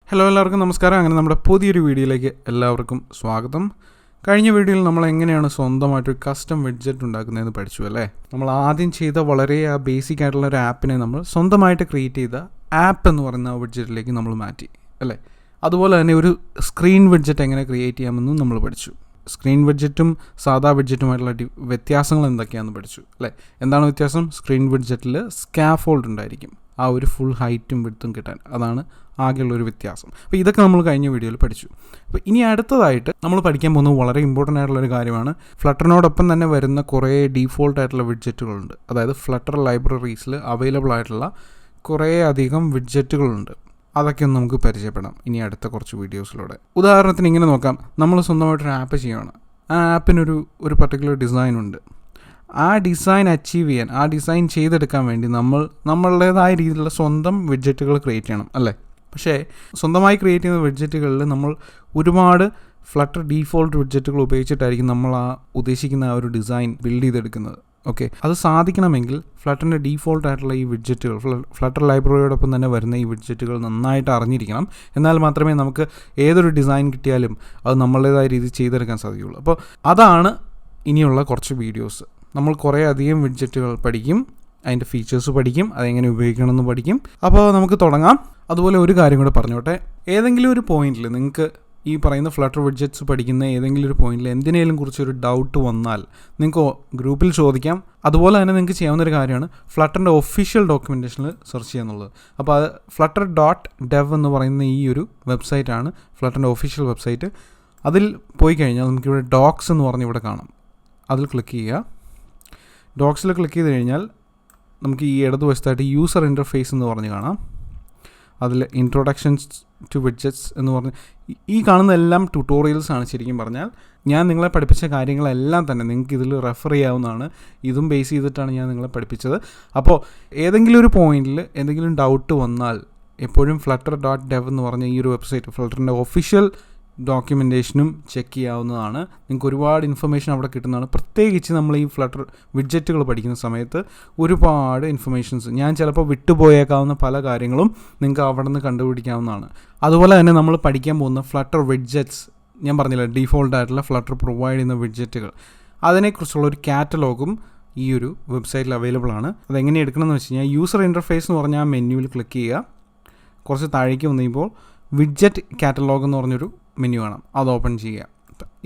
Hello എല്ലാവർക്കും നമസ്കാരം. അങ്ങനെ നമ്മുടെ പുതിയൊരു വീഡിയോയിലേക്ക് എല്ലാവർക്കും സ്വാഗതം. കഴിഞ്ഞ വീഡിയോയിൽ നമ്മൾ എങ്ങനെയാണ് സ്വന്തമായിട്ടൊരു കസ്റ്റം വിഡ്ജറ്റ് ഉണ്ടാക്കുന്നതെന്ന് പഠിച്ചു അല്ലേ. നമ്മൾ ആദ്യം ചെയ്ത വളരെ ബേസിക് ആയിട്ടുള്ള ഒരു ആപ്പിനെ നമ്മൾ സ്വന്തമായിട്ട് ക്രിയേറ്റ് ചെയ്ത ആപ്പ് എന്ന് പറയുന്ന ആ വിഡ്ജറ്റിലേക്ക് നമ്മൾ മാറ്റി അല്ലേ. അതുപോലെ തന്നെ ഒരു സ്ക്രീൻ വിഡ്ജറ്റ് എങ്ങനെ ക്രിയേറ്റ് ചെയ്യാമെന്നും നമ്മൾ പഠിച്ചു. സ്ക്രീൻ വിഡ്ജറ്റും സാധാ വിഡ്ജറ്റുമായിട്ടുള്ള വ്യത്യാസങ്ങൾ എന്തൊക്കെയാണെന്ന് പഠിച്ചു അല്ലേ. എന്താണ് വ്യത്യാസം? സ്ക്രീൻ വിഡ്ജറ്റിൽ സ്കാഫോൾഡ് ഉണ്ടായിരിക്കും, ആ ഒരു ഫുൾ ഹൈറ്റും വിഡ്ത്തും കിട്ടാൻ. അതാണ് ആകെയുള്ളൊരു വ്യത്യാസം. അപ്പോൾ ഇതൊക്കെ നമ്മൾ കഴിഞ്ഞ വീഡിയോയിൽ പഠിച്ചു. അപ്പോൾ ഇനി അടുത്തതായിട്ട് നമ്മൾ പഠിക്കാൻ പോകുന്നത് വളരെ ഇമ്പോർട്ടൻ്റ് ആയിട്ടുള്ളൊരു കാര്യമാണ്. ഫ്ലട്ടറിനോടൊപ്പം തന്നെ വരുന്ന കുറേ ഡീഫോൾട്ട് ആയിട്ടുള്ള വിഡ്ജറ്റുകളുണ്ട്. അതായത് ഫ്ലട്ടർ ലൈബ്രറീസിൽ അവൈലബിൾ ആയിട്ടുള്ള കുറേ അധികം വിഡ്ജറ്റുകളുണ്ട്. അതൊക്കെ ഒന്ന് നമുക്ക് പരിചയപ്പെടാം ഇനി അടുത്ത കുറച്ച് വീഡിയോസിലൂടെ. ഉദാഹരണത്തിന് ഇങ്ങനെ നോക്കാം. നമ്മൾ സ്വന്തമായിട്ടൊരു ആപ്പ് ചെയ്യുകയാണ്. ആ ആപ്പിനൊരു പർട്ടിക്കുലർ ഡിസൈനുണ്ട്. ആ ഡിസൈൻ അച്ചീവ് ചെയ്യാൻ, ആ ഡിസൈൻ ചെയ്തെടുക്കാൻ വേണ്ടി നമ്മളുടേതായ രീതിയിലുള്ള സ്വന്തം വിഡ്ജറ്റുകൾ ക്രിയേറ്റ് ചെയ്യണം അല്ലേ. പക്ഷേ സ്വന്തമായി ക്രിയേറ്റ് ചെയ്യുന്ന വിഡ്ജറ്റുകളിൽ നമ്മൾ ഒരുപാട് ഫ്ലട്ടർ ഡീഫോൾട്ട് വിഡ്ജറ്റുകൾ ഉപയോഗിച്ചിട്ടായിരിക്കും നമ്മൾ ആ ഉദ്ദേശിക്കുന്ന ആ ഒരു ഡിസൈൻ ബിൽഡ് ചെയ്തെടുക്കുന്നത്. ഓക്കെ, അത് സാധിക്കണമെങ്കിൽ ഫ്ലട്ടറിൻ്റെ ഡീഫോൾട്ട് ആയിട്ടുള്ള ഈ വിഡ്ജറ്റുകൾ, ഫ്ലട്ടർ ലൈബ്രറിയോടൊപ്പം തന്നെ വരുന്ന ഈ വിഡ്ജറ്റുകൾ നന്നായിട്ട് അറിഞ്ഞിരിക്കണം. എന്നാൽ മാത്രമേ നമുക്ക് ഏതൊരു ഡിസൈൻ കിട്ടിയാലും അത് നമ്മളുടേതായ രീതിയിൽ ചെയ്തെടുക്കാൻ സാധിക്കുകയുള്ളൂ. അപ്പോൾ അതാണ് ഇനിയുള്ള കുറച്ച് വീഡിയോസ്. നമ്മൾ കുറേ അധികം വിഡ്ജറ്റുകൾ പഠിക്കും, അതിൻ്റെ ഫീച്ചേഴ്സ് പഠിക്കും, അതെങ്ങനെ ഉപയോഗിക്കണമെന്ന് പഠിക്കും. അപ്പോൾ നമുക്ക് തുടങ്ങാം. അതുപോലെ ഒരു കാര്യം കൂടെ പറഞ്ഞോട്ടെ. ഏതെങ്കിലും ഒരു പോയിന്റിൽ നിങ്ങൾക്ക് ഈ പറയുന്ന ഫ്ലട്ടർ വിഡ്ജറ്റ്സ് പഠിക്കുന്ന ഏതെങ്കിലും ഒരു പോയിന്റിൽ എന്തിനേലും കുറിച്ചൊരു ഡൗട്ട് വന്നാൽ നിങ്ങൾക്ക് ഗ്രൂപ്പിൽ ചോദിക്കാം. അതുപോലെ തന്നെ നിങ്ങൾക്ക് ചെയ്യാവുന്നൊരു കാര്യമാണ് ഫ്ലട്ടറിൻ്റെ ഒഫീഷ്യൽ ഡോക്യുമെൻറ്റേഷനിൽ സെർച്ച് ചെയ്യുക എന്നുള്ളത്. അപ്പോൾ അത് flutter.dev എന്ന് പറയുന്ന ഈ ഒരു വെബ്സൈറ്റാണ് ഫ്ലട്ടറിൻ്റെ ഒഫീഷ്യൽ വെബ്സൈറ്റ്. അതിൽ പോയി കഴിഞ്ഞാൽ നമുക്കിവിടെ ഡോക്സ് എന്ന് പറഞ്ഞ് ഇവിടെ കാണാം. അതിൽ ക്ലിക്ക് ചെയ്യുക. ഡോക്സിൽ ക്ലിക്ക് ചെയ്ത് കഴിഞ്ഞാൽ നമുക്ക് ഈ ഇടതുവശത്തായിട്ട് യൂസർ ഇൻ്റർഫേസ് എന്ന് പറഞ്ഞ് കാണാം. അതിൽ ഇൻട്രൊഡക്ഷൻസ് ടു വിഡ്ജറ്റ്സ് എന്ന് പറഞ്ഞ് ഈ കാണുന്ന എല്ലാം ട്യൂട്ടോറിയൽസ് ആണ്. ശരിക്കും പറഞ്ഞാൽ ഞാൻ നിങ്ങളെ പഠിപ്പിച്ച കാര്യങ്ങളെല്ലാം തന്നെ നിങ്ങൾക്ക് ഇതിൽ റെഫർ ചെയ്യാവുന്നതാണ്. ഇതും ബേസ് ചെയ്തിട്ടാണ് ഞാൻ നിങ്ങളെ പഠിപ്പിച്ചത്. അപ്പോൾ ഏതെങ്കിലും ഒരു പോയിന്റിൽ എന്തെങ്കിലും ഡൗട്ട് വന്നാൽ എപ്പോഴും flutter.dev എന്ന് പറഞ്ഞ ഈ ഒരു വെബ്സൈറ്റ്, ഫ്ലട്ടറിൻ്റെ ഒഫീഷ്യൽ ഡോക്യുമെൻറ്റേഷനും ചെക്ക് ചെയ്യാവുന്നതാണ്. നിങ്ങൾക്ക് ഒരുപാട് ഇൻഫർമേഷൻ അവിടെ കിട്ടുന്നതാണ്. പ്രത്യേകിച്ച് നമ്മൾ ഈ ഫ്ലട്ടർ വിഡ്ജറ്റുകൾ പഠിക്കുന്ന സമയത്ത് ഒരുപാട് ഇൻഫർമേഷൻസ്, ഞാൻ ചിലപ്പോൾ വിട്ടുപോയേക്കാവുന്ന പല കാര്യങ്ങളും നിങ്ങൾക്ക് അവിടെ നിന്ന് കണ്ടുപിടിക്കാവുന്നതാണ്. അതുപോലെ തന്നെ നമ്മൾ പഠിക്കാൻ പോകുന്ന ഫ്ലട്ടർ വിഡ്ജറ്റ്സ്, ഞാൻ പറഞ്ഞില്ല ഡീഫോൾട്ടായിട്ടുള്ള ഫ്ലട്ടർ പ്രൊവൈഡ് ചെയ്യുന്ന വിഡ്ജറ്റുകൾ, അതിനെക്കുറിച്ചുള്ള ഒരു കാറ്റലോഗും ഈ ഒരു വെബ്സൈറ്റിൽ അവൈലബിൾ ആണ്. അതെങ്ങനെ എടുക്കണമെന്ന് വെച്ച് കഴിഞ്ഞാൽ യൂസർ ഇൻ്റർഫേസ് എന്ന് പറഞ്ഞാൽ ആ മെനുവിൽ ക്ലിക്ക് ചെയ്യുക. കുറച്ച് താഴേക്ക് വന്നു കഴിയുമ്പോൾ വിഡ്ജറ്റ് കാറ്റലോഗ് എന്ന് പറഞ്ഞൊരു മെനു വേണം, അത് ഓപ്പൺ ചെയ്യുക.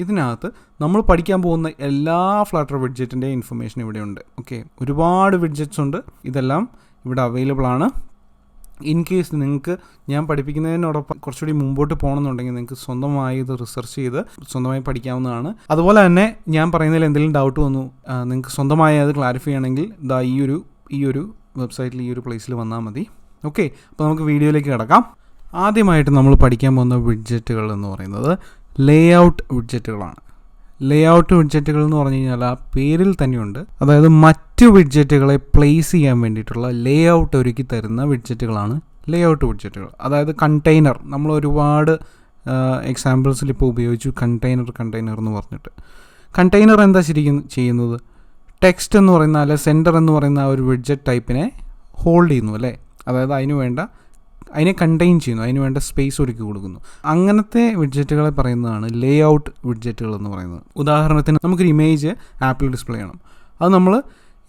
ഇതിനകത്ത് നമ്മൾ പഠിക്കാൻ പോകുന്ന എല്ലാ ഫ്ലട്ടർ വിഡ്ജറ്റിൻ്റെ ഇൻഫർമേഷൻ ഇവിടെ ഉണ്ട്. ഓക്കെ, ഒരുപാട് വിഡ്ജറ്റ്സ് ഉണ്ട്. ഇതെല്ലാം ഇവിടെ അവൈലബിൾ ആണ്. ഇൻ കേസ് നിങ്ങൾക്ക് ഞാൻ പഠിപ്പിക്കുന്നതിനോടൊപ്പം കുറച്ചുകൂടി മുമ്പോട്ട് പോകണമെന്നുണ്ടെങ്കിൽ നിങ്ങൾക്ക് സ്വന്തമായി ഇത് റിസർച്ച് ചെയ്ത് സ്വന്തമായി പഠിക്കാവുന്നതാണ്. അതുപോലെ തന്നെ ഞാൻ പറയുന്നതിൽ എന്തെങ്കിലും ഡൗട്ട് വന്നു, നിങ്ങൾക്ക് സ്വന്തമായി അത് ക്ലാരിഫൈ ചെയ്യണമെങ്കിൽ ഇതാ ഈ ഒരു വെബ്സൈറ്റിൽ ഈ ഒരു പ്ലേസിൽ വന്നാൽ മതി. ഓക്കെ, അപ്പോൾ നമുക്ക് വീഡിയോയിലേക്ക് കിടക്കാം. ആദ്യമായിട്ട് നമ്മൾ പഠിക്കാൻ പോകുന്ന വിഡ്ജറ്റുകൾ എന്ന് പറയുന്നത് ലേഔട്ട് വിഡ്ജറ്റുകളാണ്. ലേഔട്ട് വിഡ്ജറ്റുകൾ എന്ന് പറഞ്ഞു കഴിഞ്ഞാൽ ആ പേരിൽ തന്നെയുണ്ട്. അതായത് മറ്റ് വിഡ്ജറ്റുകളെ പ്ലേസ് ചെയ്യാൻ വേണ്ടിയിട്ടുള്ള ലേഔട്ട് ഒരുക്കി തരുന്ന വിഡ്ജറ്റുകളാണ് ലേഔട്ട് വിഡ്ജറ്റുകൾ. അതായത് കണ്ടെയ്നർ, നമ്മൾ ഒരുപാട് എക്സാമ്പിൾസിൽ ഇപ്പോൾ ഉപയോഗിച്ചു. കണ്ടെയ്നർ എന്ന് പറഞ്ഞിട്ട് കണ്ടെയ്നർ എന്താ ശരിക്കും ചെയ്യുന്നത്? ടെക്സ്റ്റ് എന്ന് പറയുന്ന അല്ലെ സെൻറ്റർ എന്ന് പറയുന്ന ആ ഒരു വിഡ്ജറ്റ് ടൈപ്പിനെ ഹോൾഡ് ചെയ്യുന്നു അല്ലേ. അതായത് അതിനെ കണ്ടെയ്ൻ ചെയ്യുന്നു, അതിന് വേണ്ട സ്പേസ് ഒരുക്കി കൊടുക്കുന്നു. അങ്ങനത്തെ വിഡ്ജറ്റുകളെ പറയുന്നതാണ് ലേ ഔട്ട് വിഡ്ജറ്റുകൾ എന്ന് പറയുന്നത്. ഉദാഹരണത്തിന് നമുക്കൊരു ഇമേജ് ആപ്പിൽ ഡിസ്പ്ലേ ചെയ്യണം, അത് നമ്മൾ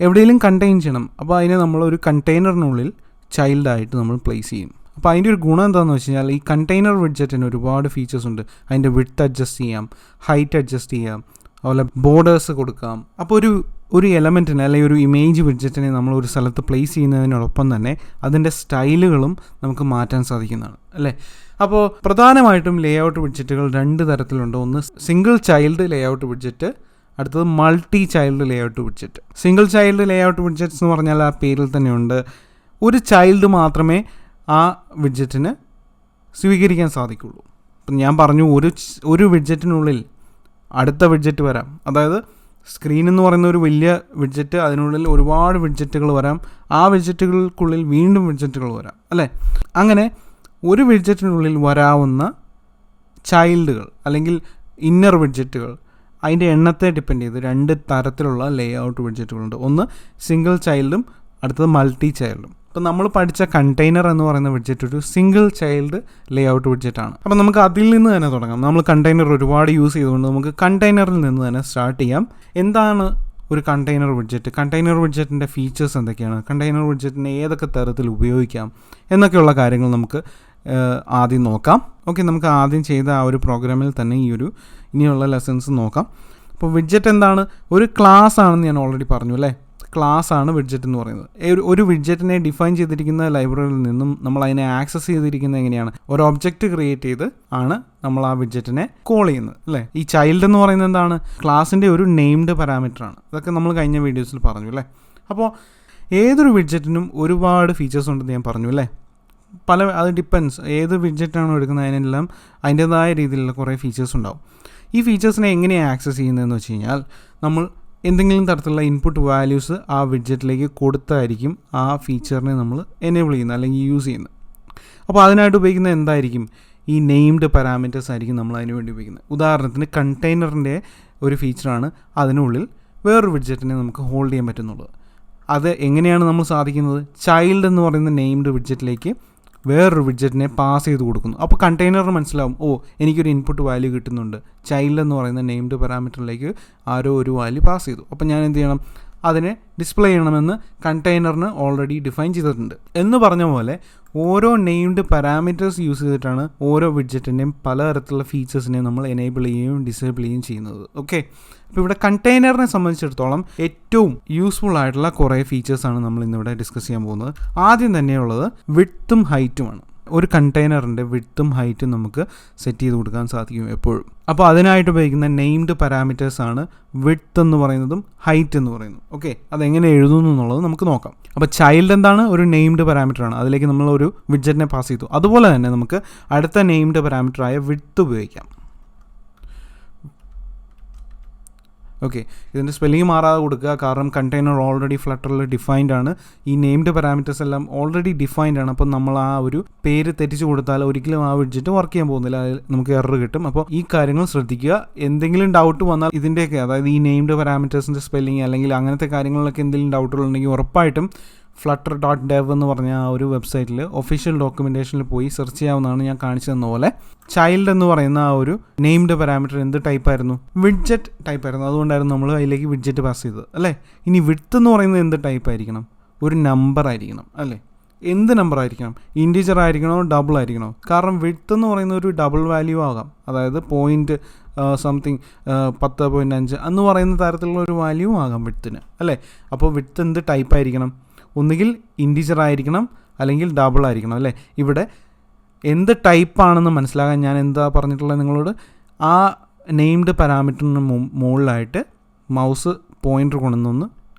എവിടെയെങ്കിലും കണ്ടെയ്ൻ ചെയ്യണം. അപ്പോൾ അതിനെ നമ്മളൊരു കണ്ടെയ്നറിനുള്ളിൽ ചൈൽഡായിട്ട് നമ്മൾ പ്ലേസ് ചെയ്യും. അപ്പോൾ അതിൻ്റെ ഒരു ഗുണം എന്താണെന്ന് വെച്ച് കഴിഞ്ഞാൽ ഈ കണ്ടെയ്നർ വിഡ്ജറ്റിന് ഒരുപാട് ഫീച്ചേഴ്സ് ഉണ്ട്. അതിൻ്റെ വിഡ്ത്ത് അഡ്ജസ്റ്റ് ചെയ്യാം, ഹൈറ്റ് അഡ്ജസ്റ്റ് ചെയ്യാം, അതുപോലെ ബോർഡേഴ്സ് കൊടുക്കാം. അപ്പോൾ ഒരു എലമെൻറ്റിനെ അല്ലെങ്കിൽ ഒരു ഇമേജ് വിഡ്ജറ്റിനെ നമ്മൾ ഒരു സ്ഥലത്ത് പ്ലേസ് ചെയ്യുന്നതിനോടൊപ്പം തന്നെ അതിൻ്റെ സ്റ്റൈലുകളും നമുക്ക് മാറ്റാൻ സാധിക്കുന്നതാണ് അല്ലേ. അപ്പോൾ പ്രധാനമായിട്ടും ലേഔട്ട് വിഡ്ജറ്റുകൾ രണ്ട് തരത്തിലുണ്ട്. ഒന്ന് സിംഗിൾ ചൈൽഡ് ലേഔട്ട് വിഡ്ജറ്റ്, അടുത്തത് multi child layout widget. Single child layout widgets എന്ന് പറഞ്ഞാൽ ആ പേരിൽ തന്നെയുണ്ട്. ഒരു ചൈൽഡ് മാത്രമേ ആ വിഡ്ജറ്റിന് സ്വീകരിക്കാൻ സാധിക്കുള്ളൂ. ഇപ്പം ഞാൻ പറഞ്ഞു ഒരു വിഡ്ജറ്റിനുള്ളിൽ അടുത്ത വിഡ്ജറ്റ് വരാം. അതായത് സ്ക്രീൻ എന്ന് പറയുന്ന ഒരു വലിയ വിഡ്ജറ്റ്, അതിനുള്ളിൽ ഒരുപാട് വിഡ്ജറ്റുകൾ വരാം. ആ വിഡ്ജറ്റുകൾക്കുള്ളിൽ വീണ്ടും വിഡ്ജറ്റുകൾ വരാം അല്ലേ. അങ്ങനെ ഒരു വിഡ്ജറ്റിനുള്ളിൽ വരാവുന്ന ചൈൽഡുകൾ അല്ലെങ്കിൽ ഇന്നർ വിഡ്ജറ്റുകൾ, അതിൻ്റെ എണ്ണത്തെ ഡിപ്പെൻഡ് ചെയ്ത് രണ്ട് തരത്തിലുള്ള ലേ ഔട്ട് വിഡ്ജറ്റുകളുണ്ട്. ഒന്ന് സിംഗിൾ ചൈൽഡും അടുത്തത് മൾട്ടി ചൈൽഡും. അപ്പോൾ നമ്മൾ പഠിച്ച കണ്ടെയ്നർ എന്ന് പറയുന്ന വിഡ്ജറ്റ് ഒരു സിംഗിൾ ചൈൽഡ് ലേ ഔട്ട് വിഡ്ജറ്റാണ്. അപ്പോൾ നമുക്ക് അതിൽ നിന്ന് തന്നെ തുടങ്ങാം. നമ്മൾ കണ്ടെയ്നർ ഒരുപാട് യൂസ് ചെയ്തുകൊണ്ട് നമുക്ക് കണ്ടെയ്നറിൽ നിന്ന് തന്നെ സ്റ്റാർട്ട് ചെയ്യാം. എന്താണ് ഒരു കണ്ടെയ്നർ വിഡ്ജറ്റ്? കണ്ടെയ്നർ വിഡ്ജറ്റിൻ്റെ ഫീച്ചേഴ്സ് എന്തൊക്കെയാണ്? കണ്ടെയ്നർ വിഡ്ജറ്റിനെ ഏതൊക്കെ തരത്തിൽ ഉപയോഗിക്കാം എന്നൊക്കെയുള്ള കാര്യങ്ങൾ നമുക്ക് ആദ്യം നോക്കാം. ഓക്കെ, നമുക്ക് ആദ്യം ചെയ്ത ആ ഒരു പ്രോഗ്രാമിൽ തന്നെ ഇനിയുള്ള ലെസൺസ് നോക്കാം. അപ്പോൾ വിഡ്ജറ്റ് എന്താണ്? ഒരു ക്ലാസ് ആണെന്ന് ഞാൻ ഓൾറെഡി പറഞ്ഞു അല്ലേ. ക്ലാസ് ആണ് വിഡ്ജറ്റ് എന്ന് പറയുന്നത്. ഒരു വിഡ്ജറ്റിനെ ഡിഫൈൻ ചെയ്തിരിക്കുന്ന ലൈബ്രറിയിൽ നിന്നും നമ്മൾ അതിനെ ആക്സസ് ചെയ്തിരിക്കുന്നത് എങ്ങനെയാണ്? ഒരു ഒബ്ജക്റ്റ് ക്രിയേറ്റ് ചെയ്ത് ആണ് നമ്മൾ ആ വിഡ്ജറ്റിനെ കോൾ ചെയ്യുന്നത് അല്ലേ. ഈ ചൈൽഡ് എന്ന് പറയുന്നത് എന്താണ്? ക്ലാസിൻ്റെ ഒരു നെയിംഡ് പാരാമീറ്റർ ആണ്. ഇതൊക്കെ നമ്മൾ കഴിഞ്ഞ വീഡിയോസിൽ പറഞ്ഞു അല്ലേ. അപ്പോൾ ഏതൊരു വിഡ്ജറ്റിനും ഒരുപാട് ഫീച്ചേഴ്സ് ഉണ്ടെന്ന് ഞാൻ പറഞ്ഞു അല്ലേ. അത് ഡിപ്പെൻസ് ഏത് വിഡ്ജറ്റാണോ എടുക്കുന്നത് അതിനെല്ലാം അതിൻ്റേതായ രീതിയിലുള്ള കുറേ ഫീച്ചേഴ്സ് ഉണ്ടാവും. ഈ ഫീച്ചേഴ്സിനെ എങ്ങനെയാണ് ആക്സസ് ചെയ്യുന്നതെന്ന് വെച്ച് കഴിഞ്ഞാൽ നമ്മൾ എന്തെങ്കിലും തരത്തിലുള്ള ഇൻപുട്ട് വാല്യൂസ് ആ വിഡ്ജറ്റിലേക്ക് കൊടുത്തായിരിക്കും ആ ഫീച്ചറിനെ നമ്മൾ എനേബിൾ ചെയ്യുന്നത് അല്ലെങ്കിൽ യൂസ് ചെയ്യുന്നത്. അപ്പോൾ അതിനായിട്ട് ഉപയോഗിക്കുന്നത് എന്തായിരിക്കും? ഈ നെയിംഡ് പാരാമീറ്റേഴ്സ് ആയിരിക്കും നമ്മൾ അതിന് വേണ്ടി ഉപയോഗിക്കുന്നത്. ഉദാഹരണത്തിന് കണ്ടെയ്നറിൻ്റെ ഒരു ഫീച്ചറാണ് അതിനുള്ളിൽ വേറൊരു വിഡ്ജറ്റിനെ നമുക്ക് ഹോൾഡ് ചെയ്യാൻ പറ്റുന്നുള്ളത്. അത് എങ്ങനെയാണ് നമ്മൾ സാധിക്കുന്നത്? ചൈൽഡ് എന്ന് പറയുന്ന നെയിംഡ് വിഡ്ജറ്റിലേക്ക് വേറൊരു വിഡ്ജറ്റിനെ പാസ് ചെയ്ത് കൊടുക്കുന്നു. അപ്പോൾ കണ്ടെയ്നറിന് മനസ്സിലാവും, എനിക്കൊരു ഇൻപുട്ട് വാല്യൂ കിട്ടുന്നുണ്ട്. ചൈൽഡ് എന്ന് പറയുന്ന നെയിംഡ് പാരാമീറ്ററിലേക്ക് ആരോ ഒരു വാല്യൂ പാസ് ചെയ്തു. അപ്പോൾ ഞാൻ എന്ത് ചെയ്യണം? അതിനെ ഡിസ്പ്ലേ ചെയ്യണമെന്ന് കണ്ടെയ്നറിന് ഓൾറെഡി ഡിഫൈൻ ചെയ്തിട്ടുണ്ട്. എന്ന് പറഞ്ഞ പോലെ ഓരോ നെയിംഡ് പാരാമീറ്റേഴ്സ് യൂസ് ചെയ്തിട്ടാണ് ഓരോ വിഡ്ജറ്റിൻ്റെയും പലതരത്തിലുള്ള ഫീച്ചേഴ്സിനെ നമ്മൾ എനേബിൾ ചെയ്യുകയും ഡിസേബിൾ ചെയ്യുകയും ചെയ്യുന്നത്. ഓക്കെ, അപ്പോൾ ഇവിടെ കണ്ടെയ്നറിനെ സംബന്ധിച്ചിടത്തോളം ഏറ്റവും യൂസ്ഫുൾ ആയിട്ടുള്ള കുറേ ഫീച്ചേഴ്സാണ് നമ്മൾ ഇന്നിവിടെ ഡിസ്കസ് ചെയ്യാൻ പോകുന്നത്. ആദ്യം തന്നെയുള്ളത് വിഡ്ത്തും ഹൈറ്റുമാണ്. ഒരു കണ്ടെയ്നറിൻ്റെ വിഡ്ത്തും ഹൈറ്റും നമുക്ക് സെറ്റ് ചെയ്ത് കൊടുക്കാൻ സാധിക്കും എപ്പോഴും. അപ്പോൾ അതിനായിട്ട് ഉപയോഗിക്കുന്ന നെയിംഡ് പാരാമീറ്റേഴ്സാണ് വിഡ്ത്ത് എന്ന് പറയുന്നതും ഹൈറ്റ് എന്ന് പറയുന്നതും. ഓക്കെ, അതെങ്ങനെ എഴുതുന്നു എന്നുള്ളത് നമുക്ക് നോക്കാം. അപ്പോൾ ചൈൽഡ് എന്താണ്? ഒരു നെയിംഡ് പാരാമീറ്ററാണ്. അതിലേക്ക് നമ്മൾ ഒരു വിഡ്ജറ്റിനെ പാസ് ചെയ്തു. അതുപോലെ തന്നെ നമുക്ക് അടുത്ത നെയിംഡ് പാരാമീറ്ററായ വിഡ്ത്ത് ഉപയോഗിക്കാം. ഓക്കെ, ഇതിൻ്റെ സ്പെല്ലിംഗ് മാറാതെ കൊടുക്കുക. കാരണം കണ്ടെയ്നർ ഓൾറെഡി ഫ്ലട്ടറിൽ ഡിഫൈൻഡ് ആണ്. ഈ നെയിംഡ് പാരാമീറ്റേഴ്സ് എല്ലാം ഓൾറെഡി ഡിഫൈൻഡ് ആണ്. അപ്പോൾ നമ്മൾ ആ ഒരു പേര് തെറ്റിച്ച് കൊടുത്താൽ ഒരിക്കലും ആ വിഡ്ജറ്റ് വർക്ക് ചെയ്യാൻ പോകുന്നില്ല. അതിൽ നമുക്ക് എറർ കിട്ടും. അപ്പോൾ ഈ കാര്യങ്ങൾ ശ്രദ്ധിക്കുക. എന്തെങ്കിലും ഡൗട്ട് വന്നാൽ ഇതിൻ്റെയൊക്കെ, അതായത് ഈ നെയിംഡ് പാരാമീറ്റേഴ്സിൻ്റെ സ്പെല്ലിംഗ് അല്ലെങ്കിൽ അങ്ങനത്തെ കാര്യങ്ങളിലൊക്കെ എന്തെങ്കിലും ഡൗട്ടുകളുണ്ടെങ്കിൽ ഉറപ്പായിട്ടും flutter.dev എന്ന് പറഞ്ഞ ആ ഒരു വെബ്സൈറ്റിൽ ഒഫീഷ്യൽ ഡോക്യുമെൻറ്റേഷനിൽ പോയി സെർച്ച് ചെയ്യാവുന്നതാണ്. ഞാൻ കാണിച്ചു തന്ന പോലെ ചൈൽഡ് എന്ന് പറയുന്ന ആ ഒരു നെയിംഡ് പാരാമീറ്റർ എന്ത് ടൈപ്പായിരുന്നു? വിഡ്ജറ്റ് ടൈപ്പായിരുന്നു. അതുകൊണ്ടായിരുന്നു നമ്മൾ അതിലേക്ക് വിഡ്ജറ്റ് പാസ് ചെയ്തത് അല്ലേ. ഇനി വിഡ്ത്ത് എന്ന് പറയുന്നത് എന്ത് ടൈപ്പ് ആയിരിക്കണം? ഒരു നമ്പർ ആയിരിക്കണം അല്ലേ. എന്ത് നമ്പർ ആയിരിക്കണം? ഇൻറ്റീജർ ആയിരിക്കണോ ഡബിൾ ആയിരിക്കണോ? കാരണം വിഡ്ത്ത് എന്ന് പറയുന്ന ഒരു ഡബിൾ വാല്യൂ ആകാം. അതായത് സംതിങ് 10.5 എന്ന് പറയുന്ന തരത്തിലുള്ള ഒരു വാല്യൂ ആകാം വിഡ്ത്തിന് അല്ലേ. അപ്പോൾ വിഡ്ത്ത് എന്ത് ടൈപ്പ് ആയിരിക്കണം? ഒന്നുകിൽ ഇൻറ്റീജർ ആയിരിക്കണം അല്ലെങ്കിൽ ഡബിൾ ആയിരിക്കണം അല്ലേ. ഇവിടെ എന്ത് ടൈപ്പാണെന്ന് മനസ്സിലാകാൻ ഞാൻ എന്താ പറഞ്ഞിട്ടുള്ളത് നിങ്ങളോട്? ആ നെയിംഡ് പാരാമീറ്ററിന് മുകളിലായിട്ട് മൗസ് പോയിൻ്റർ കൊണ്ടുവന്നൊന്ന്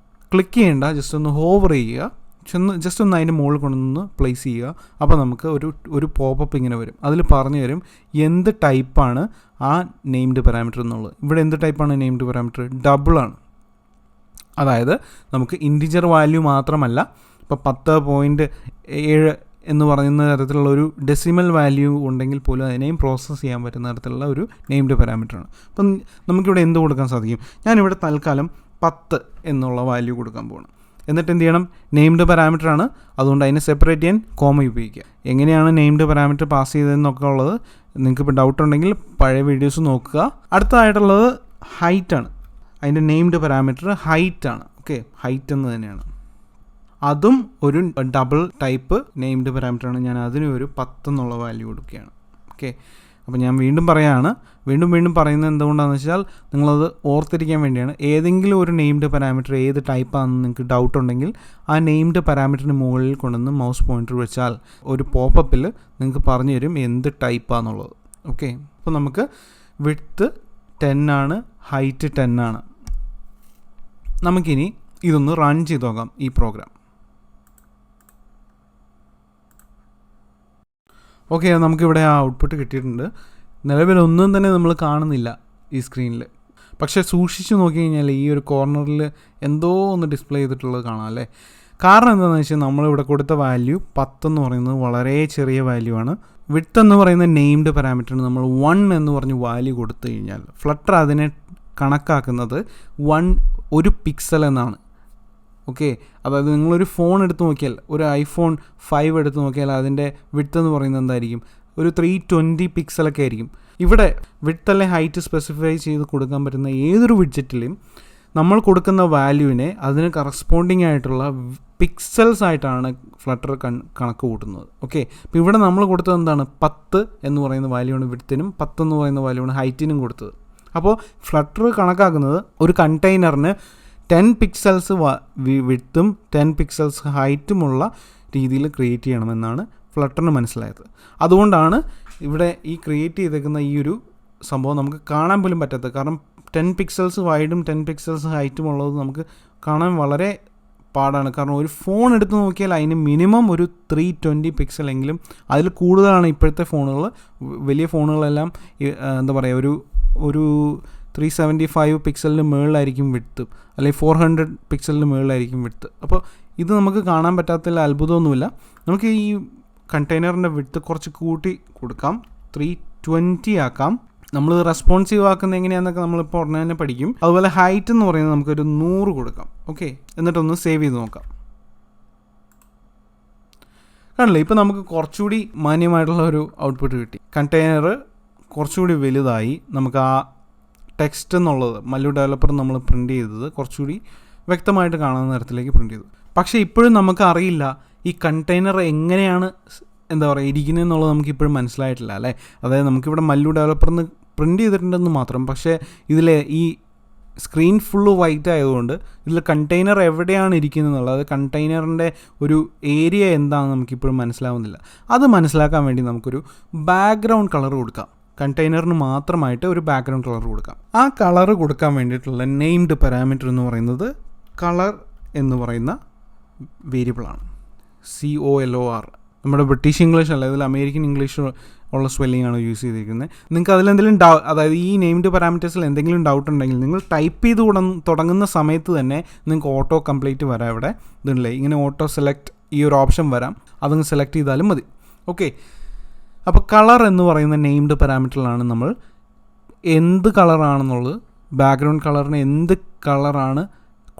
ക്ലിക്ക് ചെയ്യേണ്ട, ജസ്റ്റ് ഒന്ന് ഹോവർ ചെയ്യുക. ജസ്റ്റ് ഒന്ന് അതിൻ്റെ മുകളിൽ കൊണ്ടുവന്ന് പ്ലേസ് ചെയ്യുക. അപ്പോൾ നമുക്ക് ഒരു പോപ്പപ്പ് ഇങ്ങനെ വരും. അതിൽ പറഞ്ഞു തരും എന്ത് ടൈപ്പാണ് ആ നെയിംഡ് പാരാമീറ്റർ എന്നുള്ളത്. ഇവിടെ എന്ത് ടൈപ്പാണ് നെയിംഡ് പാരാമീറ്റർ? ഡബിളാണ്. അതായത് നമുക്ക് ഇൻറ്റിജർ വാല്യൂ മാത്രമല്ല, ഇപ്പോൾ 10.7 എന്ന് പറയുന്ന തരത്തിലുള്ള ഒരു ഡെസിമൽ വാല്യൂ ഉണ്ടെങ്കിൽ പോലും അതിനെയും പ്രോസസ്സ് ചെയ്യാൻ പറ്റുന്ന തരത്തിലുള്ള ഒരു നെയിംഡ് പാരാമീറ്ററാണ്. അപ്പം നമുക്കിവിടെ എന്ത് കൊടുക്കാൻ സാധിക്കും? ഞാനിവിടെ തൽക്കാലം 10 എന്നുള്ള വാല്യൂ കൊടുക്കാൻ പോകണം. എന്നിട്ട് എന്ത് ചെയ്യണം? നെയിംഡ് പാരാമീറ്ററാണ്, അതുകൊണ്ട് അതിനെ സെപ്പറേറ്റ് ചെയ്യാൻ കോമ ഉപയോഗിക്കുക. എങ്ങനെയാണ് നെയിംഡ് പാരാമീറ്റർ പാസ് ചെയ്തതെന്നൊക്കെ ഉള്ളത് നിങ്ങൾക്കിപ്പോൾ ഡൗട്ട് ഉണ്ടെങ്കിൽ പഴയ വീഡിയോസ് നോക്കുക. അടുത്തതായിട്ടുള്ളത് ഹൈറ്റാണ്. അതിൻ്റെ നെയിംഡ് പാരാമീറ്റർ ഹൈറ്റാണ്. ഓക്കെ, ഹൈറ്റ് എന്ന് തന്നെയാണ്. അതും ഒരു ഡബിൾ ടൈപ്പ് നെയിംഡ് പാരാമീറ്ററാണ്. ഞാൻ അതിന് ഒരു 10 എന്നുള്ള വാല്യൂ കൊടുക്കുകയാണ്. ഓക്കെ, അപ്പോൾ ഞാൻ വീണ്ടും പറയുന്നത് എന്തുകൊണ്ടാണെന്ന് വെച്ചാൽ നിങ്ങളത് ഓർത്തിരിക്കാൻ വേണ്ടിയാണ്. ഏതെങ്കിലും ഒരു നെയിംഡ് പാരാമീറ്റർ ഏത് ടൈപ്പാണെന്ന് നിങ്ങൾക്ക് ഡൗട്ട് ഉണ്ടെങ്കിൽ ആ നെയിംഡ് പാരാമീറ്ററിന് മുകളിൽ കൊണ്ടുവന്ന് മൗസ് പോയിൻ്റർ വെച്ചാൽ ഒരു പോപ്പപ്പിൽ നിങ്ങൾക്ക് പറഞ്ഞു തരും എന്ത് ടൈപ്പാണെന്നുള്ളത്. ഓക്കെ, അപ്പോൾ നമുക്ക് വിഡ്ത്ത് 10 ആണ്, ഹൈറ്റ് 10 ആണ്. നമുക്കിനി ഇതൊന്ന് റൺ ചെയ്ത് നോക്കാം ഈ പ്രോഗ്രാം. ഓക്കെ, നമുക്കിവിടെ ആ ഔട്ട്പുട്ട് കിട്ടിയിട്ടുണ്ട്. നിലവിലൊന്നും തന്നെ നമ്മൾ കാണുന്നില്ല ഈ സ്ക്രീനിൽ. പക്ഷേ സൂക്ഷിച്ച് നോക്കി കഴിഞ്ഞാൽ ഈ ഒരു കോർണറിൽ എന്തോ ഒന്ന് ഡിസ്പ്ലേ ചെയ്തിട്ടുള്ളത് കാണാം അല്ലേ. കാരണം എന്താണെന്ന് വെച്ചാൽ നമ്മളിവിടെ കൊടുത്ത വാല്യൂ 10 എന്ന് പറയുന്നത് വളരെ ചെറിയ വാല്യൂ ആണ്. വിഡ്ത്ത് എന്ന് പറയുന്ന നെയിംഡ് പാരാമീറ്ററിന് നമ്മൾ 1 എന്ന് പറഞ്ഞ് വാല്യൂ കൊടുത്തു കഴിഞ്ഞാൽ ഫ്ലട്ടർ അതിനെ കണക്കാക്കുന്നത് 1 പിക്സൽ എന്നാണ്. ഓക്കെ, അതായത് നിങ്ങളൊരു ഫോൺ എടുത്ത് നോക്കിയാൽ, ഒരു iPhone 5 എടുത്ത് നോക്കിയാൽ അതിൻ്റെ വിഡ്ത്ത് എന്ന് പറയുന്നത് എന്തായിരിക്കും? ഒരു 320 പിക്സലൊക്കെ ആയിരിക്കും. ഇവിടെ വിഡ്ത്ത് അല്ലെങ്കിൽ ഹൈറ്റ് സ്പെസിഫൈ ചെയ്ത് കൊടുക്കാൻ പറ്റുന്ന ഏതൊരു വിഡ്ജറ്റിലും നമ്മൾ കൊടുക്കുന്ന വാല്യൂവിനെ അതിന് കറസ്പോണ്ടിങ് ആയിട്ടുള്ള പിക്സൽസ് ആയിട്ടാണ് ഫ്ലട്ടർ കണക്ക് കൂട്ടുന്നത്. ഓക്കെ, അപ്പോൾ ഇവിടെ നമ്മൾ കൊടുത്തത് എന്താണ്? 10 എന്ന് പറയുന്ന വാല്യൂണ് വിഡ്ത്തിനും 10 എന്ന് പറയുന്ന വാല്യൂണ് ഹൈറ്റിനും കൊടുത്തത്. അപ്പോൾ ഫ്ലട്ടർ കണക്കാക്കുന്നത് ഒരു കണ്ടെയ്നറിന് 10 പിക്സൽസ് വിഡ്ത്തും 10 പിക്സൽസ് ഹൈറ്റുമുള്ള രീതിയിൽ ക്രിയേറ്റ് ചെയ്യണമെന്നാണ് ഫ്ലട്ടറിന് മനസ്സിലായത്. അതുകൊണ്ടാണ് ഇവിടെ ഈ ക്രിയേറ്റ് ചെയ്തേക്കുന്ന ഈ ഒരു സംഭവം നമുക്ക് കാണാൻ പോലും പറ്റാത്തത്. കാരണം 10 പിക്സൽസ് വൈഡും 10 പിക്സൽസ് ഹൈറ്റും ഉള്ളത് നമുക്ക് കാണാൻ വളരെ പാടാണ്. കാരണം ഒരു ഫോൺ എടുത്ത് നോക്കിയാൽ അതിന് മിനിമം ഒരു 320 പിക്സലെങ്കിലും, അതിൽ കൂടുതലാണ് ഇപ്പോഴത്തെ ഫോണുകൾ. വലിയ ഫോണുകളെല്ലാം എന്താ പറയുക, ഒരു 375 പിക്സലിന് മുകളിലായിരിക്കും വിഡ്ത്ത്, അല്ലെങ്കിൽ 400 പിക്സലിന് മുകളിലായിരിക്കും വിഡ്ത്ത്. അപ്പോൾ ഇത് നമുക്ക് കാണാൻ പറ്റാത്തതിൽ അത്ഭുതമൊന്നുമില്ല. നമുക്ക് ഈ കണ്ടെയ്നറിൻ്റെ വിഡ്ത്ത് കുറച്ച് കൂട്ടി കൊടുക്കാം, 320 ആക്കാം. നമ്മൾ റെസ്പോൺസീവ് ആക്കുന്നത് എങ്ങനെയാണെന്നൊക്കെ നമ്മളിപ്പോൾ ഉടനെ തന്നെ പഠിക്കും. അതുപോലെ ഹൈറ്റ് എന്ന് പറയുന്നത് നമുക്കൊരു 100 കൊടുക്കാം. ഓക്കെ, എന്നിട്ടൊന്ന് സേവ് ചെയ്ത് നോക്കാം. കണ്ടില്ലേ, ഇപ്പോൾ നമുക്ക് കുറച്ചുകൂടി മാന്യമായിട്ടുള്ള ഒരു ഔട്ട്പുട്ട് കിട്ടി. കണ്ടെയ്നർ കുറച്ചുകൂടി വലുതായി. നമുക്ക് ആ ടെക്സ്റ്റ് എന്നുള്ളത് മല്ലു ഡെവലപ്പർ നമ്മൾ പ്രിൻ്റ് ചെയ്തത് കുറച്ചുകൂടി വ്യക്തമായിട്ട് കാണുന്ന തരത്തിലേക്ക് പ്രിൻ്റ് ചെയ്തു. പക്ഷേ ഇപ്പോഴും നമുക്ക് അറിയില്ല ഈ കണ്ടെയ്നർ എങ്ങനെയാണ് എന്താ പറയുക ഇരിക്കുന്നത് എന്നുള്ളത് നമുക്ക് ഇപ്പോഴും മനസ്സിലായിട്ടില്ല അല്ലേ. അതായത് നമുക്കിവിടെ മല്ലു ഡെവലപ്പറിന് പ്രിൻ്റ് ചെയ്തിട്ടുണ്ടെന്ന് മാത്രം. പക്ഷേ ഇതിൽ ഈ സ്ക്രീൻ ഫുള്ള് വൈറ്റ് ആയതുകൊണ്ട് ഇതിൽ കണ്ടെയ്നർ എവിടെയാണ് ഇരിക്കുന്നത് എന്നുള്ളത്, അത് കണ്ടെയ്നറിൻ്റെ ഒരു ഏരിയ എന്താണെന്ന് നമുക്കിപ്പോഴും മനസ്സിലാവുന്നില്ല. അത് മനസ്സിലാക്കാൻ വേണ്ടി നമുക്കൊരു ബാക്ക്ഗ്രൗണ്ട് കളർ കൊടുക്കാം. കണ്ടെയ്നറിന് മാത്രമായിട്ട് ഒരു ബാക്ക്ഗ്രൗണ്ട് കളർ കൊടുക്കാം. ആ കളർ കൊടുക്കാൻ വേണ്ടിയിട്ടുള്ള നെയിംഡ് പാരാമീറ്റർ എന്ന് പറയുന്നത് കളർ എന്ന് പറയുന്ന വേരിയബിളാണ്. COLOR. നമ്മുടെ ബ്രിട്ടീഷ് ഇംഗ്ലീഷ് അല്ല, ഇതിൽ അമേരിക്കൻ ഇംഗ്ലീഷ് ഉള്ള സ്പെല്ലിംഗ് ആണ് യൂസ് ചെയ്തിരിക്കുന്നത്. നിങ്ങൾക്ക് അതിലെന്തെങ്കിലും അതായത് ഈ നെയിംഡ് പാരാമീറ്റേഴ്സിൽ എന്തെങ്കിലും ഡൗട്ട് ഉണ്ടെങ്കിൽ നിങ്ങൾ ടൈപ്പ് ചെയ്ത് തുടങ്ങുന്ന സമയത്ത് തന്നെ നിങ്ങൾക്ക് ഓട്ടോ കംപ്ലീറ്റ് വരാം. ഇവിടെ ഇതുണ്ടല്ലേ, ഇങ്ങനെ ഓട്ടോ സെലക്ട് ഈ ഒരു ഓപ്ഷൻ വരാം, അതങ്ങ് സെലക്ട് ചെയ്താലും മതി. ഓക്കെ, അപ്പോൾ കളർ എന്ന് പറയുന്ന നെയിംഡ് പാരാമീറ്ററിലാണ് നമ്മൾ എന്ത് കളറാണെന്നുള്ളത്, ബാക്ക്ഗ്രൗണ്ട് കളറിന് എന്ത് കളറാണ്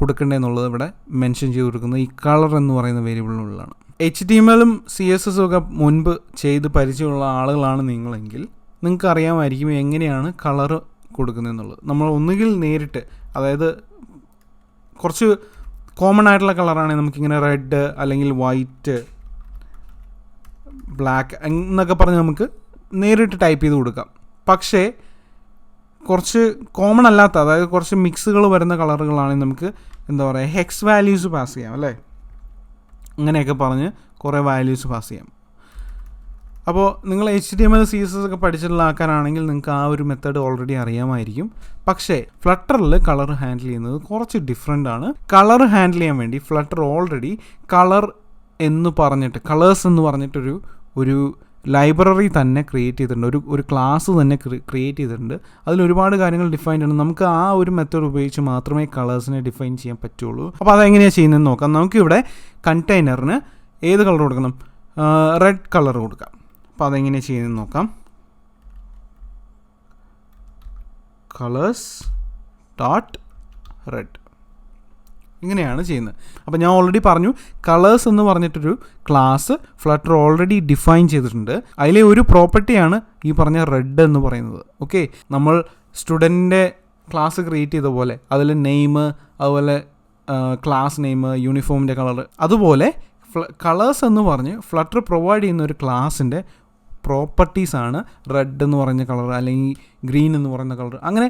കൊടുക്കേണ്ടതെന്നുള്ളത് ഇവിടെ മെൻഷൻ ചെയ്ത് കൊടുക്കുന്നത് ഈ കളർ എന്ന് പറയുന്ന വേരിയബിളിനുള്ളിലാണ്. HTML-ഉം CSS-ഉം ഒക്കെ മുൻപ് ചെയ്ത് പരിചയമുള്ള ആളുകളാണ് നിങ്ങളെങ്കിൽ നിങ്ങൾക്ക് അറിയാമായിരിക്കും എങ്ങനെയാണ് കളർ കൊടുക്കുന്നതെന്നുള്ളത്. നമ്മൾ ഒന്നുകിൽ നേരിട്ട്, അതായത് കുറച്ച് കോമൺ ആയിട്ടുള്ള കളറാണെങ്കിൽ നമുക്കിങ്ങനെ റെഡ് അല്ലെങ്കിൽ വൈറ്റ്, ബ്ലാക്ക് എന്നൊക്കെ പറഞ്ഞ് നമുക്ക് നേരിട്ട് ടൈപ്പ് ചെയ്ത് കൊടുക്കാം. പക്ഷേ കുറച്ച് കോമൺ അല്ലാത്ത, അതായത് കുറച്ച് മിക്സുകൾ വരുന്ന കളറുകളാണെങ്കിൽ നമുക്ക് എന്താ പറയുക ഹെക്സ് വാല്യൂസ് പാസ് ചെയ്യാം അല്ലേ. അങ്ങനെയൊക്കെ പറഞ്ഞ് കുറേ വാല്യൂസ് പാസ് ചെയ്യാം. അപ്പോൾ നിങ്ങൾ HTML CSS ഒക്കെ പഠിച്ചിട്ടുള്ള ആൾക്കാരാണെങ്കിൽ നിങ്ങൾക്ക് ആ ഒരു മെത്തേഡ് ഓൾറെഡി അറിയാമായിരിക്കും. പക്ഷേ ഫ്ലട്ടറിൽ കളർ ഹാൻഡിൽ ചെയ്യുന്നത് കുറച്ച് ഡിഫറെൻ്റ് ആണ്. കളർ ഹാൻഡിൽ ചെയ്യാൻ വേണ്ടി ഫ്ലട്ടർ ഓൾറെഡി കളർ എന്ന് പറഞ്ഞിട്ട്, കളേഴ്സ് എന്ന് പറഞ്ഞിട്ടൊരു ലൈബ്രറി തന്നെ ക്രിയേറ്റ് ചെയ്തിട്ടുണ്ട്, ഒരു ക്ലാസ് തന്നെ ക്രിയേറ്റ് ചെയ്തിട്ടുണ്ട്. അതിൽ ഒരുപാട് കാര്യങ്ങൾ ഡിഫൈൻഡ് ആണ്. നമുക്ക് ആ ഒരു മെത്തേഡ് ഉപയോഗിച്ച് മാത്രമേ കളേഴ്സിനെ ഡിഫൈൻ ചെയ്യാൻ പറ്റുള്ളൂ. അപ്പോൾ അതെങ്ങനെയാണ് ചെയ്യുന്നതെന്ന് നോക്കാം. നമുക്കിവിടെ കണ്ടെയ്നറിന് ഏത് കളർ കൊടുക്കണം? റെഡ് കളർ കൊടുക്കാം. അപ്പോൾ അതെങ്ങനെയാണ് ചെയ്യുന്നതെന്ന് നോക്കാം. കളേഴ്സ് ഡോട്ട് റെഡ്, ഇങ്ങനെയാണ് ചെയ്യുന്നത്. അപ്പോൾ ഞാൻ ഓൾറെഡി പറഞ്ഞു കളേഴ്സ് എന്ന് പറഞ്ഞിട്ടൊരു ക്ലാസ് ഫ്ലട്ടർ ഓൾറെഡി ഡിഫൈൻ ചെയ്തിട്ടുണ്ട്. അതിലെ ഒരു പ്രോപ്പർട്ടിയാണ് ഈ പറഞ്ഞ റെഡ് എന്ന് പറയുന്നത്. ഓക്കെ, നമ്മൾ സ്റ്റുഡൻറ്റിൻ്റെ ക്ലാസ് ക്രിയേറ്റ് ചെയ്ത പോലെ അതിൽ നെയിം, അതുപോലെ ക്ലാസ് നെയിം, യൂണിഫോമിൻ്റെ കളർ, അതുപോലെ കളേഴ്സ് എന്ന് പറഞ്ഞ് ഫ്ലട്ടർ പ്രൊവൈഡ് ചെയ്യുന്ന ഒരു ക്ലാസിൻ്റെ പ്രോപ്പർട്ടീസാണ് റെഡ് എന്ന് പറയുന്ന കളർ അല്ലെങ്കിൽ ഗ്രീൻ എന്ന് പറയുന്ന കളർ. അങ്ങനെ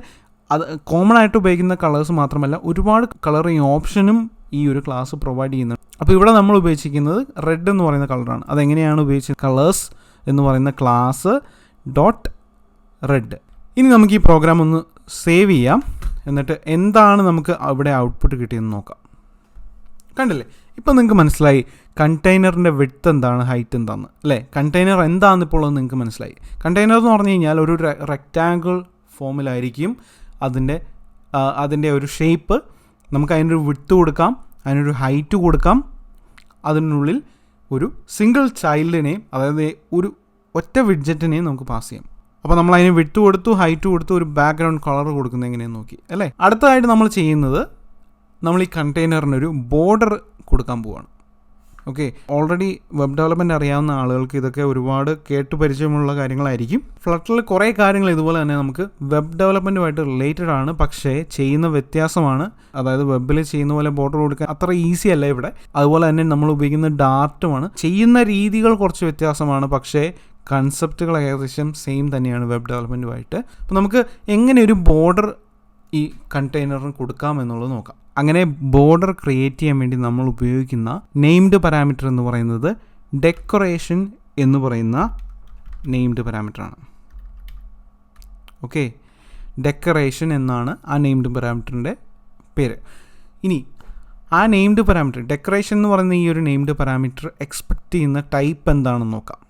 അത് കോമൺ ആയിട്ട് ഉപയോഗിക്കുന്ന കളേഴ്സ് മാത്രമല്ല, ഒരുപാട് കളറിങ് ഓപ്ഷനും ഈ ഒരു ക്ലാസ് പ്രൊവൈഡ് ചെയ്യുന്നുണ്ട്. അപ്പോൾ ഇവിടെ നമ്മൾ ഉപയോഗിച്ചിരിക്കുന്നത് റെഡ് എന്ന് പറയുന്ന കളറാണ്. അതെങ്ങനെയാണ് ഉപയോഗിച്ചത്? കളേഴ്സ് എന്ന് പറയുന്ന ക്ലാസ് ഡോട്ട് റെഡ്. ഇനി നമുക്ക് ഈ പ്രോഗ്രാം ഒന്ന് സേവ് ചെയ്യാം. എന്നിട്ട് എന്താണ് നമുക്ക് അവിടെ ഔട്ട്പുട്ട് കിട്ടിയെന്ന് നോക്കാം. കണ്ടില്ലേ, ഇപ്പം നിങ്ങൾക്ക് മനസ്സിലായി കണ്ടെയ്നറിൻ്റെ വിഡ്ത്ത് എന്താണ്, ഹൈറ്റ് എന്താണെന്ന് അല്ലേ. കണ്ടെയ്നർ എന്താണെന്ന് ഇപ്പോൾ നിങ്ങൾക്ക് മനസ്സിലായി. കണ്ടെയ്നർ എന്ന് പറഞ്ഞു കഴിഞ്ഞാൽ ഒരു റെക്റ്റാങ്കിൾ ഫോമിലായിരിക്കും അതിൻ്റെ ഒരു ഷേപ്പ്. നമുക്ക് അതിനൊരു വിഡ്ത്ത് കൊടുക്കാം, അതിനൊരു ഹൈറ്റ് കൊടുക്കാം, അതിനുള്ളിൽ ഒരു സിംഗിൾ ചൈൽഡിനെയും അതായത് ഒരു ഒറ്റ വിഡ്ജറ്റിനെയും നമുക്ക് പാസ് ചെയ്യാം. അപ്പോൾ നമ്മൾ അതിന് വിഡ്ത്ത് കൊടുത്തു, ഹൈറ്റ് കൊടുത്തു, ഒരു ബാക്ക്ഗ്രൗണ്ട് കളർ കൊടുക്കുന്നത് എങ്ങനെയെന്ന് നോക്കി അല്ലേ. അടുത്തതായിട്ട് നമ്മൾ ചെയ്യുന്നത് നമ്മൾ ഈ കണ്ടെയ്നറിനൊരു ബോർഡർ കൊടുക്കാൻ പോവുകയാണ്. ഓക്കെ, ഓൾറെഡി വെബ് ഡെവലപ്മെൻറ്റ് അറിയാവുന്ന ആളുകൾക്ക് ഇതൊക്കെ ഒരുപാട് കേട്ട് പരിചയമുള്ള കാര്യങ്ങളായിരിക്കും. ഫ്ലട്ടറിൽ കുറേ കാര്യങ്ങൾ ഇതുപോലെ തന്നെ നമുക്ക് വെബ് ഡെവലപ്മെൻറ്റുമായിട്ട് റിലേറ്റഡ് ആണ്, പക്ഷേ ചെയ്യുന്ന വ്യത്യാസമാണ്. അതായത് വെബിൽ ചെയ്യുന്ന പോലെ ബോർഡർ കൊടുക്കാൻ അത്ര ഈസി അല്ല ഇവിടെ. അതുപോലെ തന്നെ നമ്മൾ ഉപയോഗിക്കുന്ന ഡാർട്ടുമാണ്. ചെയ്യുന്ന രീതികൾ കുറച്ച് വ്യത്യാസമാണ്, പക്ഷേ കൺസെപ്റ്റുകൾ ഏകദേശം സെയിം തന്നെയാണ് വെബ് ഡെവലപ്മെൻറ്റുമായിട്ട്. അപ്പോൾ നമുക്ക് എങ്ങനെ ഒരു ബോർഡർ ഈ കണ്ടെയ്നറിന് കൊടുക്കാം എന്നുള്ളത് നോക്കാം. അങ്ങനെ ബോർഡർ ക്രിയേറ്റ് ചെയ്യാൻ വേണ്ടി നമ്മൾ ഉപയോഗിക്കുന്ന നെയിംഡ് പാരാമീറ്റർ എന്ന് പറയുന്നത് ഡെക്കറേഷൻ എന്ന് പറയുന്ന നെയിംഡ് പാരാമീറ്ററാണ്. ഓക്കെ, ഡെക്കറേഷൻ എന്നാണ് ആ നെയിംഡ് പാരാമീറ്ററിൻ്റെ പേര്. ഇനി ആ നെയിംഡ് പാരാമീറ്റർ ഡെക്കറേഷൻ എന്ന് പറയുന്ന ഈ ഒരു നെയിംഡ് പാരാമീറ്റർ എക്സ്പെക്റ്റ് ചെയ്യുന്ന ടൈപ്പ് എന്താണെന്ന് നോക്കാം.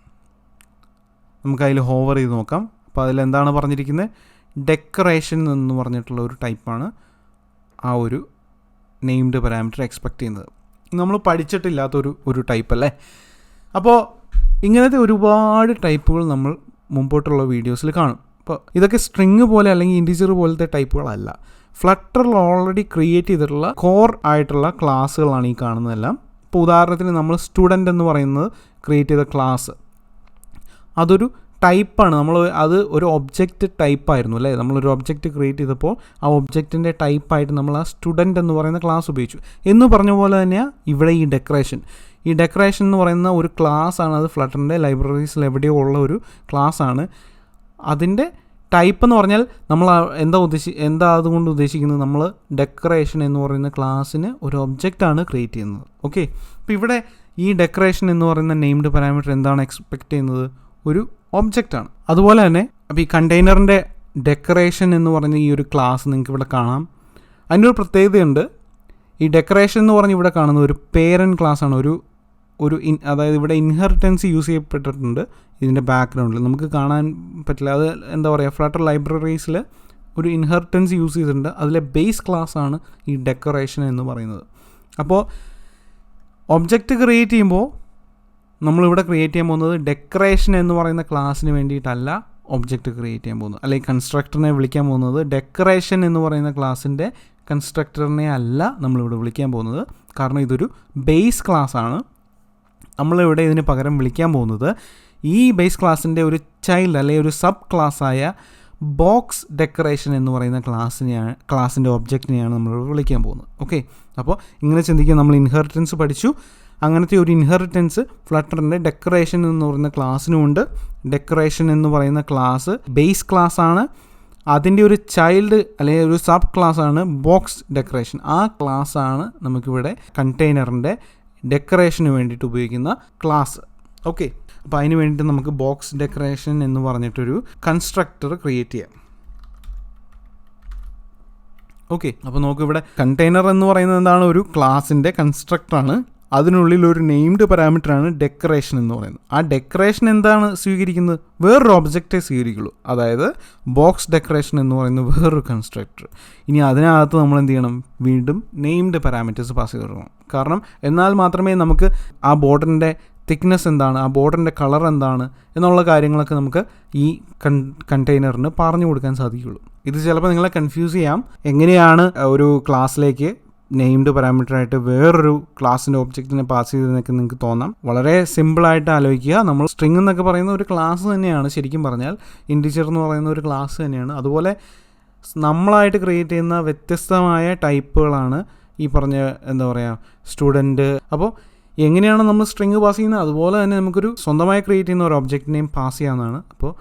നമുക്കതിൽ ഹോവർ ചെയ്ത് നോക്കാം. അപ്പോൾ അതിലെന്താണ് പറഞ്ഞിരിക്കുന്നത്? ഡെക്കറേഷൻ എന്ന് പറഞ്ഞിട്ടുള്ള ഒരു ടൈപ്പാണ് ആ ഒരു നെയിംഡ് പാരാമീറ്റർ എക്സ്പെക്റ്റ് ചെയ്യുന്നത്. നമ്മൾ പഠിച്ചിട്ടില്ലാത്തൊരു ടൈപ്പ് അല്ലേ. അപ്പോൾ ഇങ്ങനത്തെ ഒരുപാട് ടൈപ്പുകൾ നമ്മൾ മുമ്പോട്ടുള്ള വീഡിയോസിൽ കാണും. അപ്പോൾ ഇതൊക്കെ സ്ട്രിങ് പോലെ അല്ലെങ്കിൽ ഇൻറ്റിജർ പോലത്തെ ടൈപ്പുകളല്ല. ഫ്ലട്ടറിൽ ഓൾറെഡി ക്രിയേറ്റ് ചെയ്തിട്ടുള്ള കോർ ആയിട്ടുള്ള ക്ലാസ്സുകളാണ് ഈ കാണുന്നതെല്ലാം. ഇപ്പോൾ ഉദാഹരണത്തിന് നമ്മൾ സ്റ്റുഡൻ്റ് എന്ന് പറയുന്നത് ക്രിയേറ്റ് ചെയ്ത ക്ലാസ്, അതൊരു ടൈപ്പാണ്. അത് ഒരു ഒബ്ജക്റ്റ് ടൈപ്പായിരുന്നു അല്ലേ. നമ്മളൊരു ഒബ്ജക്റ്റ് ക്രിയേറ്റ് ചെയ്തപ്പോൾ ആ ഒബ്ജക്റ്റിൻ്റെ ടൈപ്പായിട്ട് നമ്മൾ ആ സ്റ്റുഡൻറ്റ് എന്ന് പറയുന്ന ക്ലാസ് ഉപയോഗിച്ചു. എന്ന് പറഞ്ഞ പോലെ തന്നെയാണ് ഇവിടെ ഈ ഡെക്കറേഷൻ എന്ന് പറയുന്ന ഒരു ക്ലാസ്സാണ്. അത് ഫ്ലട്ടറിൻ്റെ ലൈബ്രറീസിൽ എവിടെയോ ഉള്ള ഒരു ക്ലാസ്സാണ്. അതിൻ്റെ ടൈപ്പ് എന്ന് പറഞ്ഞാൽ നമ്മൾ എന്താ അതുകൊണ്ട് ഉദ്ദേശിക്കുന്നത്? നമ്മൾ ഡെക്കറേഷൻ എന്ന് പറയുന്ന ക്ലാസ്സിന് ഒരു ഒബ്ജക്റ്റാണ് ക്രിയേറ്റ് ചെയ്യുന്നത്. ഓക്കെ, അപ്പോൾ ഇവിടെ ഈ ഡെക്കറേഷൻ എന്ന് പറയുന്ന നെയിംഡ് പാരാമീറ്റർ എന്താണ് എക്സ്പെക്റ്റ് ചെയ്യുന്നത്? ഒരു ഒബ്ജക്റ്റാണ്. അതുപോലെ തന്നെ അപ്പോൾ ഈ കണ്ടെയ്നറിൻ്റെ ഡെക്കറേഷൻ എന്ന് പറയുന്ന ഈ ഒരു ക്ലാസ് നിങ്ങൾക്ക് ഇവിടെ കാണാം. അതിൻ്റെ ഒരു പ്രത്യേകതയുണ്ട്. ഈ ഡെക്കറേഷൻ എന്ന് പറഞ്ഞ് ഇവിടെ കാണുന്ന ഒരു പേരൻറ്റ് ക്ലാസ്സാണ്. അതായത് ഇവിടെ ഇൻഹെറിറ്റൻസ് യൂസ് ചെയ്യപ്പെട്ടിട്ടുണ്ട് ഇതിൻ്റെ ബാക്ക്ഗ്രൗണ്ടിൽ. നമുക്ക് കാണാൻ പറ്റില്ല. അത് എന്താ പറയുക, ഫ്ലട്ടർ ലൈബ്രറീസിൽ ഒരു ഇൻഹെറിറ്റൻസ് യൂസ് ചെയ്തിട്ടുണ്ട്. അതിലെ ബേസ് ക്ലാസ്സാണ് ഈ ഡെക്കറേഷൻ എന്ന് പറയുന്നത്. അപ്പോൾ ഒബ്ജക്റ്റ് ക്രിയേറ്റ് ചെയ്യുമ്പോൾ നമ്മളിവിടെ ക്രിയേറ്റ് ചെയ്യാൻ പോകുന്നത് ഡെക്കറേഷൻ എന്ന് പറയുന്ന ക്ലാസ്സിന് വേണ്ടിയിട്ടല്ല ഒബ്ജക്റ്റ് ക്രിയേറ്റ് ചെയ്യാൻ പോകുന്നത്, അല്ലെങ്കിൽ കൺസ്ട്രക്ടറിനെ വിളിക്കാൻ പോകുന്നത്. ഡെക്കറേഷൻ എന്ന് പറയുന്ന ക്ലാസ്സിൻ്റെ കൺസ്ട്രക്ടറിനെ അല്ല നമ്മളിവിടെ വിളിക്കാൻ പോകുന്നത്. കാരണം ഇതൊരു ബേസ് ക്ലാസ്സാണ്. നമ്മളിവിടെ ഇതിന് പകരം വിളിക്കാൻ പോകുന്നത് ഈ ബേസ് ക്ലാസ്സിൻ്റെ ഒരു ചൈൽഡ് അല്ലെങ്കിൽ ഒരു സബ് ക്ലാസ്സായ ബോക്സ് ഡെക്കറേഷൻ എന്ന് പറയുന്ന ക്ലാസ്സിൻ്റെ ഒബ്ജക്റ്റിനെയാണ് നമ്മളിവിടെ വിളിക്കാൻ പോകുന്നത്. ഓക്കെ, അപ്പോൾ ഇങ്ങനെ ചിന്തിക്കുക. നമ്മൾ ഇൻഹെറിറ്റൻസ് പഠിച്ചു. അങ്ങനത്തെ ഒരു ഇൻഹെറിറ്റൻസ് ഫ്ലട്ടറിൻ്റെ ഡെക്കറേഷൻ എന്ന് പറയുന്ന ക്ലാസ്സിനുമുണ്ട്. ഡെക്കറേഷൻ എന്ന് പറയുന്ന ക്ലാസ് ബേസ് ക്ലാസ്സാണ്. അതിൻ്റെ ഒരു ചൈൽഡ് അല്ലെങ്കിൽ ഒരു സബ് ക്ലാസ്സാണ് ബോക്സ് ഡെക്കറേഷൻ. ആ ക്ലാസ്സാണ് നമുക്കിവിടെ കണ്ടെയ്നറിൻ്റെ ഡെക്കറേഷന് വേണ്ടിയിട്ട് ഉപയോഗിക്കുന്ന ക്ലാസ്. ഓക്കെ, അപ്പോൾ അതിന് വേണ്ടിയിട്ട് നമുക്ക് ബോക്സ് ഡെക്കറേഷൻ എന്ന് പറഞ്ഞിട്ടൊരു കൺസ്ട്രക്ടർ ക്രിയേറ്റ് ചെയ്യാം. ഓക്കെ, അപ്പോൾ നമുക്കിവിടെ കണ്ടെയ്നർ എന്ന് പറയുന്നത് എന്താണ്? ഒരു ക്ലാസിൻ്റെ കൺസ്ട്രക്ടറാണ്. അതിനുള്ളിൽ ഒരു നെയിംഡ് പാരാമീറ്ററാണ് ഡെക്കറേഷൻ എന്ന് പറയുന്നത്. ആ ഡെക്കറേഷൻ എന്താണ് സ്വീകരിക്കുന്നത്? വേറൊരു ഒബ്ജക്റ്റേ സ്വീകരിക്കുള്ളൂ. അതായത് ബോക്സ് ഡെക്കറേഷൻ എന്ന് പറയുന്ന വേറൊരു കൺസ്ട്രക്ടർ. ഇനി അതിനകത്ത് നമ്മൾ എന്ത് ചെയ്യണം? വീണ്ടും നെയിംഡ് പാരാമീറ്റേഴ്സ് പാസ് ചെയ്ത് കൊടുക്കണം. കാരണം എന്നാൽ മാത്രമേ നമുക്ക് ആ ബോർഡറിൻ്റെ തിക്നെസ് എന്താണ്, ആ ബോർഡറിൻ്റെ കളർ എന്താണ് എന്നുള്ള കാര്യങ്ങളൊക്കെ നമുക്ക് ഈ കണ്ടെയ്നറിന് പറഞ്ഞു കൊടുക്കാൻ സാധിക്കുള്ളൂ. ഇത് ചിലപ്പോൾ നിങ്ങളെ കൺഫ്യൂസ് ചെയ്യാം. എങ്ങനെയാണ് ഒരു ക്ലാസ്സിലേക്ക് നെയിംഡ് പാരാമീറ്ററായിട്ട് വേറൊരു ക്ലാസ്സിൻ്റെ ഒബ്ജക്റ്റിനെ പാസ് ചെയ്തതെന്നൊക്കെ നിങ്ങൾക്ക് തോന്നാം. വളരെ സിമ്പിളായിട്ട് ആലോചിക്കുക. നമ്മൾ സ്ട്രിങ് എന്നൊക്കെ പറയുന്ന ഒരു ക്ലാസ് തന്നെയാണ്. ശരിക്കും പറഞ്ഞാൽ ഇൻറ്റിജർ എന്ന് പറയുന്ന ഒരു ക്ലാസ് തന്നെയാണ്. അതുപോലെ നമ്മളായിട്ട് ക്രിയേറ്റ് ചെയ്യുന്ന വ്യത്യസ്തമായ ടൈപ്പുകളാണ് ഈ പറഞ്ഞ എന്താ പറയുക സ്റ്റുഡൻറ്റ്. അപ്പോൾ എങ്ങനെയാണ് നമ്മൾ സ്ട്രിങ് പാസ് ചെയ്യുന്നത്, അതുപോലെ തന്നെ നമുക്കൊരു സ്വന്തമായി ക്രിയേറ്റ് ചെയ്യുന്ന ഒരു ഒബ്ജക്റ്റിനെയും പാസ് ചെയ്യാവുന്നതാണ്. അപ്പോൾ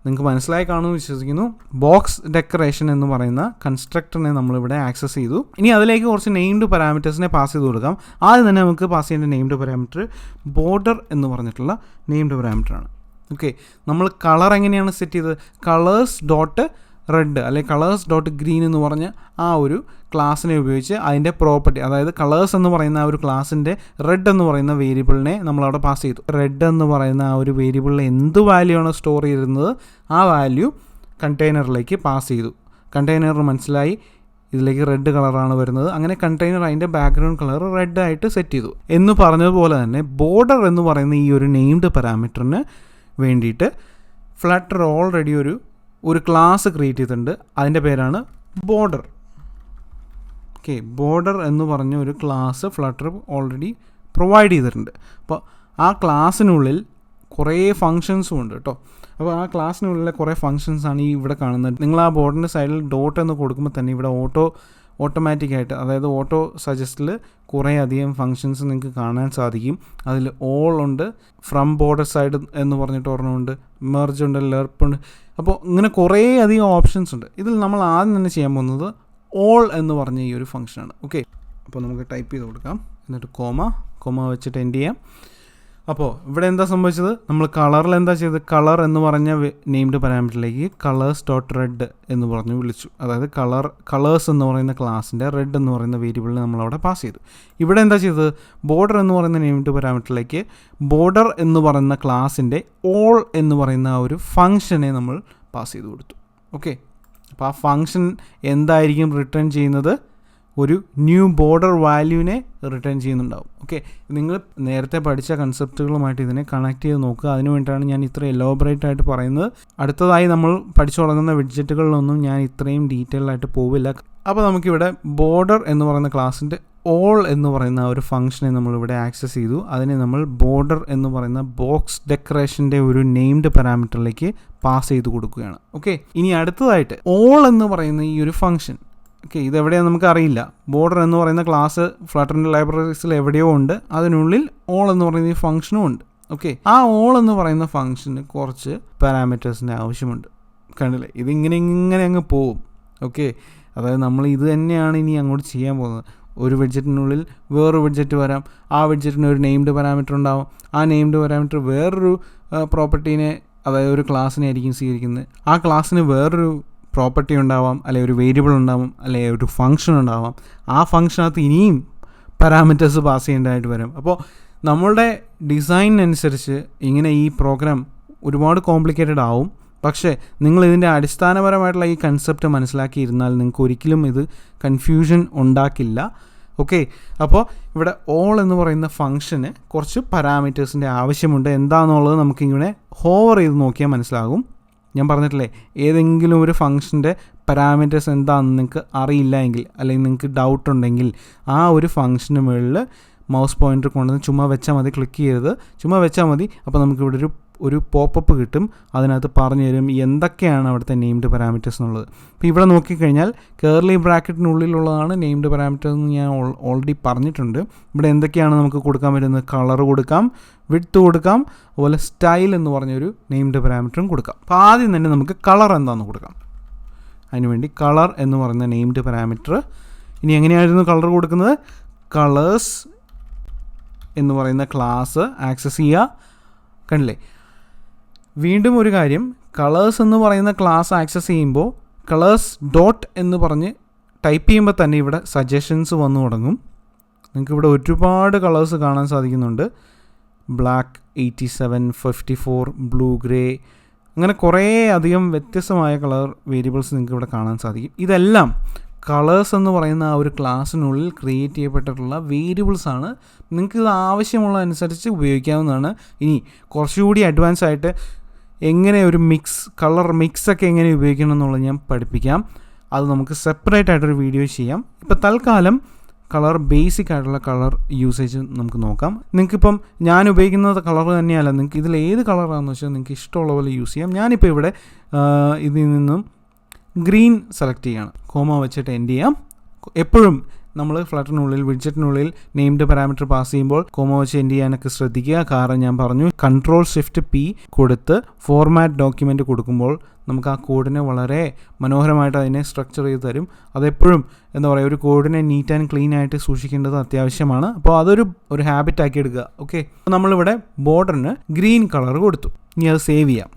നിങ്ങൾക്ക് മനസ്സിലായി കാണുമെന്ന് വിശ്വസിക്കുന്നു. ബോക്സ് ഡെക്കറേഷൻ എന്ന് പറയുന്ന കൺസ്ട്രക്ടറിനെ നമ്മളിവിടെ ആക്സസ് ചെയ്തു. ഇനി അതിലേക്ക് കുറച്ച് നെയിംഡ് പാരാമീറ്റേഴ്സിനെ പാസ് ചെയ്ത് കൊടുക്കാം. ആദ്യം തന്നെ നമുക്ക് പാസ് ചെയ്യേണ്ട നെയിംഡ് പാരാമീറ്റർ ബോർഡർ എന്ന് പറഞ്ഞിട്ടുള്ള നെയിംഡ് പാരാമീറ്ററാണ്. ഓക്കെ, നമ്മൾ കളർ എങ്ങനെയാണ് സെറ്റ് ചെയ്തത്? കളേഴ്സ് ഡോട്ട് റെഡ് അല്ലെങ്കിൽ കളേഴ്സ് ഡോട്ട് ഗ്രീൻ എന്ന് പറഞ്ഞ ആ ഒരു ക്ലാസ്സിനെ ഉപയോഗിച്ച് അതിൻ്റെ പ്രോപ്പർട്ടി, അതായത് കളേഴ്സ് എന്ന് പറയുന്ന ആ ഒരു ക്ലാസ്സിൻ്റെ റെഡ് എന്ന് പറയുന്ന വേരിയബിളിനെ നമ്മളവിടെ പാസ് ചെയ്തു. റെഡ് എന്ന് പറയുന്ന ആ ഒരു വേരിയബിളിൽ എന്ത് വാല്യൂ ആണ് സ്റ്റോർ ചെയ്തിരുന്നത് ആ വാല്യൂ കണ്ടെയ്നറിലേക്ക് പാസ് ചെയ്തു. കണ്ടെയ്നർ മനസ്സിലായി ഇതിലേക്ക് റെഡ് കളറാണ് വരുന്നത്. അങ്ങനെ കണ്ടെയ്നർ അതിൻ്റെ ബാക്ക്ഗ്രൗണ്ട് കളർ റെഡ് ആയിട്ട് സെറ്റ് ചെയ്തു. എന്ന് പറഞ്ഞതുപോലെ തന്നെ ബോർഡർ എന്ന് പറയുന്ന ഈ ഒരു നെയിംഡ് പാരാമീറ്ററിന് വേണ്ടിയിട്ട് ഫ്ലട്ടർ ഓൾറെഡി ഒരു ക്ലാസ് ക്രിയേറ്റ് ചെയ്തിട്ടുണ്ട്. അതിൻ്റെ പേരാണ് ബോർഡർ. ഓക്കെ, ബോർഡർ എന്ന് പറഞ്ഞ ഒരു ക്ലാസ് ഫ്ലട്ടർ ഓൾറെഡി പ്രൊവൈഡ് ചെയ്തിട്ടുണ്ട്. അപ്പോൾ ആ ക്ലാസ്സിനുള്ളിൽ കുറേ ഫങ്ഷൻസും ഉണ്ട് കേട്ടോ. അപ്പോൾ ആ ക്ലാസ്സിനുള്ളിലെ കുറേ ഫങ്ഷൻസാണ് ഈ ഇവിടെ കാണുന്നത്. നിങ്ങൾ ആ ബോർഡിൻ്റെ സൈഡിൽ ഡോട്ട് എന്ന് കൊടുക്കുമ്പോൾ തന്നെ ഇവിടെ ഓട്ടോമാറ്റിക്കായിട്ട്, അതായത് ഓട്ടോ സജസ്റ്റിൽ കുറേ അധികം ഫങ്ഷൻസ് നിങ്ങൾക്ക് കാണാൻ സാധിക്കും. അതിൽ ഓൾ ഉണ്ട്, ഫ്രം ബോർഡർ സൈഡ് എന്ന് പറഞ്ഞിട്ട് ഒരെണ്ണമുണ്ട്, മെർജ് ഉണ്ട്, ലെർപ്പ് ഉണ്ട്. അപ്പോൾ ഇങ്ങനെ കുറേ അധികം ഓപ്ഷൻസ് ഉണ്ട്. ഇതിൽ നമ്മൾ ആദ്യം തന്നെ ചെയ്യാൻ പോകുന്നത് ഓൾ എന്ന് പറഞ്ഞ ഈ ഒരു ഫംഗ്ഷനാണ്. ഓക്കെ, അപ്പോൾ നമുക്ക് ടൈപ്പ് ചെയ്ത് കൊടുക്കാം, എന്നിട്ട് കോമ വെച്ചിട്ട് എൻഡ് ചെയ്യാം. അപ്പോൾ ഇവിടെ എന്താ സംഭവിച്ചത്, നമ്മൾ കളറിൽ എന്താ ചെയ്തത്, കളർ എന്ന് പറഞ്ഞ നെയിംഡ് പാരാമീറ്ററിലേക്ക് colors.red എന്ന് പറഞ്ഞ് വിളിച്ചു. അതായത് കളേഴ്സ് എന്ന് പറയുന്ന ക്ലാസ്സിൻ്റെ റെഡ് എന്ന് പറയുന്ന വേരിയബിളിനെ നമ്മളവിടെ പാസ് ചെയ്തു. ഇവിടെ എന്താ ചെയ്തത്, ബോർഡർ എന്ന് പറയുന്ന നെയിംഡ് പാരാമീറ്ററിലേക്ക് ബോർഡർ എന്ന് പറയുന്ന ക്ലാസ്സിൻ്റെ ഓൾ എന്ന് പറയുന്ന ആ ഒരു ഫംഗ്ഷനെ നമ്മൾ പാസ് ചെയ്ത് കൊടുത്തു. ഓക്കെ, അപ്പോൾ ആ ഫംഗ്ഷൻ എന്തായിരിക്കും റിട്ടേൺ ചെയ്യുന്നത്, ഒരു ന്യൂ ബോർഡർ വാല്യൂവിനെ റിട്ടേൺ ചെയ്യുന്നുണ്ടാവും. ഓക്കെ, നിങ്ങൾ നേരത്തെ പഠിച്ച കൺസെപ്റ്റുകളുമായിട്ട് ഇതിനെ കണക്ട് ചെയ്ത് നോക്കുക. അതിനു വേണ്ടിയിട്ടാണ് ഞാൻ ഇത്ര എലോബറേറ്റ് ആയിട്ട് പറയുന്നത്. അടുത്തതായി നമ്മൾ പഠിച്ചു തുടങ്ങുന്ന വിഡ്ജറ്റുകളിലൊന്നും ഞാൻ ഇത്രയും ഡീറ്റെയിൽ ആയിട്ട് പോവില്ല. അപ്പോൾ നമുക്കിവിടെ ബോർഡർ എന്ന് പറയുന്ന ക്ലാസ്സിൻ്റെ ഓൾ എന്ന് പറയുന്ന ആ ഒരു ഫംഗ്ഷനെ നമ്മളിവിടെ ആക്സസ് ചെയ്തു. അതിനെ നമ്മൾ ബോർഡർ എന്ന് പറയുന്ന ബോക്സ് ഡെക്കറേഷൻ്റെ ഒരു നെയിംഡ് പാരാമീറ്ററിലേക്ക് പാസ് ചെയ്ത് കൊടുക്കുകയാണ്. ഓക്കെ, ഇനി അടുത്തതായിട്ട് ഓൾ എന്ന് പറയുന്ന ഈ ഒരു ഫംഗ്ഷൻ, ഓക്കെ, ഇതെവിടെയാണ് നമുക്കറിയില്ല. ബോർഡർ എന്ന് പറയുന്ന ക്ലാസ് ഫ്ലട്ടറിൻ്റെ ലൈബ്രറീസിൽ എവിടെയോ ഉണ്ട്, അതിനുള്ളിൽ ഓൾ എന്ന് പറയുന്ന ഈ ഫംഗ്ഷനും ഉണ്ട്. ഓക്കെ, ആ ഓൾ എന്ന് പറയുന്ന ഫംഗ്ഷന് കുറച്ച് പാരാമീറ്റേഴ്സിൻ്റെ ആവശ്യമുണ്ട്. കണ്ടില്ലേ, ഇങ്ങനെ അങ്ങ് പോവും. ഓക്കെ, അതായത് നമ്മൾ ഇത് തന്നെയാണ് ഇനി അങ്ങോട്ട് ചെയ്യാൻ പോകുന്നത്. ഒരു വിഡ്ജറ്റിനുള്ളിൽ വേറൊരു വിഡ്ജറ്റ് വരാം, ആ വിഡ്ജറ്റിന് ഒരു നെയിംഡ് പാരാമീറ്റർ ഉണ്ടാവും. ആ നെയിംഡ് പാരാമീറ്റർ വേറൊരു പ്രോപ്പർട്ടീനെ, അതായത് ഒരു ക്ലാസ്സിനെ ആയിരിക്കും സ്വീകരിക്കുന്നത്. ആ ക്ലാസ്സിന് വേറൊരു പ്രോപ്പർട്ടി ഉണ്ടാവാം, അല്ലെങ്കിൽ ഒരു വേരിയബിൾ ഉണ്ടാവാം, അല്ലെങ്കിൽ ഒരു ഫംഗ്ഷൻ ഉണ്ടാവാം. ആ ഫംഗ്ഷനകത്ത് ഇനിയും പാരാമീറ്റേഴ്സ് പാസ് ചെയ്യേണ്ടതായിട്ട് വരും. അപ്പോൾ നമ്മളുടെ ഡിസൈനനുസരിച്ച് ഇങ്ങനെ ഈ പ്രോഗ്രാം ഒരുപാട് കോംപ്ലിക്കേറ്റഡ് ആവും. പക്ഷേ നിങ്ങൾ ഇതിൻ്റെ അടിസ്ഥാനപരമായിട്ടുള്ള ഈ കൺസെപ്റ്റ് മനസ്സിലാക്കിയിരുന്നാൽ നിങ്ങൾക്ക് ഒരിക്കലും ഇത് കൺഫ്യൂഷൻ ഉണ്ടാക്കില്ല. ഓക്കെ, അപ്പോൾ ഇവിടെ ഓൾ എന്ന് പറയുന്ന ഫംഗ്ഷന് കുറച്ച് പാരാമീറ്റേഴ്സിൻ്റെ ആവശ്യമുണ്ട്. എന്താണെന്നുള്ളത് നമുക്കിങ്ങനെ ഹോവർ ചെയ്ത് നോക്കിയാൽ മനസ്സിലാകും. ഞാൻ പറഞ്ഞിട്ടില്ലേ, ഏതെങ്കിലും ഒരു ഫംഗ്ഷൻ്റെ പാരാമീറ്റേഴ്സ് എന്താണെന്ന് നിങ്ങൾക്ക് അറിയില്ല എങ്കിൽ, അല്ലെങ്കിൽ നിങ്ങൾക്ക് ഡൗട്ട് ഉണ്ടെങ്കിൽ ആ ഒരു ഫംഗ്ഷന് മുകളിൽ മൗസ് പോയിൻ്റർ കൊണ്ടുവന്ന് ചുമ്മാ വെച്ചാൽ മതി, ക്ലിക്ക് ചെയ്യരുത്, ചുമ്മാ വെച്ചാൽ മതി. അപ്പോൾ നമുക്കിവിടെ ഒരു പോപ്പപ്പ് കിട്ടും, അതിനകത്ത് പറഞ്ഞു തരും എന്തൊക്കെയാണ് അവിടുത്തെ നെയിംഡ് പാരാമീറ്റേഴ്സ് എന്നുള്ളത്. അപ്പോൾ ഇവിടെ നോക്കിക്കഴിഞ്ഞാൽ കേർലി ബ്രാക്കറ്റിനുള്ളിലുള്ളതാണ് നെയിംഡ് പാരാമീറ്റേഴ്സ് എന്ന് ഞാൻ ഓൾറെഡി പറഞ്ഞിട്ടുണ്ട്. ഇവിടെ എന്തൊക്കെയാണ് നമുക്ക് കൊടുക്കാൻ പറ്റുന്നത്, കളർ കൊടുക്കാം, വിഡ്ത്ത് കൊടുക്കാം, അതുപോലെ സ്റ്റൈൽ എന്ന് പറഞ്ഞൊരു നെയിംഡ് പാരാമീറ്ററും കൊടുക്കാം. അപ്പോൾ ആദ്യം തന്നെ നമുക്ക് കളർ എന്താണെന്ന് കൊടുക്കാം. അതിനുവേണ്ടി കളർ എന്ന് പറയുന്ന നെയിംഡ് പാരാമീറ്റർ, ഇനി എങ്ങനെയായിരുന്നു കളർ കൊടുക്കുന്നത്, കളേഴ്സ് എന്ന് പറയുന്ന ക്ലാസ് ആക്സസ് ചെയ്യുക. കണ്ടില്ലേ, വീണ്ടും ഒരു കാര്യം, കളേഴ്സ് എന്ന് പറയുന്ന ക്ലാസ് ആക്സസ് ചെയ്യുമ്പോൾ കളേഴ്സ് ഡോട്ട് എന്ന് പറഞ്ഞ് ടൈപ്പ് ചെയ്യുമ്പോൾ തന്നെ ഇവിടെ സജഷൻസ് വന്നു തുടങ്ങും. നിങ്ങൾക്കിവിടെ ഒരുപാട് കളേഴ്സ് കാണാൻ സാധിക്കുന്നുണ്ട്. ബ്ലാക്ക് 87, 54, ബ്ലൂ, ഗ്രേ, അങ്ങനെ കുറേ അധികം വ്യത്യസ്തമായ കളർ വേരിയബിൾസ് നിങ്ങൾക്ക് ഇവിടെ കാണാൻ സാധിക്കും. ഇതെല്ലാം കളേഴ്സ് എന്ന് പറയുന്ന ആ ഒരു ക്ലാസ്സിനുള്ളിൽ ക്രിയേറ്റ് ചെയ്യപ്പെട്ടിട്ടുള്ള വേരിയബിൾസാണ്. നിങ്ങൾക്ക് ഇത് ആവശ്യമുള്ള അനുസരിച്ച് ഉപയോഗിക്കാവുന്നതാണ്. ഇനി കുറച്ചുകൂടി അഡ്വാൻസ് ആയിട്ട് എങ്ങനെ ഒരു കളർ മിക്സൊക്കെ എങ്ങനെ ഉപയോഗിക്കണം എന്നുള്ളത് ഞാൻ പഠിപ്പിക്കാം. അത് നമുക്ക് സെപ്പറേറ്റ് ആയിട്ടൊരു വീഡിയോ ചെയ്യാം. ഇപ്പോൾ തൽക്കാലം ബേസിക് ആയിട്ടുള്ള കളർ യൂസേജ് നമുക്ക് നോക്കാം. നിങ്ങൾക്കിപ്പം ഞാൻ ഉപയോഗിക്കുന്നത് കളർ തന്നെയല്ല, നിങ്ങൾക്ക് ഇതിൽ ഏത് കളറാണെന്ന് വെച്ചാൽ നിങ്ങൾക്ക് ഇഷ്ടമുള്ള പോലെ യൂസ് ചെയ്യാം. ഞാനിപ്പോൾ ഇവിടെ ഇതിൽ നിന്നും ഗ്രീൻ സെലക്ട് ചെയ്യണം, കോമ വെച്ചിട്ട് എൻഡ് ചെയ്യാം. എപ്പോഴും നമ്മൾ ഫ്ലട്ടറിനുള്ളിൽ വിഡ്ജറ്റിനുള്ളിൽ നെയിംഡ് പാരാമീറ്റർ പാസ് ചെയ്യുമ്പോൾ കോമ വെച്ച് എൻഡ് ചെയ്യാനൊക്കെ ശ്രദ്ധിക്കുക. കാരണം ഞാൻ പറഞ്ഞു, Ctrl+Shift+P കൊടുത്ത് ഫോർമാറ്റ് ഡോക്യുമെൻറ്റ് കൊടുക്കുമ്പോൾ നമുക്ക് ആ കോഡിനെ വളരെ മനോഹരമായിട്ട് അതിനെ സ്ട്രക്ചർ ചെയ്ത് തരും. അതെപ്പോഴും എന്താ പറയുക, ഒരു കോഡിനെ നീറ്റ് ആൻഡ് ക്ലീൻ ആയിട്ട് സൂക്ഷിക്കേണ്ടത് അത്യാവശ്യമാണ്. അപ്പോൾ അതൊരു ഹാബിറ്റ് ആക്കി എടുക്കുക. ഓക്കെ, നമ്മളിവിടെ ബോർഡറിന് ഗ്രീൻ കളർ കൊടുത്തു. ഇനി അത് സേവ് ചെയ്യാം.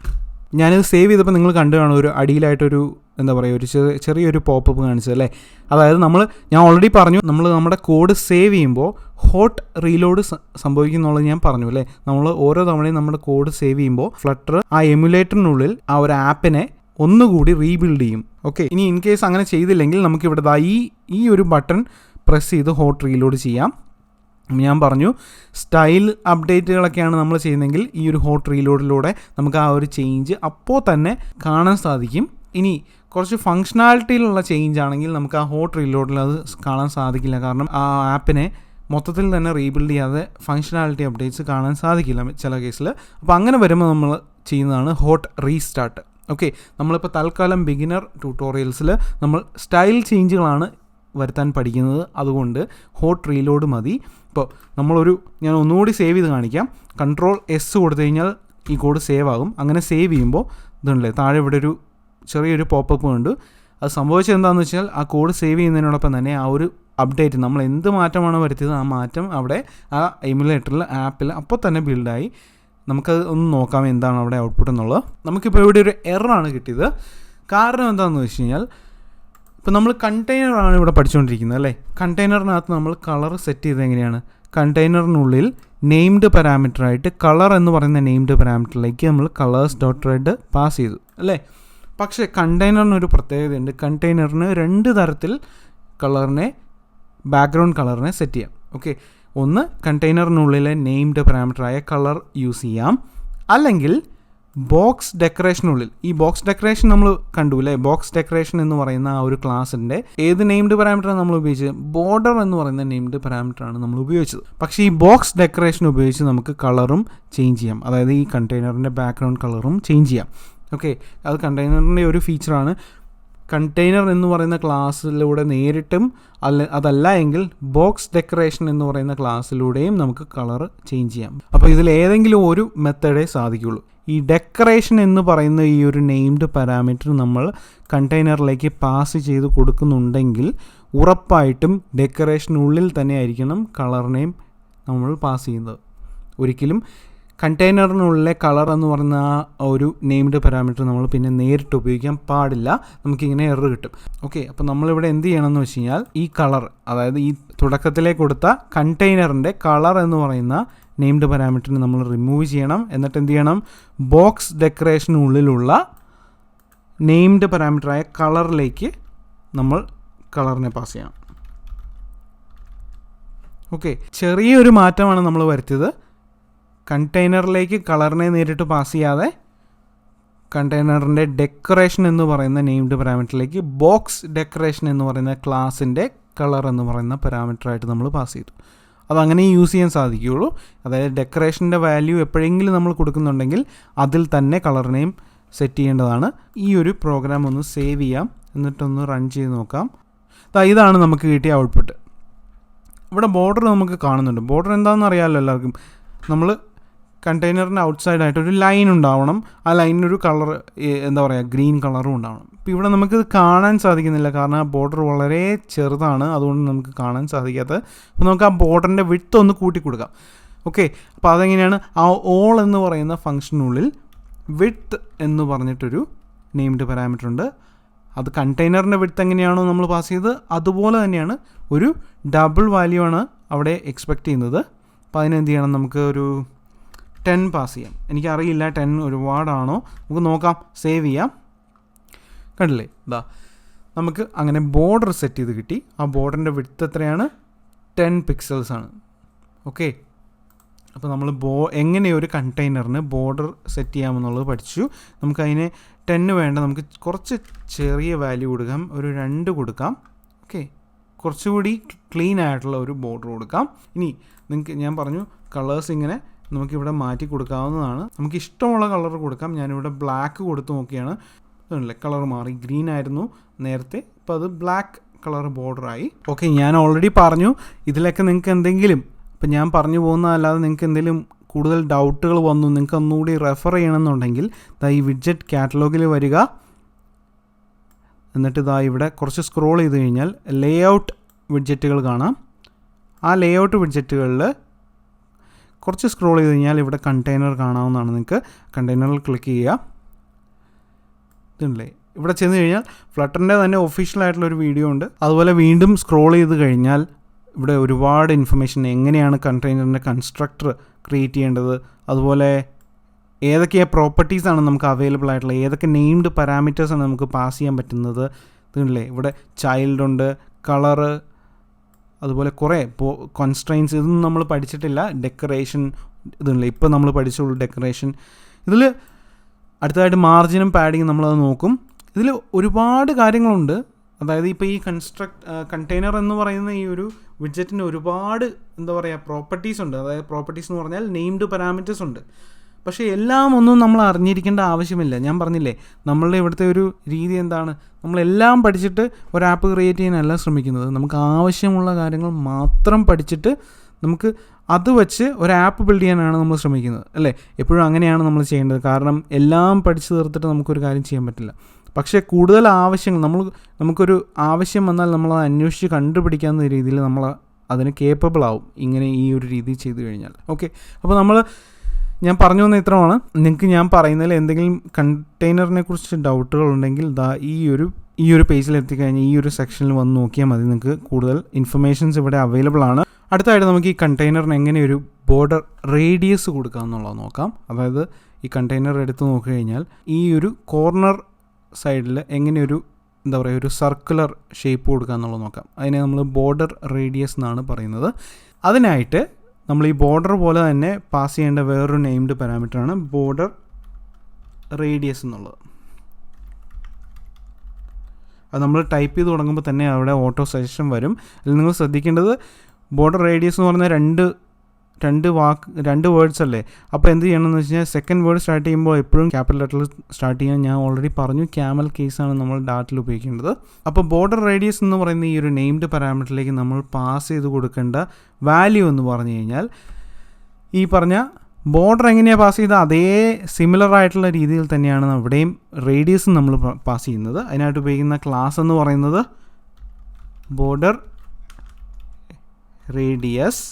ഞാനിത് സേവ് ചെയ്തപ്പോൾ നിങ്ങൾ കണ്ടു കാണും, ഒരു അടിയിലായിട്ടൊരു എന്താ പറയുക, ഒരു ചെറിയൊരു പോപ്പപ്പ് കാണിച്ചതല്ലേ. അതായത് ഞാൻ ഓൾറെഡി പറഞ്ഞു, നമ്മുടെ കോഡ് സേവ് ചെയ്യുമ്പോൾ ഹോട്ട് റീലോഡ് സംഭവിക്കുന്നുള്ളത് ഞാൻ പറഞ്ഞു അല്ലേ. നമ്മൾ ഓരോ തവണയും നമ്മുടെ കോഡ് സേവ് ചെയ്യുമ്പോൾ ഫ്ലട്ടർ ആ എമുലേറ്ററിനുള്ളിൽ ആ ഒരു ആപ്പിനെ ഒന്നുകൂടി റീബിൽഡ് ചെയ്യും. ഓക്കെ, ഇനി ഇൻ കേസ് അങ്ങനെ ചെയ്തില്ലെങ്കിൽ നമുക്കിവിടെ ഈ ഒരു ബട്ടൺ പ്രസ് ചെയ്ത് ഹോട്ട് റീലോഡ് ചെയ്യാം. ഞാൻ പറഞ്ഞു, സ്റ്റൈൽ അപ്ഡേറ്റുകളൊക്കെയാണ് നമ്മൾ ചെയ്യുന്നതെങ്കിൽ ഈ ഒരു ഹോട്ട് റീലോഡിലൂടെ നമുക്ക് ആ ഒരു ചേഞ്ച് അപ്പോൾ തന്നെ കാണാൻ സാധിക്കും. ഇനി കുറച്ച് ഫങ്ഷണാലിറ്റിയിലുള്ള ചേഞ്ച് ആണെങ്കിൽ നമുക്ക് ആ ഹോട്ട് റീലോഡിൽ അത് കാണാൻ സാധിക്കില്ല. കാരണം ആ ആപ്പിനെ മൊത്തത്തിൽ തന്നെ റീബിൽഡ് ചെയ്യാതെ ഫങ്ഷണാലിറ്റി അപ്ഡേറ്റ്സ് കാണാൻ സാധിക്കില്ല ചില കേസിൽ. അപ്പോൾ അങ്ങനെ വരുമ്പോൾ നമ്മൾ ചെയ്യുന്നതാണ് ഹോട്ട് റീസ്റ്റാർട്ട്. ഓക്കെ, നമ്മളിപ്പോൾ തൽക്കാലം ബിഗിനർ ട്യൂട്ടോറിയൽസിൽ നമ്മൾ സ്റ്റൈൽ ചേഞ്ചുകളാണ് വരുത്താൻ പഠിക്കുന്നത്. അതുകൊണ്ട് ഹോട്ട് റീലോഡ് മതി. ഇപ്പോൾ ഞാൻ ഒന്നുകൂടി സേവ് ചെയ്ത് കാണിക്കാം. Ctrl+S കൊടുത്തു കഴിഞ്ഞാൽ ഈ കോഡ് സേവ് ആകും. അങ്ങനെ സേവ് ചെയ്യുമ്പോൾ ഇതുണ്ടല്ലേ, താഴെ ഇവിടെ ഒരു ചെറിയൊരു പോപ്പപ്പ് ഉണ്ട്. അത് സംഭവിച്ചത് എന്താണെന്ന് വെച്ചാൽ ആ കോഡ് സേവ് ചെയ്യുന്നതിനോടൊപ്പം തന്നെ ആ ഒരു അപ്ഡേറ്റ് നമ്മൾ എന്ത് മാറ്റമാണ് വരുത്തിയത് ആ മാറ്റം അവിടെ ആ എമുലേറ്ററിൽ ആപ്പിൽ അപ്പോൾ തന്നെ ബിൽഡായി. നമുക്കത് ഒന്ന് നോക്കാം എന്താണ് അവിടെ ഔട്ട്പുട്ട് എന്നുള്ളത്. നമുക്കിപ്പോൾ ഇവിടെ ഒരു എററാണ് കിട്ടിയത്. കാരണം എന്താണെന്ന് വെച്ച് കഴിഞ്ഞാൽ ഇപ്പോൾ നമ്മൾ കണ്ടെയ്നറാണ് ഇവിടെ പഠിച്ചുകൊണ്ടിരിക്കുന്നത് അല്ലേ. കണ്ടെയ്നറിനകത്ത് നമ്മൾ കളർ സെറ്റ് ചെയ്ത് എങ്ങനെയാണ്, കണ്ടെയ്നറിനുള്ളിൽ നെയിംഡ് പാരാമീറ്ററായിട്ട് കളർ എന്ന് പറയുന്ന നെയിംഡ് പാരാമീറ്ററിലേക്ക് നമ്മൾ colors.red പാസ് ചെയ്തു അല്ലേ. പക്ഷേ കണ്ടെയ്നറിനൊരു പ്രത്യേകതയുണ്ട്. കണ്ടെയ്നറിന് 2 തരത്തിൽ കളറിനെ, ബാക്ക്ഗ്രൗണ്ട് കളറിനെ സെറ്റ് ചെയ്യാം. ഓക്കെ, ഒന്ന് കണ്ടെയ്നറിനുള്ളിലെ നെയിംഡ് പാരാമീറ്ററായ കളർ യൂസ് ചെയ്യാം, അല്ലെങ്കിൽ ബോക്സ് ഡെക്കറേഷനുള്ളിൽ. ഈ ബോക്സ് ഡെക്കറേഷൻ നമ്മൾ കണ്ടു അല്ലേ. ബോക്സ് ഡെക്കറേഷൻ എന്ന് പറയുന്ന ആ ഒരു ക്ലാസ്സിൻ്റെ ഏത് നെയിംഡ് പാരാമീറ്ററാണ് നമ്മൾ ഉപയോഗിച്ചത്, ബോർഡർ എന്ന് പറയുന്ന നെയിംഡ് പാരാമീറ്ററാണ് നമ്മൾ ഉപയോഗിച്ചത്. പക്ഷേ ഈ ബോക്സ് ഡെക്കറേഷൻ ഉപയോഗിച്ച് നമുക്ക് കളറും ചേഞ്ച് ചെയ്യാം. അതായത് ഈ കണ്ടെയ്നറിൻ്റെ ബാക്ക്ഗ്രൗണ്ട് കളറും ചേഞ്ച് ചെയ്യാം. ഓക്കെ, അത് കണ്ടെയ്നറിൻ്റെ ഒരു ഫീച്ചറാണ്. കണ്ടെയ്നർ എന്ന് പറയുന്ന ക്ലാസ്സിലൂടെ നേരിട്ടും അതല്ല എങ്കിൽ ബോക്സ് ഡെക്കറേഷൻ എന്ന് പറയുന്ന ക്ലാസ്സിലൂടെയും നമുക്ക് കളർ ചേഞ്ച് ചെയ്യാം. അപ്പോൾ ഇതിലേതെങ്കിലും ഒരു മെത്തേഡേ സാധിക്കുള്ളൂ. ഈ ഡെക്കറേഷൻ എന്ന് പറയുന്ന ഈ ഒരു നെയിംഡ് പാരാമീറ്റർ നമ്മൾ കണ്ടെയ്നറിലേക്ക് പാസ് ചെയ്ത് കൊടുക്കുന്നുണ്ടെങ്കിൽ ഉറപ്പായിട്ടും ഡെക്കറേഷനുള്ളിൽ തന്നെ ആയിരിക്കണം കളറിനെയും നമ്മൾ പാസ് ചെയ്യുന്നത്. ഒരിക്കലും കണ്ടെയ്നറിനുള്ളിലെ കളർ എന്ന് പറയുന്ന ആ ഒരു നെയിംഡ് പാരാമീറ്റർ നമ്മൾ പിന്നെ നേരിട്ട് ഉപയോഗിക്കാൻ പാടില്ല. നമുക്കിങ്ങനെ എറർ കിട്ടും. ഓക്കെ, അപ്പോൾ നമ്മളിവിടെ എന്ത് ചെയ്യണമെന്ന് വെച്ച് കഴിഞ്ഞാൽ ഈ കളർ, അതായത് ഈ തുടക്കത്തിലെ കൊടുത്ത കണ്ടെയ്നറിൻ്റെ കളർ എന്ന് പറയുന്ന നെയിംഡ് പാരാമീറ്ററിന് നമ്മൾ റിമൂവ് ചെയ്യണം. എന്നിട്ട് എന്ത് ചെയ്യണം, ബോക്സ് ഡെക്കറേഷനുള്ളിലുള്ള നെയിംഡ് പാരാമീറ്ററായ കളറിലേക്ക് നമ്മൾ കളറിനെ പാസ് ചെയ്യണം. ഓക്കെ, ചെറിയൊരു മാറ്റമാണ് നമ്മൾ വരുത്തിയത്. കണ്ടെയ്നറിലേക്ക് കളറിനെ നേരിട്ട് പാസ് ചെയ്യാതെ കണ്ടെയ്നറിൻ്റെ ഡെക്കറേഷൻ എന്ന് പറയുന്ന നെയിംഡ് പാരാമീറ്ററിലേക്ക് ബോക്സ് ഡെക്കറേഷൻ എന്ന് പറയുന്ന ക്ലാസിൻ്റെ കളർ എന്ന് പറയുന്ന പാരാമീറ്ററായിട്ട് നമ്മൾ പാസ് ചെയ്തു. അതങ്ങനെ യൂസ് ചെയ്യാൻ സാധിക്കുകയുള്ളൂ. അതായത് ഡെക്കറേഷൻ്റെ വാല്യൂ എപ്പോഴെങ്കിലും നമ്മൾ കൊടുക്കുന്നുണ്ടെങ്കിൽ അതിൽ തന്നെ കളറിനെയും സെറ്റ് ചെയ്യേണ്ടതാണ്. ഈ ഒരു പ്രോഗ്രാം ഒന്ന് സേവ് ചെയ്യാം, എന്നിട്ടൊന്ന് റൺ ചെയ്ത് നോക്കാം. ഇതാണ് നമുക്ക് കിട്ടിയ ഔട്ട്പുട്ട്. ഇവിടെ ബോർഡർ നമുക്ക് കാണുന്നുണ്ട്. ബോർഡർ എന്താണെന്ന് അറിയാമല്ലോ എല്ലാവർക്കും. നമ്മൾ കണ്ടെയ്നറിൻ്റെ ഔട്ട്സൈഡായിട്ട് ഒരു ലൈൻ ഉണ്ടാവണം. ആ ലൈനിനൊരു കളർ, എന്താ പറയുക, ഗ്രീൻ കളറും ഉണ്ടാവണം. ഇപ്പോൾ ഇവിടെ നമുക്കിത് കാണാൻ സാധിക്കുന്നില്ല, കാരണം ആ ബോർഡർ വളരെ ചെറുതാണ്. അതുകൊണ്ട് നമുക്ക് കാണാൻ സാധിക്കാത്തത്. അപ്പോൾ നമുക്ക് ആ ബോർഡറിൻ്റെ വിഡ്ത്ത് ഒന്ന് കൂട്ടി കൊടുക്കാം. ഓക്കെ, അപ്പോൾ അതെങ്ങനെയാണ്, ആ ഓൾ എന്ന് പറയുന്ന ഫംഗ്ഷനുള്ളിൽ വിഡ്ത്ത് എന്ന് പറഞ്ഞിട്ടൊരു നെയിംഡ് പാരാമീറ്റർ ഉണ്ട്. അത് കണ്ടെയ്നറിൻ്റെ വിഡ്ത്ത് എങ്ങനെയാണോ നമ്മൾ പാസ് ചെയ്തത് അതുപോലെ തന്നെയാണ് ഒരു ഡബിൾ വാല്യൂ ആണ് അവിടെ എക്സ്പെക്റ്റ് ചെയ്യുന്നത്. അപ്പോൾ അതിനെന്ത് ചെയ്യണം, നമുക്ക് ഒരു 10 പാസ് ചെയ്യാം. എനിക്കറിയില്ല 10 ഒരുപാടാണോ, നമുക്ക് നോക്കാം. സേവ് ചെയ്യാം. കണ്ടില്ലേ, നമുക്ക് അങ്ങനെ ബോർഡർ സെറ്റ് ചെയ്ത് കിട്ടി. ആ ബോർഡറിൻ്റെ വിഡ്ത്ത് എത്രയാണ്, 10 പിക്സൽസ് ആണ്. ഓക്കെ, അപ്പോൾ നമ്മൾ എങ്ങനെ ഒരു കണ്ടെയ്നറിന് ബോർഡർ സെറ്റ് ചെയ്യാമെന്നുള്ളത് പഠിച്ചു. നമുക്കതിന് 10 വേണ്ട, നമുക്ക് കുറച്ച് ചെറിയ വാല്യൂ കൊടുക്കാം, ഒരു 2 കൊടുക്കാം. ഓക്കെ, കുറച്ചുകൂടി ക്ലീൻ ആയിട്ടുള്ള ഒരു ബോർഡർ കൊടുക്കാം. ഇനി ഞാൻ പറഞ്ഞു കളേഴ്സ് ഇങ്ങനെ നമുക്കിവിടെ മാറ്റി കൊടുക്കാവുന്നതാണ്. നമുക്ക് ഇഷ്ടമുള്ള കളർ കൊടുക്കാം. ഞാനിവിടെ ബ്ലാക്ക് കൊടുത്ത് നോക്കിയാണ്. അതല്ലേ, കളർ മാറി. ഗ്രീൻ ആയിരുന്നു നേരത്തെ, ഇപ്പോൾ അത് ബ്ലാക്ക് കളർ ബോർഡറായി. ഓക്കെ, ഞാൻ ഓൾറെഡി പറഞ്ഞു ഇതിലൊക്കെ നിങ്ങൾക്ക് എന്തെങ്കിലും, ഇപ്പം ഞാൻ പറഞ്ഞു പോകുന്നതല്ലാതെ നിങ്ങൾക്ക് എന്തെങ്കിലും കൂടുതൽ ഡൗട്ടുകൾ വന്നു, നിങ്ങൾക്ക് ഒന്നുകൂടി റെഫർ ചെയ്യണമെന്നുണ്ടെങ്കിൽ ഈ വിഡ്ജറ്റ് കാറ്റലോഗിൽ വരിക. എന്നിട്ട് ഇവിടെ കുറച്ച് സ്ക്രോൾ ചെയ്ത് കഴിഞ്ഞാൽ ലേഔട്ട് വിഡ്ജറ്റുകൾ കാണാം. ആ ലേഔട്ട് വിഡ്ജറ്റുകളിൽ കുറച്ച് സ്ക്രോൾ ചെയ്ത് കഴിഞ്ഞാൽ ഇവിടെ കണ്ടെയ്നർ കാണാവുന്നതാണ്. നിങ്ങൾക്ക് കണ്ടെയ്നറിൽ ക്ലിക്ക് ചെയ്യുക. ഇതുണ്ടല്ലേ, ഇവിടെ ചെന്ന് കഴിഞ്ഞാൽ ഫ്ലട്ടറിൻ്റെ തന്നെ ഒഫീഷ്യലായിട്ടുള്ളൊരു വീഡിയോ ഉണ്ട്. അതുപോലെ വീണ്ടും സ്ക്രോൾ ചെയ്ത് കഴിഞ്ഞാൽ ഇവിടെ ഒരുപാട് ഇൻഫർമേഷൻ, എങ്ങനെയാണ് കണ്ടെയ്നറിൻ്റെ കൺസ്ട്രക്ടർ ക്രിയേറ്റ് ചെയ്യേണ്ടത്, അതുപോലെ ഏതൊക്കെ പ്രോപ്പർട്ടീസാണ് നമുക്ക് അവൈലബിൾ ആയിട്ടുള്ളത്, ഏതൊക്കെ നെയിംഡ് പാരാമീറ്റേഴ്സാണ് നമുക്ക് പാസ് ചെയ്യാൻ പറ്റുന്നത്. ഇതുണ്ടല്ലേ, ഇവിടെ ചൈൽഡ് ഉണ്ട്, കളറ്, അതുപോലെ കുറേ കോൺസ്ട്രെയിൻസ്. ഇതൊന്നും നമ്മൾ പഠിച്ചിട്ടില്ല. ഡെക്കറേഷൻ ഇതുണ്ടല്ലേ, ഇപ്പോൾ നമ്മൾ പഠിച്ചുള്ളൂ ഡെക്കറേഷൻ. ഇതിൽ അടുത്തതായിട്ട് മാർജിനും പാഡിങ്ങും നമ്മളത് നോക്കും. ഇതിൽ ഒരുപാട് കാര്യങ്ങളുണ്ട്. അതായത് ഇപ്പോൾ ഈ കണ്ടെയ്നർ എന്ന് പറയുന്ന ഈ ഒരു വിഡ്ജറ്റിന് ഒരുപാട് എന്താ പറയുക പ്രോപ്പർട്ടീസ് ഉണ്ട്. അതായത് പ്രോപ്പർട്ടീസ് എന്ന് പറഞ്ഞാൽ നെയിംഡ് പാരാമീറ്റേഴ്സ് ഉണ്ട്. പക്ഷേ എല്ലാം ഒന്നും നമ്മൾ അറിഞ്ഞിരിക്കേണ്ട ആവശ്യമില്ല. ഞാൻ പറഞ്ഞില്ലേ, നമ്മളുടെ ഇവിടുത്തെ ഒരു രീതി എന്താണ്, നമ്മളെല്ലാം പഠിച്ചിട്ട് ഒരു ആപ്പ് ക്രിയേറ്റ് ചെയ്യാനല്ല ശ്രമിക്കുന്നത്. നമുക്ക് ആവശ്യമുള്ള കാര്യങ്ങൾ മാത്രം പഠിച്ചിട്ട് നമുക്ക് അത് വെച്ച് ഒരു ആപ്പ് ബിൽഡ് ചെയ്യാനാണ് നമ്മൾ ശ്രമിക്കുന്നത്, അല്ലേ? എപ്പോഴും അങ്ങനെയാണ് നമ്മൾ ചെയ്യേണ്ടത്. കാരണം എല്ലാം പഠിച്ചു തീർത്തിട്ട് നമുക്കൊരു കാര്യം ചെയ്യാൻ പറ്റില്ല. പക്ഷേ കൂടുതൽ ആവശ്യങ്ങൾ നമുക്കൊരു ആവശ്യം വന്നാൽ നമ്മളത് അന്വേഷിച്ച് കണ്ടുപിടിക്കാവുന്ന രീതിയിൽ നമ്മൾ അതിന് കേപ്പബിൾ ആവും, ഇങ്ങനെ ഈ ഒരു രീതി ചെയ്തു കഴിഞ്ഞാൽ. ഓക്കെ, അപ്പോൾ ഞാൻ പറഞ്ഞു വന്ന ഇത്രയാണ്. നിങ്ങൾക്ക് ഞാൻ പറയുന്നതിൽ എന്തെങ്കിലും കണ്ടെയ്നറിനെ കുറിച്ച് ഡൗട്ടുകൾ ഉണ്ടെങ്കിൽ ഈ ഒരു പേജിൽ എത്തിക്കഴിഞ്ഞാൽ ഈ ഒരു സെക്ഷനിൽ വന്ന് നോക്കിയാൽ മതി. നിങ്ങൾക്ക് കൂടുതൽ ഇൻഫർമേഷൻസ് ഇവിടെ അവൈലബിൾ ആണ്. അടുത്തായിട്ട് നമുക്ക് ഈ കണ്ടെയ്നറിന് എങ്ങനെ ഒരു ബോർഡർ റേഡിയസ് കൊടുക്കുക എന്നുള്ളത് നോക്കാം. അതായത് ഈ കണ്ടെയ്നർ എടുത്ത് നോക്കിക്കഴിഞ്ഞാൽ ഈ ഒരു കോർണർ സൈഡിൽ എങ്ങനെ ഒരു എന്താ പറയുക ഒരു സർക്കുലർ ഷേപ്പ് കൊടുക്കുക എന്നുള്ളത് നോക്കാം. അതിനെ നമ്മൾ ബോർഡർ റേഡിയസ് എന്നാണ് പറയുന്നത്. അതിനായിട്ട് നമ്മൾ ഈ ബോർഡർ പോലെ തന്നെ പാസ് ചെയ്യേണ്ട വേറൊരു നെയിംഡ് പാരാമീറ്ററാണ് ബോർഡർ റേഡിയസ് എന്നുള്ളത്. അത് നമ്മൾ ടൈപ്പ് ചെയ്ത് തുടങ്ങുമ്പോൾ തന്നെ അവിടെ ഓട്ടോ സജഷൻ വരും. അതിൽ നിങ്ങൾ ശ്രദ്ധിക്കേണ്ടത് ബോർഡർ റേഡിയസ് എന്ന് പറഞ്ഞാൽ രണ്ട് വേർഡ്സ് അല്ലേ. അപ്പോൾ എന്ത് ചെയ്യണമെന്ന് വെച്ച് കഴിഞ്ഞാൽ സെക്കൻഡ് വേർഡ് സ്റ്റാർട്ട് ചെയ്യുമ്പോൾ എപ്പോഴും ക്യാപിറ്റൽ ലെറ്ററിൽ സ്റ്റാർട്ട് ചെയ്യാൻ ഞാൻ ഓൾറെഡി പറഞ്ഞു. ക്യാമൽ കേസാണ് നമ്മൾ ഡാറ്റയിൽ ഉപയോഗിക്കേണ്ടത്. അപ്പോൾ ബോർഡർ റേഡിയസ് എന്ന് പറയുന്ന ഈ ഒരു നെയിംഡ് പാരാമീറ്ററിലേക്ക് നമ്മൾ പാസ് ചെയ്ത് കൊടുക്കേണ്ട വാല്യൂ എന്ന് പറഞ്ഞു കഴിഞ്ഞാൽ ഈ പറഞ്ഞ ബോർഡർ എങ്ങനെയാണ് പാസ് ചെയ്താൽ അതേ സിമിലർ ആയിട്ടുള്ള രീതിയിൽ തന്നെയാണ് ഇവിടെയും റേഡിയസ് നമ്മൾ പാസ് ചെയ്യുന്നത്. അതിനായിട്ട് ഉപയോഗിക്കുന്ന ക്ലാസ് എന്ന് പറയുന്നത് border radius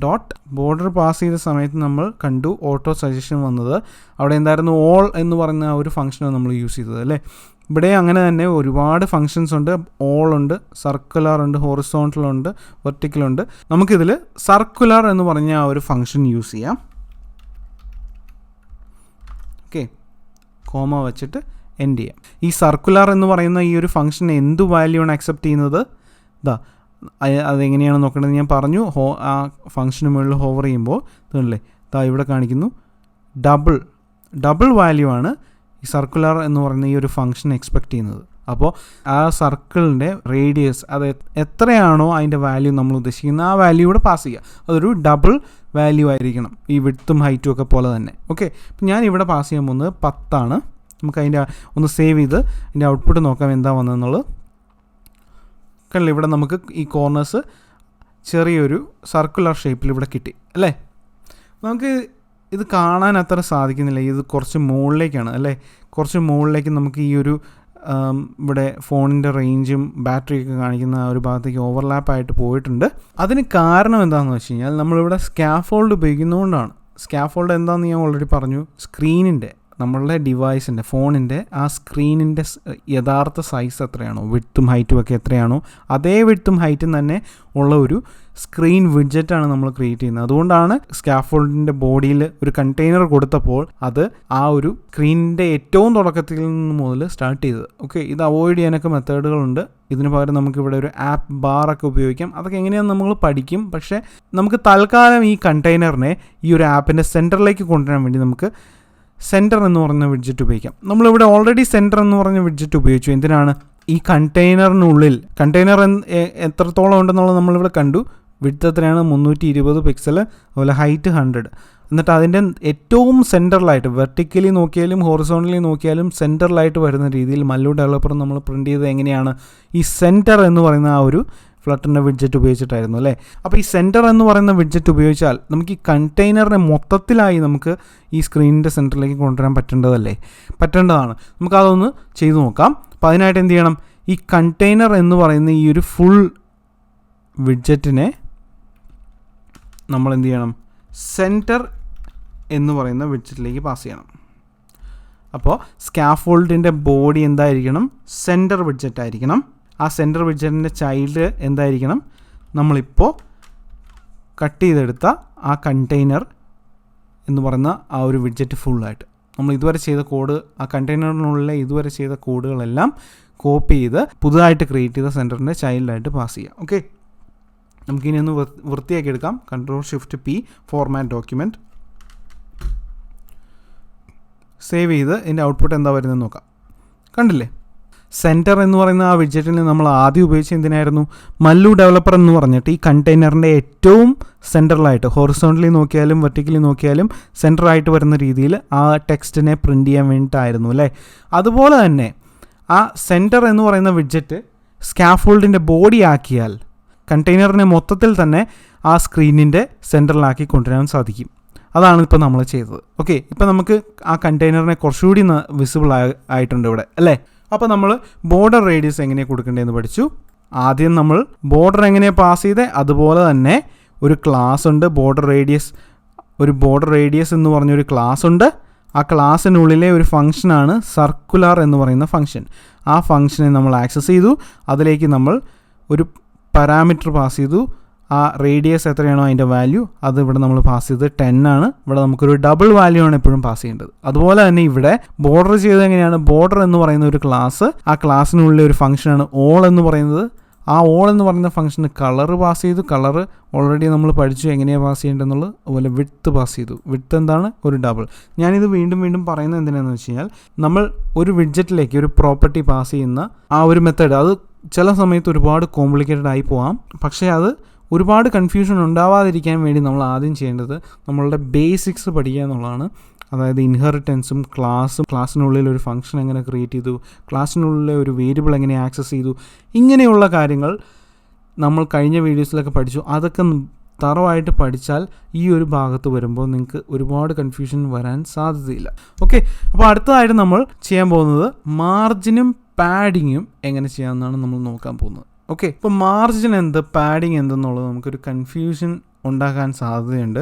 dot border pass ചെയ്ത സമയത്ത് നമ്മൾ കണ്ടു ഓട്ടോ സജഷൻ വന്നത്. അവിടെ എന്തായിരുന്നു, ഓൾ എന്ന് പറയുന്ന ആ ഒരു ഫംഗ്ഷനാണ് നമ്മൾ യൂസ് ചെയ്തത്, അല്ലേ? ഇവിടെ അങ്ങനെ തന്നെ ഒരുപാട് ഫങ്ഷൻസ് ഉണ്ട്. ഓൾ ഉണ്ട്, സർക്കുലർ ഉണ്ട്, ഹൊറിസോണ്ടൽ ഉണ്ട്, വെർട്ടിക്കൽ ഉണ്ട്. നമുക്കിതിൽ സർക്കുലർ എന്ന് പറഞ്ഞ ആ ഒരു ഫംഗ്ഷൻ യൂസ് ചെയ്യാം. ഓക്കെ, കോമ വെച്ചിട്ട് എൻഡ് ചെയ്യാം. ഈ സർക്കുലർ എന്ന് പറയുന്ന ഈ ഒരു ഫംഗ്ഷൻ എന്ത് വാല്യൂ ആണ് അക്സെപ്റ്റ് ചെയ്യുന്നത്? അതെങ്ങനെയാണ് നോക്കേണ്ടത് ഞാൻ പറഞ്ഞു. ആ ഫംഗ്ഷന് മുകളിൽ ഹോവർ ചെയ്യുമ്പോൾ ഇതല്ലേ ഇവിടെ കാണിക്കുന്നു ഡബിൾ വാല്യൂ ആണ് ഈ സർക്കുലർ എന്ന് പറയുന്ന ഈ ഒരു ഫംഗ്ഷൻ എക്സ്പെക്റ്റ് ചെയ്യുന്നത്. അപ്പോൾ ആ സർക്കിളിൻ്റെ റേഡിയസ് അത് എത്രയാണോ അതിൻ്റെ വാല്യൂ നമ്മൾ ഉദ്ദേശിക്കുന്നത് ആ വാല്യൂ കൂടെ പാസ് ചെയ്യുക. അതൊരു ഡബിൾ വാല്യൂ ആയിരിക്കണം, ഈ വിഡ്ത്തും ഹൈറ്റും ഒക്കെ പോലെ തന്നെ. ഓക്കെ, അപ്പം ഞാൻ ഇവിടെ പാസ് ചെയ്യാൻ പോകുന്നത് 10 നമുക്ക് അതിൻ്റെ ഒന്ന് സേവ് ചെയ്ത് അതിൻ്റെ ഔട്ട്പുട്ട് നോക്കാം എന്താ വന്നതെന്നുള്ളത്. കണ്ടില്ല, ഇവിടെ നമുക്ക് ഈ കോർണേഴ്സ് ചെറിയൊരു സർക്കുലർ ഷേപ്പിൽ ഇവിടെ കിട്ടി, അല്ലേ? നമുക്ക് ഇത് കാണാൻ അത്ര സാധിക്കുന്നില്ല, ഇത് കുറച്ച് മുകളിലേക്കാണ്, അല്ലേ? കുറച്ച് മുകളിലേക്ക് നമുക്ക് ഈ ഒരു ഇവിടെ ഫോണിൻ്റെ റേഞ്ചും ബാറ്ററിയൊക്കെ കാണിക്കുന്ന ആ ഒരു ഭാഗത്തേക്ക് ഓവർലാപ്പായിട്ട് പോയിട്ടുണ്ട്. അതിന് കാരണം എന്താണെന്ന് വെച്ച് കഴിഞ്ഞാൽ നമ്മളിവിടെ സ്കാഫോൾഡ് ഉപയോഗിക്കുന്നതുകൊണ്ടാണ്. സ്കാഫോൾഡ് എന്താണെന്ന് ഞാൻ ഓൾറെഡി പറഞ്ഞു. സ്ക്രീനിൻ്റെ നമ്മളുടെ ഡിവൈസിൻ്റെ ഫോണിൻ്റെ ആ സ്ക്രീനിൻ്റെ യഥാർത്ഥ സൈസ് എത്രയാണോ, വിഡ്ത്തും ഹൈറ്റും ഒക്കെ എത്രയാണോ അതേ വിഡ്ത്തും ഹൈറ്റും തന്നെ ഉള്ള ഒരു സ്ക്രീൻ വിഡ്ജറ്റാണ് നമ്മൾ ക്രിയേറ്റ് ചെയ്യുന്നത്. അതുകൊണ്ടാണ് സ്കാഫോൾഡിൻ്റെ ബോഡിയിൽ ഒരു കണ്ടെയ്നർ കൊടുത്തപ്പോൾ അത് ആ ഒരു സ്ക്രീനിൻ്റെ ഏറ്റവും തുടക്കത്തിൽ നിന്ന് മുതൽ സ്റ്റാർട്ട് ചെയ്തത്. ഓക്കെ, ഇത് അവോയ്ഡ് ചെയ്യാനൊക്കെ മെത്തേഡുകളുണ്ട്. ഇതിന് പകരം നമുക്കിവിടെ ഒരു ആപ്പ് ബാറൊക്കെ ഉപയോഗിക്കാം. അതൊക്കെ എങ്ങനെയാണെന്ന് നമ്മൾ പഠിക്കും. പക്ഷേ നമുക്ക് തൽക്കാലം ഈ കണ്ടെയ്നറിനെ ഈ ഒരു ആപ്പിൻ്റെ സെൻറ്ററിലേക്ക് കൊണ്ടുവരാൻ വേണ്ടി നമുക്ക് സെൻറ്റർ എന്ന് പറയുന്ന വിഡ്ജറ്റ് ഉപയോഗിക്കാം. നമ്മളിവിടെ ഓൾറെഡി സെൻറ്റർ എന്ന് പറഞ്ഞ വിഡ്ജറ്റ് ഉപയോഗിച്ചു. എന്തിനാണ്? ഈ കണ്ടെയ്നറിനുള്ളിൽ കണ്ടെയ്നർ എത്രത്തോളം ഉണ്ടെന്നുള്ളത് നമ്മളിവിടെ കണ്ടു. വിഡ്ത്ത് എത്രയാണ്? 320 പിക്സൽ, അതുപോലെ ഹൈറ്റ് 100. എന്നിട്ട് അതിൻ്റെ ഏറ്റവും സെൻറ്ററിലായിട്ട് വെർട്ടിക്കലി നോക്കിയാലും ഹൊറിസോണ്ടലി നോക്കിയാലും സെൻറ്ററിലായിട്ട് വരുന്ന രീതിയിൽ മല്ലു ഡെവലപ്പർ നമ്മൾ പ്രിൻറ്റ് ചെയ്തത് എങ്ങനെയാണ്? ഈ സെൻറ്റർ എന്ന് പറയുന്ന ആ ഒരു ഫ്ലട്ടറിൻ്റെ വിഡ്ജറ്റ് ഉപയോഗിച്ചിട്ടായിരുന്നു, അല്ലേ? അപ്പോൾ ഈ സെൻറ്റർ എന്ന് പറയുന്ന വിഡ്ജറ്റ് ഉപയോഗിച്ചാൽ നമുക്ക് ഈ കണ്ടെയ്നറിനെ മൊത്തത്തിലായി നമുക്ക് ഈ സ്ക്രീനിൻ്റെ സെൻറ്ററിലേക്ക് കൊണ്ടുവരാൻ പറ്റേണ്ടതാണ്. നമുക്കതൊന്ന് ചെയ്തു നോക്കാം. അപ്പോൾ അതിനായിട്ട് എന്ത് ചെയ്യണം? ഈ കണ്ടെയ്നർ എന്ന് പറയുന്ന ഈ ഒരു ഫുൾ വിഡ്ജറ്റിനെ നമ്മൾ എന്ത് ചെയ്യണം? സെൻറ്റർ എന്ന് പറയുന്ന വിഡ്ജറ്റിലേക്ക് പാസ് ചെയ്യണം. അപ്പോൾ സ്കാഫോൾഡിൻ്റെ ബോഡി എന്തായിരിക്കണം? സെൻറ്റർ വിഡ്ജറ്റ് ആയിരിക്കണം. ആ സെൻറ്റർ വിഡ്ജറ്റിൻ്റെ ചൈൽഡ് എന്തായിരിക്കണം? നമ്മളിപ്പോൾ കട്ട് ചെയ്തെടുത്ത ആ കണ്ടെയ്നർ എന്ന് പറയുന്ന ആ ഒരു വിഡ്ജറ്റ് ഫുള്ളായിട്ട് നമ്മൾ ഇതുവരെ ചെയ്ത കോഡ്, ആ കണ്ടെയ്നറിനുള്ള ഇതുവരെ ചെയ്ത കോഡുകളെല്ലാം കോപ്പി ചെയ്ത് പുതുതായിട്ട് ക്രിയേറ്റ് ചെയ്ത സെൻറ്ററിൻ്റെ ചൈൽഡായിട്ട് പാസ് ചെയ്യാം. ഓക്കെ, നമുക്കിനി ഒന്ന് വൃത്തിയാക്കി എടുക്കാം. Ctrl+Shift+P ഫോർമാറ്റ് ഡോക്യുമെൻറ്റ് സേവ് ചെയ്ത് ഇതിൻ്റെ ഔട്ട്പുട്ട് എന്താ വരുന്നതെന്ന് നോക്കാം. കണ്ടില്ലേ? സെൻറ്റർ എന്ന് പറയുന്ന ആ വിഡ്ജറ്റിൽ നമ്മൾ ആദ്യം ഉപയോഗിച്ച് എന്തിനായിരുന്നു? മല്ലു ഡെവലപ്പർ എന്ന് പറഞ്ഞിട്ട് ഈ കണ്ടെയ്നറിൻ്റെ ഏറ്റവും സെൻറ്ററിലായിട്ട് ഹൊറിസോണ്ടലി നോക്കിയാലും വെർട്ടിക്കലി നോക്കിയാലും സെൻറ്ററായിട്ട് വരുന്ന രീതിയിൽ ആ ടെക്സ്റ്റിനെ പ്രിൻ്റ് ചെയ്യാൻ വേണ്ടിയിട്ടായിരുന്നു അല്ലേ? അതുപോലെ തന്നെ ആ സെൻറ്റർ എന്ന് പറയുന്ന വിഡ്ജറ്റ് സ്കാഫോൾഡിൻ്റെ ബോഡി ആക്കിയാൽ കണ്ടെയ്നറിനെ മൊത്തത്തിൽ തന്നെ ആ സ്ക്രീനിൻ്റെ സെൻറ്ററിലാക്കി കൊണ്ടുവരാൻ സാധിക്കും. അതാണ് ഇപ്പോൾ നമ്മൾ ചെയ്തത്. ഓക്കെ, ഇപ്പോൾ നമുക്ക് ആ കണ്ടെയ്നറിനെ കുറച്ചുകൂടി വിസിബിൾ ആയിട്ടുണ്ട് ഇവിടെ അല്ലേ? അപ്പോൾ നമ്മൾ ബോർഡർ റേഡിയസ് എങ്ങനെയാണ് കൊടുക്കേണ്ടതെന്ന് പഠിച്ചു. ആദ്യം നമ്മൾ ബോർഡർ എങ്ങനെയാണ് പാസ് ചെയ്തത്, അതുപോലെ തന്നെ ഒരു ക്ലാസ് ഉണ്ട് ബോർഡർ റേഡിയസ് എന്ന് പറഞ്ഞൊരു ക്ലാസ് ഉണ്ട്. ആ ക്ലാസ്സിനുള്ളിലെ ഒരു ഫംഗ്ഷനാണ് സർക്കുലർ എന്ന് പറയുന്ന ഫംഗ്ഷൻ. ആ ഫംഗ്ഷനെ നമ്മൾ ആക്സസ് ചെയ്തു. അതിലേക്ക് നമ്മൾ ഒരു പാരാമീറ്റർ പാസ് ചെയ്തു. ആ റേഡിയസ് എത്രയാണോ അതിൻ്റെ വാല്യൂ അത് ഇവിടെ നമ്മൾ പാസ് ചെയ്തത് 10 ആണ്. ഇവിടെ നമുക്കൊരു ഡബിൾ വാല്യൂ ആണ് എപ്പോഴും പാസ് ചെയ്യേണ്ടത്. അതുപോലെ തന്നെ ഇവിടെ ബോർഡർ ചെയ്തത് എങ്ങനെയാണ്? ബോർഡർ എന്ന് പറയുന്ന ഒരു ക്ലാസ്, ആ ക്ലാസ്സിനുള്ളിലെ ഒരു ഫംഗ്ഷനാണ് ഓൾ എന്ന് പറയുന്നത്. ആ ഓൾ എന്ന് പറയുന്ന ഫംഗ്ഷന് കളർ പാസ് ചെയ്തു. കളർ ഓൾറെഡി നമ്മൾ പഠിച്ചു എങ്ങനെയാണ് പാസ് ചെയ്യേണ്ടതെന്നുള്ളത്. അതുപോലെ വിഡ്ത്ത് പാസ് ചെയ്തു. വിഡ്ത്ത് എന്താണ്? ഒരു ഡബിൾ. ഞാനിത് വീണ്ടും പറയുന്നത് എന്തിനാണെന്ന് വെച്ച് കഴിഞ്ഞാൽ നമ്മൾ ഒരു വിഡ്ജറ്റിലേക്ക് ഒരു പ്രോപ്പർട്ടി പാസ് ചെയ്യുന്ന ആ ഒരു മെത്തേഡ് അത് ചില സമയത്ത് ഒരുപാട് കോംപ്ലിക്കേറ്റഡ് ആയി പോകാം. പക്ഷേ അത് ഒരുപാട് കൺഫ്യൂഷൻ ഉണ്ടാവാതിരിക്കാൻ വേണ്ടി നമ്മൾ ആദ്യം ചെയ്യേണ്ടത് നമ്മളുടെ ബേസിക്സ് പഠിക്കുക എന്നുള്ളതാണ്. അതായത് ഇൻഹെറിറ്റൻസും ക്ലാസ്സിനുള്ളിൽ ഒരു ഫംഗ്ഷൻ എങ്ങനെ ക്രിയേറ്റ് ചെയ്തു, ക്ലാസ്സിനുള്ളിലെ ഒരു വേരിയബിൾ എങ്ങനെ ആക്സസ് ചെയ്തു, ഇങ്ങനെയുള്ള കാര്യങ്ങൾ നമ്മൾ കഴിഞ്ഞ വീഡിയോസിലൊക്കെ പഠിച്ചു. അതൊക്കെ തറവായിട്ട് പഠിച്ചാൽ ഈ ഒരു ഭാഗത്ത് വരുമ്പോൾ നിങ്ങൾക്ക് ഒരുപാട് കൺഫ്യൂഷൻ വരാൻ സാധ്യതയില്ല. ഓക്കെ, അപ്പോൾ അടുത്തതായിട്ട് നമ്മൾ ചെയ്യാൻ പോകുന്നത് മാർജിനും പാഡിങ്ങും എങ്ങനെ ചെയ്യാമെന്നാണ് നമ്മൾ നോക്കാൻ പോകുന്നത്. ഓക്കെ, ഇപ്പോൾ മാർജിൻ എന്ത്, പാഡിങ് എന്തെന്നുള്ളത് നമുക്കൊരു കൺഫ്യൂഷൻ ഉണ്ടാക്കാൻ സാധ്യതയുണ്ട്.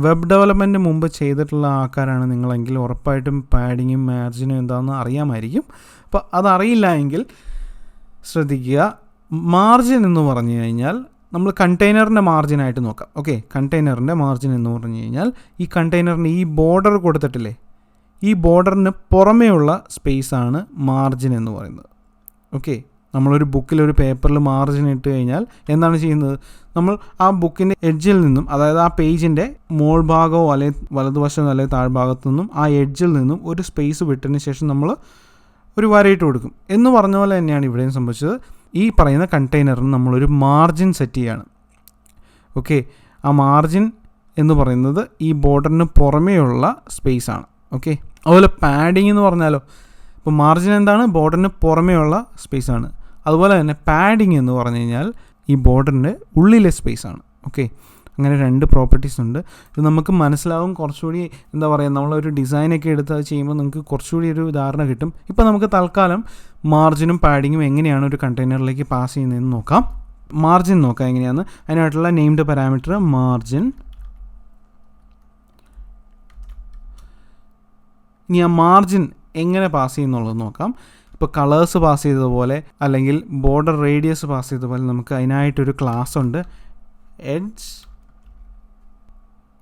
വെബ് ഡെവലപ്മെൻറ്റ് മുമ്പ് ചെയ്തിട്ടുള്ള ആൾക്കാരാണ് നിങ്ങളെങ്കിൽ ഉറപ്പായിട്ടും പാഡിങ്ങും മാർജിനും എന്താണെന്ന് അറിയാമായിരിക്കും. അപ്പോൾ അതറിയില്ല എങ്കിൽ ശ്രദ്ധിക്കുക. മാർജിൻ എന്ന് പറഞ്ഞു കഴിഞ്ഞാൽ നമ്മൾ കണ്ടെയ്നറിൻ്റെ മാർജിനായിട്ട് നോക്കാം. ഓക്കെ, കണ്ടെയ്നറിൻ്റെ മാർജിൻ എന്ന് പറഞ്ഞു കഴിഞ്ഞാൽ ഈ കണ്ടെയ്നറിന് ഈ ബോർഡർ കൊടുത്തിട്ടില്ലേ, ഈ ബോർഡറിന് പുറമേയുള്ള സ്പേസാണ് മാർജിൻ എന്ന് പറയുന്നത്. ഓക്കെ, നമ്മളൊരു ബുക്കിലൊരു പേപ്പറിൽ മാർജിൻ ഇട്ട് കഴിഞ്ഞാൽ എന്താണ് ചെയ്യുന്നത്? നമ്മൾ ആ ബുക്കിൻ്റെ എഡ്ജിൽ നിന്നും, അതായത് ആ പേജിൻ്റെ മോൾ ഭാഗമോ അല്ലെങ്കിൽ വലതുവശമോ അല്ലെങ്കിൽ താഴ്ഭാഗത്തു നിന്നും ആ എഡ്ജിൽ നിന്നും ഒരു സ്പേസ് വിട്ടതിന് ശേഷം നമ്മൾ ഒരു വരയിട്ട് കൊടുക്കും എന്ന് പറഞ്ഞ പോലെ തന്നെയാണ് ഇവിടെയും സംഭവിച്ചത്. ഈ പറയുന്ന കണ്ടെയ്നറിന് നമ്മളൊരു മാർജിൻ സെറ്റ് ചെയ്യുകയാണ്. ഓക്കെ, ആ മാർജിൻ എന്ന് പറയുന്നത് ഈ ബോർഡറിന് പുറമേയുള്ള സ്പേസാണ്. ഓക്കെ, അതുപോലെ പാഡിങ് എന്ന് പറഞ്ഞാലോ, ഇപ്പോൾ മാർജിൻ എന്താണ്? ബോർഡറിന് പുറമേയുള്ള സ്പേസാണ്. അതുപോലെ തന്നെ പാഡിങ് എന്ന് പറഞ്ഞു കഴിഞ്ഞാൽ ഈ ബോർഡറിൻ്റെ ഉള്ളിലെ സ്പേസാണ്. ഓക്കെ, അങ്ങനെ 2 പ്രോപ്പർട്ടീസ് ഉണ്ട്. ഇത് നമുക്ക് മനസ്സിലാവും കുറച്ചുകൂടി. എന്താ പറയുക, നമ്മളൊരു ഡിസൈനൊക്കെ എടുത്ത് അത് ചെയ്യുമ്പോൾ നമുക്ക് കുറച്ചുകൂടി ഒരു ധാരണ കിട്ടും. ഇപ്പോൾ നമുക്ക് തൽക്കാലം മാർജിനും പാഡിങ്ങും എങ്ങനെയാണ് ഒരു കണ്ടെയ്നറിലേക്ക് പാസ് ചെയ്യുന്നതെന്ന് നോക്കാം. മാർജിൻ നോക്കാം എങ്ങനെയാണ്. അതിനായിട്ടുള്ള നെയിംഡ് പാരാമീറ്റർ മാർജിൻ. ഇനി ആ മാർജിൻ എങ്ങനെ പാസ് ചെയ്യുന്നുള്ളത് നോക്കാം. ഇപ്പോൾ കളേഴ്സ് പാസ് ചെയ്തതുപോലെ അല്ലെങ്കിൽ ബോർഡർ റേഡിയസ് പാസ് ചെയ്തതുപോലെ നമുക്ക് അതിനായിട്ടൊരു ക്ലാസ് ഉണ്ട്, എഡ്ജ്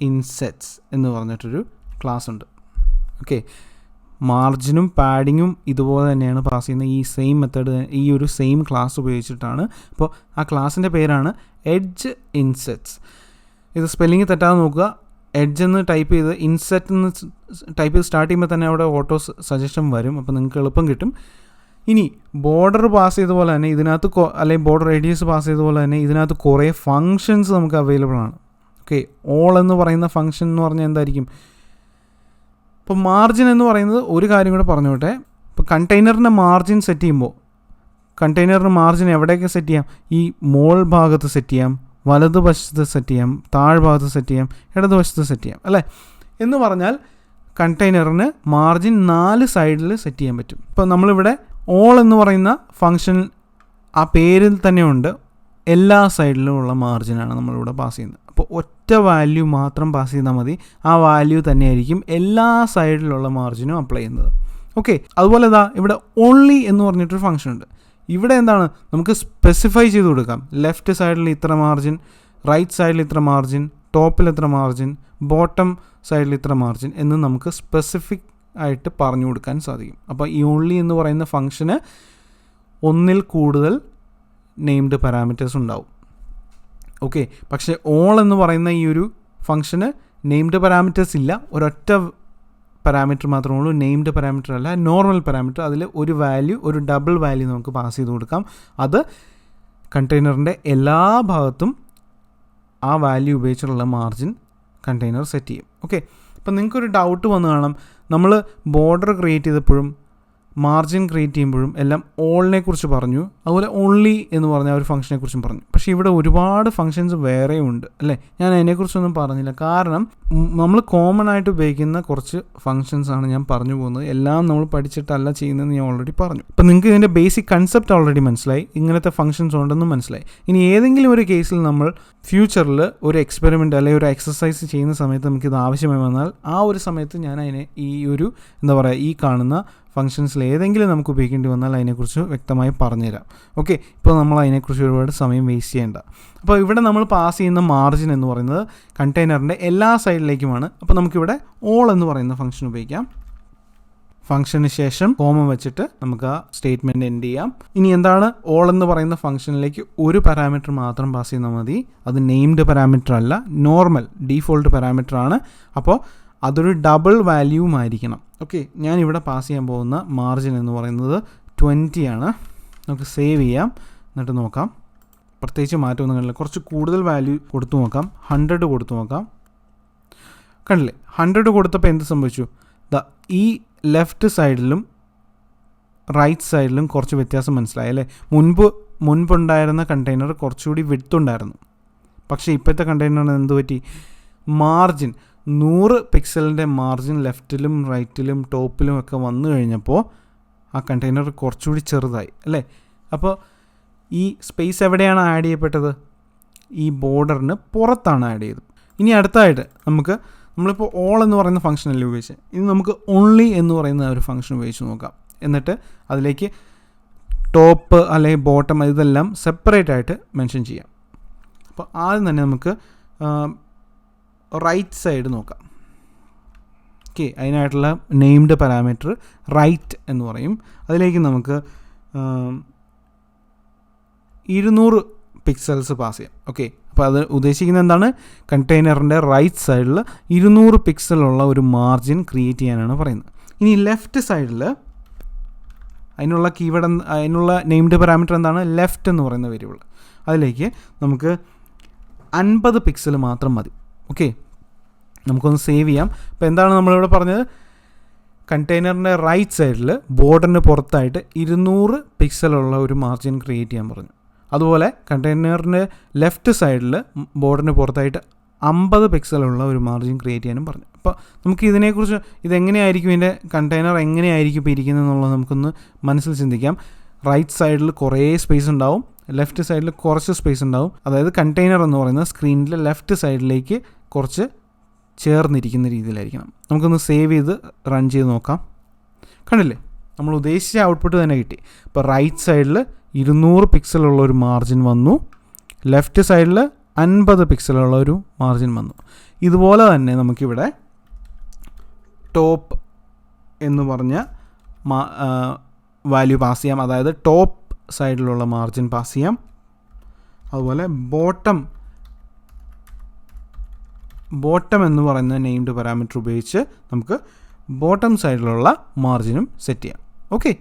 ഇൻസെറ്റ്സ് എന്ന് പറഞ്ഞിട്ടൊരു ക്ലാസ് ഉണ്ട്. ഓക്കെ, മാർജിനും പാഡിങ്ങും ഇതുപോലെ തന്നെയാണ് പാസ് ചെയ്യുന്നത്. ഈ സെയിം മെത്തേഡ്, ഈ ഒരു സെയിം ക്ലാസ് ഉപയോഗിച്ചിട്ടാണ്. അപ്പോൾ ആ ക്ലാസ്സിൻ്റെ പേരാണ് എഡ്ജ് ഇൻസെറ്റ്സ്. ഇത് സ്പെല്ലിങ് തെറ്റാതെ നോക്കുക. എഡ്ജ് എന്ന് ടൈപ്പ് ചെയ്ത് ഇൻസെറ്റ് എന്ന് ടൈപ്പ് ചെയ്ത് സ്റ്റാർട്ട് ചെയ്യുമ്പോൾ തന്നെ അവിടെ ഓട്ടോ സജഷൻ വരും. അപ്പോൾ നിങ്ങൾക്ക് എളുപ്പം കിട്ടും. ഇനി ബോർഡർ പാസ് ചെയ്തതുപോലെ തന്നെ ഇതിനകത്ത് അല്ലെങ്കിൽ ബോർഡർ റേഡിയസ് പാസ് ചെയ്തതുപോലെ തന്നെ ഇതിനകത്ത് കുറേ ഫങ്ഷൻസ് നമുക്ക് അവൈലബിൾ ആണ്. ഓക്കെ, ഓൾ എന്ന് പറയുന്ന ഫങ്ഷൻ എന്ന് പറഞ്ഞാൽ എന്തായിരിക്കും? ഇപ്പോൾ മാർജിൻ എന്ന് പറയുന്നത് ഒരു കാര്യം കൂടെ പറഞ്ഞോട്ടെ. ഇപ്പോൾ കണ്ടെയ്നറിൻ്റെ മാർജിൻ സെറ്റ് ചെയ്യുമ്പോൾ കണ്ടെയ്നറിൻ്റെ മാർജിൻ എവിടെയൊക്കെ സെറ്റ് ചെയ്യാം? ഈ മോൾ ഭാഗത്ത് സെറ്റ് ചെയ്യാം, വലതുവശത്ത് സെറ്റ് ചെയ്യാം, താഴ്ഭാഗത്ത് സെറ്റ് ചെയ്യാം, ഇടതുവശത്ത് സെറ്റ് ചെയ്യാം അല്ലേ? എന്ന് പറഞ്ഞാൽ കണ്ടെയ്നറിന് മാർജിൻ 4 സൈഡിൽ സെറ്റ് ചെയ്യാൻ പറ്റും. ഇപ്പോൾ നമ്മളിവിടെ ഓൾ എന്ന് പറയുന്ന ഫങ്ഷൻ ആ പേരിൽ തന്നെയുണ്ട്, എല്ലാ സൈഡിലും ഉള്ള മാർജിനാണ് നമ്മളിവിടെ പാസ് ചെയ്യുന്നത്. അപ്പോൾ ഒറ്റ വാല്യൂ മാത്രം പാസ് ചെയ്താൽ മതി. ആ വാല്യൂ തന്നെയായിരിക്കും എല്ലാ സൈഡിലുള്ള മാർജിനും അപ്ലൈ ചെയ്യുന്നത്. ഓക്കെ, അതുപോലെ ഇവിടെ ഓൺലി എന്ന് പറഞ്ഞിട്ടൊരു ഫങ്ഷൻ ഉണ്ട്. ഇവിടെ എന്താണ്? നമുക്ക് സ്പെസിഫൈ ചെയ്ത് കൊടുക്കാം. ലെഫ്റ്റ് സൈഡിൽ ഇത്ര മാർജിൻ, റൈറ്റ് സൈഡിൽ ഇത്ര മാർജിൻ, ടോപ്പിൽ ഇത്ര മാർജിൻ, ബോട്ടം സൈഡിൽ ഇത്ര മാർജിൻ എന്ന് നമുക്ക് സ്പെസിഫിക് ആയിട്ട് പറഞ്ഞു കൊടുക്കാൻ സാധിക്കും. അപ്പോൾ ഈ ഓൺലി എന്ന് പറയുന്ന ഫംഗ്ഷന് ഒന്നിൽ കൂടുതൽ നെയിംഡ് പാരാമീറ്റേഴ്സ് ഉണ്ടാവും. ഓക്കെ, പക്ഷേ ഓൾ എന്ന് പറയുന്ന ഈ ഒരു ഫംഗ്ഷന് നെയിംഡ് പാരാമീറ്റേഴ്സ് ഇല്ല, ഒരൊറ്റ പാരാമീറ്റർ മാത്രമേ ഉള്ളൂ, നെയിംഡ് പാരാമീറ്റർ അല്ല, നോർമൽ പാരാമീറ്റർ. അതിൽ ഒരു വാല്യൂ, ഒരു ഡബിൾ വാല്യൂ നമുക്ക് പാസ് ചെയ്ത് കൊടുക്കാം. അത് കണ്ടെയ്നറിൻ്റെ എല്ലാ ഭാഗത്തും ആ വാല്യൂ ഉപയോഗിച്ചുള്ള മാർജിൻ കണ്ടെയ്നർ സെറ്റ് ചെയ്യും. ഓക്കെ, അപ്പം നിങ്ങൾക്കൊരു ഡൗട്ട് വന്ന് കാണാം, നമ്മൾ ബോർഡർ ക്രിയേറ്റ് ചെയ്തപ്പോഴും മാർജിൻ ക്രിയേറ്റ് ചെയ്യുമ്പോഴും എല്ലാം ഓളിനെ കുറിച്ച് പറഞ്ഞു, അതുപോലെ ഓൺലി എന്ന് പറഞ്ഞ ഒരു ഫംഗ്ഷനെ കുറിച്ചും പറഞ്ഞു. പക്ഷേ ഇവിടെ ഒരുപാട് ഫംഗ്ഷൻസ് വേറെയും ഉണ്ട് അല്ലേ. ഞാൻ അതിനെക്കുറിച്ചൊന്നും പറഞ്ഞില്ല, കാരണം നമ്മൾ കോമൺ ആയിട്ട് ഉപയോഗിക്കുന്ന കുറച്ച് ഫംഗ്ഷൻസ് ആണ് ഞാൻ പറഞ്ഞു പോകുന്നത്. എല്ലാം നമ്മൾ പഠിച്ചിട്ടല്ല ചെയ്യുന്നതെന്ന് ഞാൻ ഓൾറെഡി പറഞ്ഞു. അപ്പം നിങ്ങൾക്ക് ഇതിൻ്റെ ബേസിക് കൺസെപ്റ്റ് ഓൾറെഡി മനസ്സിലായി, ഇങ്ങനത്തെ ഫംഗ്ഷൻസ് ഉണ്ടെന്നും മനസ്സിലായി. ഇനി ഏതെങ്കിലും ഒരു കേസിൽ നമ്മൾ ഫ്യൂച്ചറിൽ ഒരു എക്സ്പെരിമെൻ്റ് അല്ലെങ്കിൽ ഒരു എക്സസൈസ് ചെയ്യുന്ന സമയത്ത് നമുക്കിത് ആവശ്യമായി വന്നാൽ ആ ഒരു സമയത്ത് ഞാൻ അതിനെ ഈ ഒരു ഈ കാണുന്ന ഫംഗ്ഷൻസിൽ ഏതെങ്കിലും നമുക്ക് ഉപയോഗിക്കേണ്ടി വന്നാൽ അതിനെക്കുറിച്ച് വ്യക്തമായി പറഞ്ഞുതരാം. ഓക്കെ, ഇപ്പോൾ നമ്മൾ അതിനെക്കുറിച്ച് ഒരുപാട് സമയം വേസ്റ്റ് ചെയ്യേണ്ട. അപ്പോൾ ഇവിടെ നമ്മൾ പാസ് ചെയ്യുന്ന മാർജിൻ എന്ന് പറയുന്നത് കണ്ടെയ്നറിൻ്റെ എല്ലാ സൈഡിലേക്കുമാണ്. അപ്പോൾ നമുക്കിവിടെ ഓൾ എന്ന് പറയുന്ന ഫംഗ്ഷൻ ഉപയോഗിക്കാം. ഫംഗ്ഷന് ശേഷം കോമ വെച്ചിട്ട് നമുക്ക് ആ സ്റ്റേറ്റ്മെൻറ്റ് എൻഡ് ചെയ്യാം. ഇനി എന്താണ് ഓൾ എന്ന് പറയുന്ന ഫംഗ്ഷനിലേക്ക് ഒരു പാരാമീറ്റർ മാത്രം പാസ് ചെയ്താൽ മതി. അത് നെയിംഡ് പാരാമീറ്റർ അല്ല, നോർമൽ ഡീഫോൾട്ട് പാരാമീറ്റർ ആണ്. അപ്പോൾ അതൊരു ഡബിൾ വാല്യൂവും ആയിരിക്കണം. ഓക്കെ, ഞാനിവിടെ പാസ് ചെയ്യാൻ പോകുന്ന മാർജിൻ എന്ന് പറയുന്നത് 20 ആണ്. നമുക്ക് സേവ് ചെയ്യാം, എന്നിട്ട് നോക്കാം. പ്രത്യേകിച്ച് മാറ്റമൊന്നും കണ്ടില്ല. കുറച്ച് കൂടുതൽ വാല്യൂ കൊടുത്തു നോക്കാം, 100 കൊടുത്തു നോക്കാം. കണ്ടില്ലേ, 100 കൊടുത്തപ്പോൾ എന്ത് സംഭവിച്ചു? ഈ ലെഫ്റ്റ് സൈഡിലും റൈറ്റ് സൈഡിലും കുറച്ച് വ്യത്യാസം മനസ്സിലായി അല്ലേ. മുൻപുണ്ടായിരുന്ന കണ്ടെയ്നർ കുറച്ചുകൂടി വിഡ്ത്ത് ഉണ്ടായിരുന്നു. പക്ഷേ ഇപ്പോഴത്തെ കണ്ടെയ്നറിന് എന്ത് പറ്റി? മാർജിൻ 100 പിക്സലിൻ്റെ മാർജിൻ ലെഫ്റ്റിലും റൈറ്റിലും ടോപ്പിലും ഒക്കെ വന്നു കഴിഞ്ഞപ്പോൾ ആ കണ്ടെയ്നർ കുറച്ചുകൂടി ചെറുതായി അല്ലേ. അപ്പോൾ ഈ സ്പേസ് എവിടെയാണ് ആഡ് ചെയ്യപ്പെട്ടത്? ഈ ബോർഡറിന് പുറത്താണ് ആഡ് ചെയ്തത്. ഇനി അടുത്തായിട്ട് നമ്മളിപ്പോൾ ഓൾ എന്ന് പറയുന്ന ഫംഗ്ഷനല്ലേ ഉപയോഗിച്ചത്, ഇനി നമുക്ക് ഓൺലി എന്ന് പറയുന്ന ഒരു ഫംഗ്ഷൻ ഉപയോഗിച്ച് നോക്കാം. എന്നിട്ട് അതിലേക്ക് ടോപ്പ് അല്ലെങ്കിൽ ബോട്ടം ഇതെല്ലാം സെപ്പറേറ്റ് ആയിട്ട് മെൻഷൻ ചെയ്യാം. അപ്പോൾ ആദ്യം തന്നെ നമുക്ക് റൈറ്റ് സൈഡ് നോക്കാം. ഓക്കെ, അതിനായിട്ടുള്ള നെയിംഡ് പാരാമീറ്റർ റൈറ്റ് എന്ന് പറയും. അതിലേക്ക് നമുക്ക് 200 പിക്സൽസ് പാസ് ചെയ്യാം. ഓക്കെ, അപ്പോൾ അത് ഉദ്ദേശിക്കുന്നത് എന്താണ്? കണ്ടെയ്നറിൻ്റെ റൈറ്റ് സൈഡിൽ 200 പിക്സലുള്ള ഒരു മാർജിൻ ക്രിയേറ്റ് ചെയ്യാനാണ് പറയുന്നത്. ഇനി ലെഫ്റ്റ് സൈഡിൽ അതിനുള്ള നെയിംഡ് പാരാമീറ്റർ എന്താണ്? ലെഫ്റ്റ് എന്ന് പറയുന്ന വേരിയബിൾ. അതിലേക്ക് നമുക്ക് 50 പിക്സൽ മാത്രം മതി. ഓക്കെ, നമുക്കൊന്ന് സേവ് ചെയ്യാം. അപ്പോൾ എന്താണ് നമ്മളിവിടെ പറഞ്ഞത്? കണ്ടെയ്നറിൻ്റെ റൈറ്റ് സൈഡിൽ ബോർഡറിന് പുറത്തായിട്ട് 200 പിക്സലുള്ള ഒരു മാർജിൻ ക്രിയേറ്റ് ചെയ്യാൻ പറഞ്ഞു. അതുപോലെ കണ്ടെയ്നറിൻ്റെ ലെഫ്റ്റ് സൈഡിൽ ബോർഡറിന് പുറത്തായിട്ട് 50 പിക്സലുള്ള ഒരു മാർജിൻ ക്രിയേറ്റ് ചെയ്യാനും പറഞ്ഞു. അപ്പോൾ നമുക്ക് ഇതിനെക്കുറിച്ച് ഇതെങ്ങനെയായിരിക്കും, ഇതിൻ്റെ കണ്ടെയ്നർ എങ്ങനെയായിരിക്കും ഇപ്പോൾ ഇരിക്കുന്നത് എന്നുള്ളത് നമുക്കൊന്ന് മനസ്സിൽ ചിന്തിക്കാം. റൈറ്റ് സൈഡിൽ കുറേ സ്പേസ് ഉണ്ടാവും, ലെഫ്റ്റ് സൈഡിൽ കുറച്ച് സ്പേസ് ഉണ്ടാവും. അതായത് കണ്ടെയ്നർ എന്ന് പറയുന്നത് സ്ക്രീനിൽ ലെഫ്റ്റ് സൈഡിലേക്ക് കുറച്ച് ചേർന്നിരിക്കുന്ന രീതിയിലായിരിക്കണം. നമുക്കൊന്ന് സേവ് ചെയ്ത് റൺ ചെയ്ത് നോക്കാം. കണ്ടില്ലേ, നമ്മൾ ഉദ്ദേശിച്ച ഔട്ട്പുട്ട് തന്നെ കിട്ടി. ഇപ്പോൾ റൈറ്റ് സൈഡിൽ 200 പിക്സലുള്ള ഒരു മാർജിൻ വന്നു, ലെഫ്റ്റ് സൈഡിൽ 50 പിക്സലുള്ള ഒരു മാർജിൻ വന്നു. ഇതുപോലെ തന്നെ നമുക്കിവിടെ ടോപ്പ് എന്ന് പറഞ്ഞ വാല്യൂ പാസ് ചെയ്യാം. അതായത് ടോപ്പ് സൈഡിലുള്ള മാർജിൻ പാസ് ചെയ്യാം. അതുപോലെ ബോട്ടം എന്ന് പറയുന്ന നെയിംഡ് പാരാമീറ്റർ ഉപയോഗിച്ച് നമുക്ക് ബോട്ടം സൈഡിലുള്ള മാർജിനും സെറ്റ് ചെയ്യാം. ഓക്കെ,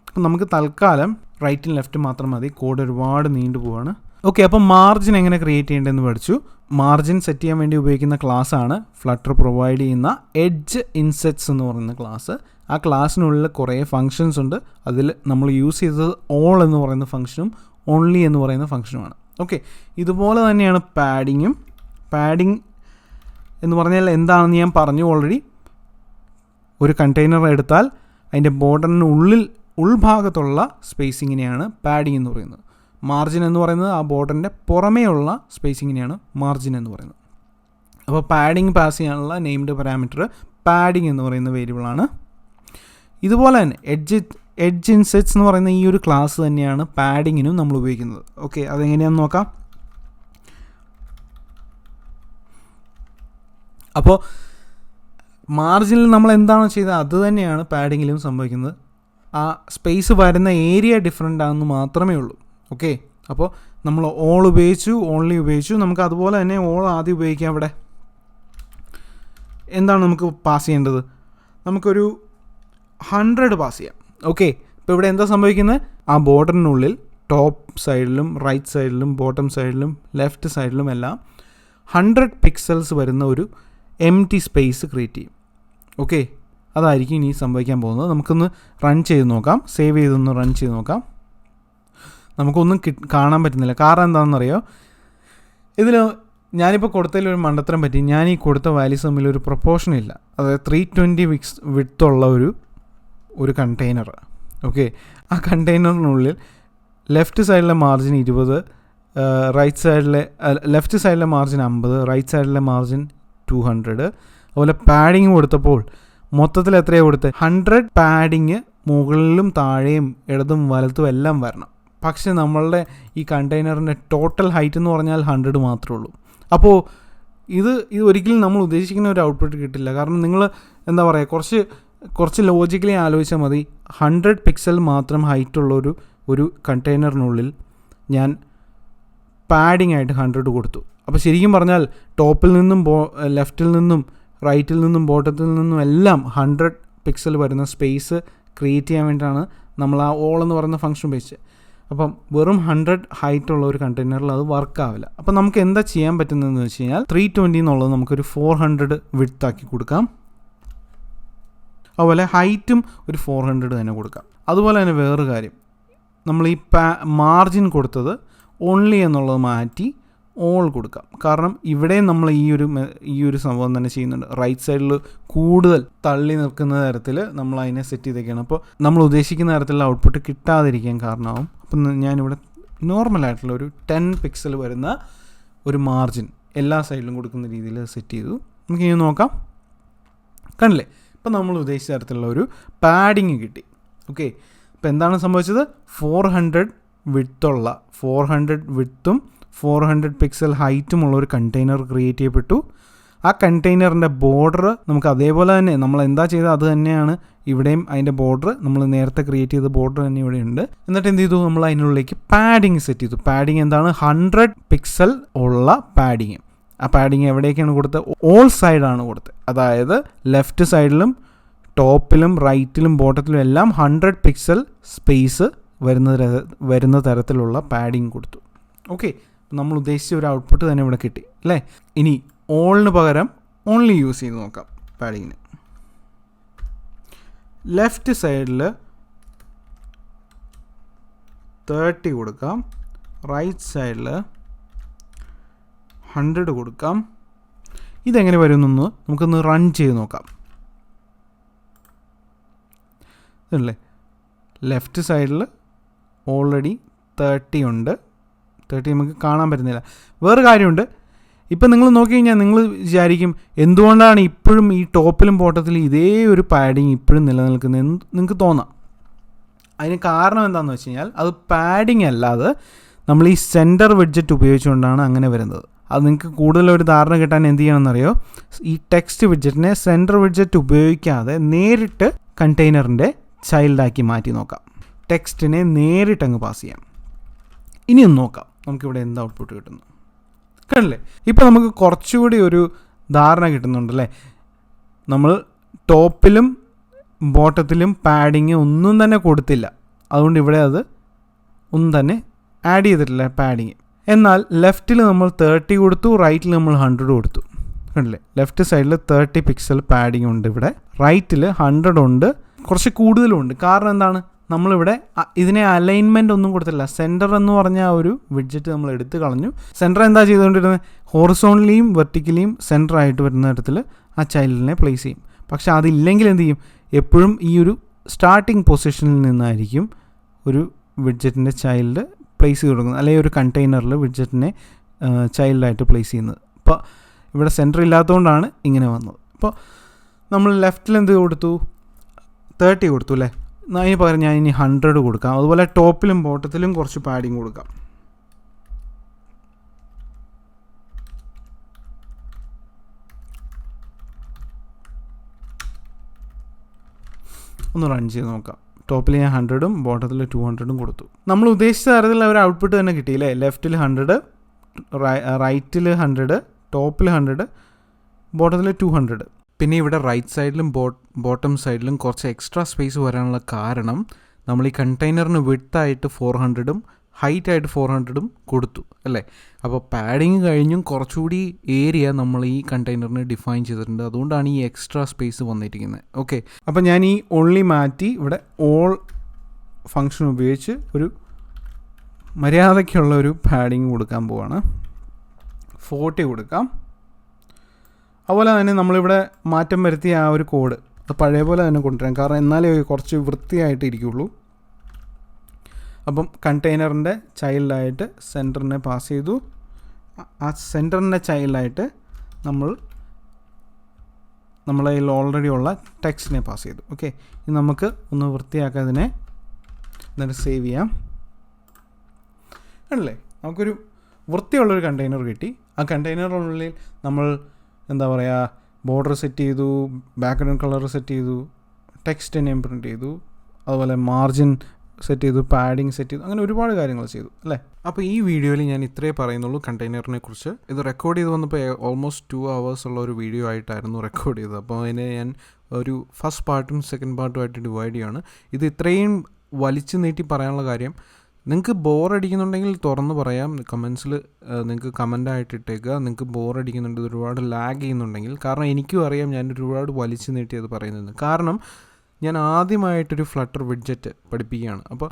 അപ്പം നമുക്ക് തൽക്കാലം റൈറ്റും ലെഫ്റ്റും മാത്രം മതി, കോഡ് ഒരുപാട് നീണ്ടു പോവാണ്. ഓക്കെ, അപ്പം മാർജിൻ എങ്ങനെ ക്രിയേറ്റ് ചെയ്യേണ്ടതെന്ന് പഠിച്ചു. മാർജിൻ സെറ്റ് ചെയ്യാൻ വേണ്ടി ഉപയോഗിക്കുന്ന ക്ലാസ്സാണ് ഫ്ലട്ടർ പ്രൊവൈഡ് ചെയ്യുന്ന എഡ്ജ് ഇൻസെറ്റ്സ് എന്ന് പറയുന്ന ക്ലാസ്. ആ ക്ലാസ്സിനുള്ളിൽ കുറേ ഫങ്ഷൻസ് ഉണ്ട്. അതിൽ നമ്മൾ യൂസ് ചെയ്തത് ഓൾ എന്ന് പറയുന്ന ഫംഗ്ഷനും ഓൺലി എന്ന് പറയുന്ന ഫംഗ്ഷനുമാണ്. ഓക്കെ, ഇതുപോലെ തന്നെയാണ് പാഡിങ്ങും. പാഡിങ് എന്ന് പറഞ്ഞാൽ എന്താണെന്ന് ഞാൻ പറഞ്ഞു ഓൾറെഡി. ഒരു കണ്ടെയ്നർ എടുത്താൽ അതിൻ്റെ ബോർഡറിന് ഉൾഭാഗത്തുള്ള സ്പേസിങ്ങിനെയാണ് പാഡിങ് എന്ന് പറയുന്നത്. മാർജിൻ എന്ന് പറയുന്നത് ആ ബോർഡറിൻ്റെ പുറമേയുള്ള സ്പേസിങ്ങിനെയാണ് മാർജിൻ എന്ന് പറയുന്നത്. അപ്പോൾ പാഡിങ് പാസ് ചെയ്യാനുള്ള നെയിംഡ് പാരാമീറ്റർ പാഡിങ് എന്ന് പറയുന്ന വേരിയബിളാണ്. ഇതുപോലെ തന്നെ എഡ്ജ് ഇൻസെറ്റ്സ് എന്ന് പറയുന്ന ഈ ഒരു ക്ലാസ് തന്നെയാണ് പാഡിങ്ങിനും നമ്മൾ ഉപയോഗിക്കുന്നത്. ഓക്കെ, അതെങ്ങനെയാണെന്ന് നോക്കാം. അപ്പോൾ മാർജിനിൽ നമ്മൾ എന്താണോ ചെയ്തത് അത് തന്നെയാണ് പാഡിങ്ങിലും സംഭവിക്കുന്നത്. ആ സ്പേസ് വരുന്ന ഏരിയ ഡിഫറെൻ്റ് ആണെന്ന് മാത്രമേ ഉള്ളൂ. ഓക്കെ, അപ്പോൾ നമ്മൾ ഓൾ ഉപയോഗിച്ചു, ഓൺലി ഉപയോഗിച്ചു. നമുക്ക് അതുപോലെ തന്നെ ഓൾ ആദ്യം ഉപയോഗിക്കാം. അവിടെ എന്താണ് നമുക്ക് പാസ് ചെയ്യേണ്ടത്? നമുക്കൊരു 100 പാസ് ചെയ്യാം. ഓക്കെ, ഇപ്പോൾ ഇവിടെ എന്താ സംഭവിക്കുന്നത്? ആ ബോർഡറിനുള്ളിൽ ടോപ്പ് സൈഡിലും റൈറ്റ് സൈഡിലും ബോട്ടം സൈഡിലും ലെഫ്റ്റ് സൈഡിലും എല്ലാം 100 പിക്സൽസ് വരുന്ന ഒരു എംപ്റ്റി സ്പേസ് ക്രിയേറ്റ് ചെയ്യും. ഓക്കെ, അതായിരിക്കും ഇനി സംഭവിക്കാൻ പോകുന്നത്. നമുക്കൊന്ന് റൺ ചെയ്ത് നോക്കാം. സേവ് ചെയ്തൊന്ന് റൺ ചെയ്ത് നോക്കാം. നമുക്കൊന്നും കാണാൻ പറ്റുന്നില്ല. കാരണം എന്താണെന്നറിയോ? ഇതിൽ ഞാനിപ്പോൾ കൊടുത്തതിലൊരു മണ്ടത്തരം പറ്റി. ഞാൻ ഈ കൊടുത്ത വാല്യൂസ് തമ്മിൽ ഒരു പ്രൊപ്പോർഷൻ ഇല്ല. അതായത് 320 വിഡ്ത്തുള്ള ഒരു കണ്ടെയ്നർ. ഓക്കെ, ആ കണ്ടെയ്നറിനുള്ളിൽ ലെഫ്റ്റ് സൈഡിലെ മാർജിൻ 20, ലെഫ്റ്റ് സൈഡിലെ മാർജിൻ 50, റൈറ്റ് സൈഡിലെ മാർജിൻ 200. അതുപോലെ പാഡിങ് കൊടുത്തപ്പോൾ മൊത്തത്തിൽ എത്രയാണ് കൊടുത്തത്? 100 പാഡിങ് മുകളിലും താഴെയും ഇടതും വലത്തും എല്ലാം വരണം. പക്ഷേ നമ്മളുടെ ഈ കണ്ടെയ്നറിൻ്റെ ടോട്ടൽ ഹൈറ്റ് എന്ന് പറഞ്ഞാൽ 100 മാത്രമേ ഉള്ളൂ. അപ്പോൾ ഇത് ഒരിക്കലും നമ്മൾ ഉദ്ദേശിക്കുന്ന ഒരു ഔട്ട്പുട്ട് കിട്ടില്ല. കാരണം നിങ്ങൾ എന്താ പറയുക, കുറച്ച് ലോജിക്കലി ആലോചിച്ചാൽ മതി. 100 പിക്സൽ മാത്രം ഹൈറ്റുള്ള ഒരു കണ്ടെയ്നറിനുള്ളിൽ ഞാൻ പാഡിങ് ആയിട്ട് 100 കൊടുത്തു. അപ്പോൾ ശരിക്കും പറഞ്ഞാൽ ടോപ്പിൽ നിന്നും ലെഫ്റ്റിൽ നിന്നും റൈറ്റിൽ നിന്നും ബോട്ടത്തിൽ നിന്നും എല്ലാം 100 പിക്സൽ വരുന്ന സ്പേസ് ക്രിയേറ്റ് ചെയ്യാൻ വേണ്ടിയിട്ടാണ് നമ്മൾ ആ ഓൾ എന്ന് പറയുന്ന ഫംഗ്ഷൻ ഉപയോഗിച്ചത്. അപ്പം വെറും 100 ഹൈറ്റുള്ള ഒരു കണ്ടെയ്നറിൽ അത് വർക്കാവില്ല. അപ്പം നമുക്ക് എന്താ ചെയ്യാൻ പറ്റുന്നതെന്ന് വെച്ച് കഴിഞ്ഞാൽ 320 എന്നുള്ളത് നമുക്കൊരു 400 വിഡ്ത്താക്കി കൊടുക്കാം. അതുപോലെ ഹൈറ്റും ഒരു 400 തന്നെ കൊടുക്കാം. അതുപോലെ തന്നെ വേറൊരു കാര്യം, നമ്മൾ ഈ മാർജിൻ കൊടുത്തത് ഓൺലി എന്നുള്ളത് മാറ്റി ഓൾ കൊടുക്കാം. കാരണം ഇവിടെ നമ്മൾ ഈ ഒരു സംഭവം തന്നെ ചെയ്യുന്നുണ്ട്. റൈറ്റ് സൈഡിൽ കൂടുതൽ തള്ളി നിൽക്കുന്ന തരത്തിൽ നമ്മൾ അതിനെ സെറ്റ് ചെയ്തൊക്കെയാണ്. അപ്പോൾ നമ്മൾ ഉദ്ദേശിക്കുന്ന തരത്തിലുള്ള ഔട്ട്പുട്ട് കിട്ടാതിരിക്കാൻ കാരണമാവും. അപ്പം ഞാനിവിടെ നോർമലായിട്ടുള്ള ഒരു 10 പിക്സൽ വരുന്ന ഒരു മാർജിൻ എല്ലാ സൈഡിലും കൊടുക്കുന്ന രീതിയിൽ സെറ്റ് ചെയ്തു. നമുക്കിനി നോക്കാം. കണ്ടില്ലേ, ഇപ്പം നമ്മൾ ഉദ്ദേശിച്ച തരത്തിലുള്ള ഒരു പാഡിങ് കിട്ടി. ഓക്കെ, ഇപ്പോൾ എന്താണ് സംഭവിച്ചത്? 400 വിഡ്ത്തും 400 പിക്സൽ ഹൈറ്റുമുള്ള ഒരു കണ്ടെയ്നർ ക്രിയേറ്റ് ചെയ്യപ്പെട്ടു. ആ കണ്ടെയ്നറിൻ്റെ ബോർഡർ നമുക്ക് അതേപോലെ തന്നെ നമ്മൾ എന്താ ചെയ്തത് അത് തന്നെയാണ് ഇവിടെയും. അതിൻ്റെ ബോർഡർ നമ്മൾ നേരത്തെ ക്രിയേറ്റ് ചെയ്ത ബോർഡർ തന്നെ ഇവിടെ ഉണ്ട്. എന്നിട്ട് എന്ത് ചെയ്തു? നമ്മൾ അതിനുള്ളിലേക്ക് പാഡിങ് സെറ്റ് ചെയ്തു. പാഡിങ് എന്താണ്? 100 പിക്സൽ ഉള്ള പാഡിങ്. ആ പാഡിങ് എവിടേക്കാണ് കൊടുത്തത്? ഓൾ സൈഡാണ് കൊടുത്തത്. അതായത് ലെഫ്റ്റ് സൈഡിലും ടോപ്പിലും റൈറ്റിലും ബോട്ടത്തിലും എല്ലാം 100 പിക്സൽ സ്പേസ് വരുന്ന തരത്തിലുള്ള പാഡിങ് കൊടുത്തു. ഓക്കെ, നമ്മൾ ഉദ്ദേശിച്ച ഒരു ഔട്ട്പുട്ട് തന്നെ ഇവിടെ കിട്ടി അല്ലേ? ഇനി ഓളിന് പകരം ഓൺലി യൂസ് ചെയ്ത് നോക്കാം. പാഡിങ്ങിന് ലെഫ്റ്റ് സൈഡിൽ 30 കൊടുക്കാം, റൈറ്റ് സൈഡിൽ 100 കൊടുക്കാം. ഇതെങ്ങനെ വരുമെന്നൊന്ന് നമുക്കൊന്ന് റൺ ചെയ്ത് നോക്കാം. ഇതല്ലേ, ലെഫ്റ്റ് സൈഡിൽ ഓൾറെഡി 30 ഉണ്ട്. 30 നമുക്ക് കാണാൻ പറ്റുന്നില്ല. വേറെ കാര്യമുണ്ട്, ഇപ്പം നിങ്ങൾ നോക്കിക്കഴിഞ്ഞാൽ നിങ്ങൾ വിചാരിക്കും എന്തുകൊണ്ടാണ് ഇപ്പോഴും ഈ ടോപ്പിലും ബോട്ടത്തിലും ഇതേ ഒരു പാഡിങ് ഇപ്പോഴും നിലനിൽക്കുന്നത് നിങ്ങൾക്ക് തോന്നാം. അതിന് കാരണം എന്താണെന്ന് വെച്ച് കഴിഞ്ഞാൽ അത് പാഡിങ് അല്ലാതെ നമ്മൾ ഈ സെൻറ്റർ വിഡ്ജറ്റ് ഉപയോഗിച്ചുകൊണ്ടാണ് അങ്ങനെ വരുന്നത്. അത് നിങ്ങൾക്ക് കൂടുതലൊരു ധാരണ കിട്ടാൻ എന്ത് ചെയ്യണമെന്നറിയോ? ഈ ടെക്സ്റ്റ് വിഡ്ജറ്റിനെ സെൻറ്റർ വിഡ്ജറ്റ് ഉപയോഗിക്കാതെ നേരിട്ട് കണ്ടെയ്നറിൻ്റെ ചൈൽഡാക്കി മാറ്റി നോക്കാം. ടെക്സ്റ്റിനെ നേരിട്ടങ്ങ് പാസ് ചെയ്യാം. ഇനി ഒന്ന് നോക്കാം നമുക്കിവിടെ എന്ത് ഔട്ട്പുട്ട് കിട്ടുന്നു. കണ്ടില്ലേ, ഇപ്പോൾ നമുക്ക് കുറച്ചുകൂടി ഒരു ധാരണ കിട്ടുന്നുണ്ടല്ലേ. നമ്മൾ ടോപ്പിലും ബോട്ടത്തിലും പാഡിങ് ഒന്നും തന്നെ കൊടുത്തില്ല. അതുകൊണ്ട് ഇവിടെ അത് ഒന്നും തന്നെ ആഡ് ചെയ്തിട്ടില്ല പാഡിങ്. എന്നാൽ ലെഫ്റ്റിൽ നമ്മൾ 30 കൊടുത്തു, റൈറ്റിൽ നമ്മൾ 100 കൊടുത്തു. കണ്ടില്ലേ, ലെഫ്റ്റ് സൈഡിൽ 30 പിക്സൽ പാഡിങ് ഉണ്ട്, ഇവിടെ റൈറ്റിൽ 100 ഉണ്ട്, കുറച്ച് കൂടുതലും ഉണ്ട്. കാരണം എന്താണ്? നമ്മളിവിടെ ഇതിനെ അലൈൻമെൻ്റ് ഒന്നും കൊടുത്തില്ല. സെൻറ്റർ എന്ന് പറഞ്ഞ ആ ഒരു വിഡ്ജറ്റ് നമ്മൾ എടുത്ത് കളഞ്ഞു. സെൻറ്റർ എന്താ ചെയ്തുകൊണ്ടിരുന്നത്? ഹോറിസോണ്ടലിയും വെർട്ടിക്കലിയും സെൻറ്റർ ആയിട്ട് വരുന്ന തരത്തിൽ ആ ചൈൽഡിനെ പ്ലേസ് ചെയ്യും. പക്ഷെ അതില്ലെങ്കിൽ എന്ത് ചെയ്യും? എപ്പോഴും ഈ ഒരു സ്റ്റാർട്ടിങ് പൊസിഷനിൽ നിന്നായിരിക്കും ഒരു വിഡ്ജറ്റിൻ്റെ ചൈൽഡ് പ്ലേസ് ചെയ്ത് കൊടുക്കുന്നത്, അല്ലെങ്കിൽ ഒരു കണ്ടെയ്നറിൽ വിഡ്ജറ്റിനെ ചൈൽഡായിട്ട് പ്ലേസ് ചെയ്യുന്നത്. അപ്പോൾ ഇവിടെ സെൻറ്റർ ഇല്ലാത്തതുകൊണ്ടാണ് ഇങ്ങനെ വന്നത്. അപ്പോൾ നമ്മൾ ലെഫ്റ്റിൽ എന്ത് കൊടുത്തു? 30 കൊടുത്തു അല്ലേ? അതിന് പകരം ഞാൻ ഇനി 100 കൊടുക്കാം. അതുപോലെ ടോപ്പിലും ബോട്ടത്തിലും കുറച്ച് പാഡിങ് കൊടുക്കാം. ഒന്ന് റൺ ചെയ്ത് നോക്കാം. ടോപ്പിൽ ഞാൻ 100ഉം ബോട്ടത്തിൽ 200ഉം കൊടുത്തു. നമ്മൾ ഉദ്ദേശിച്ച തരത്തിലുള്ള ഒരു ഔട്ട്പുട്ട് തന്നെ കിട്ടിയില്ലേ? ലെഫ്റ്റിൽ 100, റൈറ്റിൽ 100, ടോപ്പിൽ 100, ബോട്ടത്തിൽ 200. പിന്നെ ഇവിടെ റൈറ്റ് സൈഡിലും ബോട്ടം സൈഡിലും കുറച്ച് എക്സ്ട്രാ സ്പേസ് വരാനുള്ള കാരണം നമ്മൾ ഈ കണ്ടെയ്നറിന് വിഡ്ത്തായിട്ട് 400ഉം ഹൈറ്റായിട്ട് 400ഉം കൊടുത്തു അല്ലേ. അപ്പോൾ പാഡിങ് കഴിഞ്ഞും കുറച്ചുകൂടി ഏരിയ നമ്മൾ ഈ കണ്ടെയ്നറിന് ഡിഫൈൻ ചെയ്തിട്ടുണ്ട്. അതുകൊണ്ടാണ് ഈ എക്സ്ട്രാ സ്പേസ് വന്നിരിക്കുന്നത്. ഓക്കെ, അപ്പോൾ ഞാൻ ഈ ഓൺലി മാറ്റി ഇവിടെ ഓൾ ഫങ്ഷൻ ഉപയോഗിച്ച് ഒരു മര്യാദയ്ക്കുള്ള ഒരു പാഡിങ് കൊടുക്കാൻ പോവാണ്. 40 കൊടുക്കാം. അതുപോലെ തന്നെ നമ്മളിവിടെ മാറ്റം വരുത്തിയ ആ ഒരു കോഡ് അത് പഴയ പോലെ തന്നെ കൊണ്ടുവരാം, കാരണം എന്നാലേ കുറച്ച് വൃത്തിയായിട്ട് ഇരിക്കുള്ളൂ. അപ്പം കണ്ടെയ്നറിൻ്റെ ചൈൽഡായിട്ട് സെൻറ്ററിനെ പാസ് ചെയ്തു. ആ സെൻറ്ററിൻ്റെ ചൈൽഡായിട്ട് നമ്മളെ കയ്യിൽ ഓൾറെഡി ഉള്ള ടെക്സ്റ്റിനെ പാസ് ചെയ്തു. ഓക്കെ, ഇനി നമുക്ക് ഒന്ന് വൃത്തിയാക്കാൻ ഇതിനെ എന്നിട്ട് സേവ് ചെയ്യാം. ആണല്ലേ, നമുക്കൊരു വൃത്തിയുള്ളൊരു കണ്ടെയ്നർ കിട്ടി. ആ കണ്ടെയ്നറിനുള്ളിൽ നമ്മൾ എന്താ പറയുക, ബോർഡർ സെറ്റ് ചെയ്തു, ബാക്ക്ഗ്രൗണ്ട് കളർ സെറ്റ് ചെയ്തു, ടെക്സ്റ്റ് നെയിം പ്രിൻറ്റ് ചെയ്തു, അതുപോലെ മാർജിൻ സെറ്റ് ചെയ്തു, പാഡിങ് സെറ്റ് ചെയ്തു, അങ്ങനെ ഒരുപാട് കാര്യങ്ങൾ ചെയ്തു അല്ലേ. അപ്പോൾ ഈ വീഡിയോയിൽ ഞാൻ ഇത്രേ പറയുന്നുള്ളൂ കണ്ടെയ്നറിനെ കുറിച്ച്. ഇത് റെക്കോർഡ് ചെയ്ത് വന്നപ്പോൾ ഓൾമോസ്റ്റ് 2 hours ഉള്ള ഒരു വീഡിയോ ആയിട്ടായിരുന്നു റെക്കോർഡ് ചെയ്തത്. അപ്പോൾ അതിനെ ഞാൻ ഒരു ഫസ്റ്റ് പാർട്ടും സെക്കൻഡ് പാർട്ടുമായിട്ട് ഡിവൈഡ് ചെയ്യുകയാണ്. ഇത് ഇത്രയും വലിച്ചു നീട്ടി പറയാനുള്ള കാര്യം, നിങ്ങൾക്ക് ബോറടിക്കുന്നുണ്ടെങ്കിൽ തുറന്ന് പറയാം, കമൻസിൽ നിങ്ങൾക്ക് കമൻ്റായിട്ട് ഇട്ടേക്കുക. നിങ്ങൾക്ക് ബോറടിക്കുന്നുണ്ട്, ഒരുപാട് ലാഗ് ചെയ്യുന്നുണ്ടെങ്കിൽ. കാരണം എനിക്കും അറിയാം ഞാൻ ഒരുപാട് വലിച്ചു നീട്ടി അത് പറയുന്നത്. കാരണം ഞാൻ ആദ്യമായിട്ടൊരു ഫ്ലട്ടർ വിഡ്ജറ്റ് പഠിപ്പിക്കുകയാണ്. അപ്പോൾ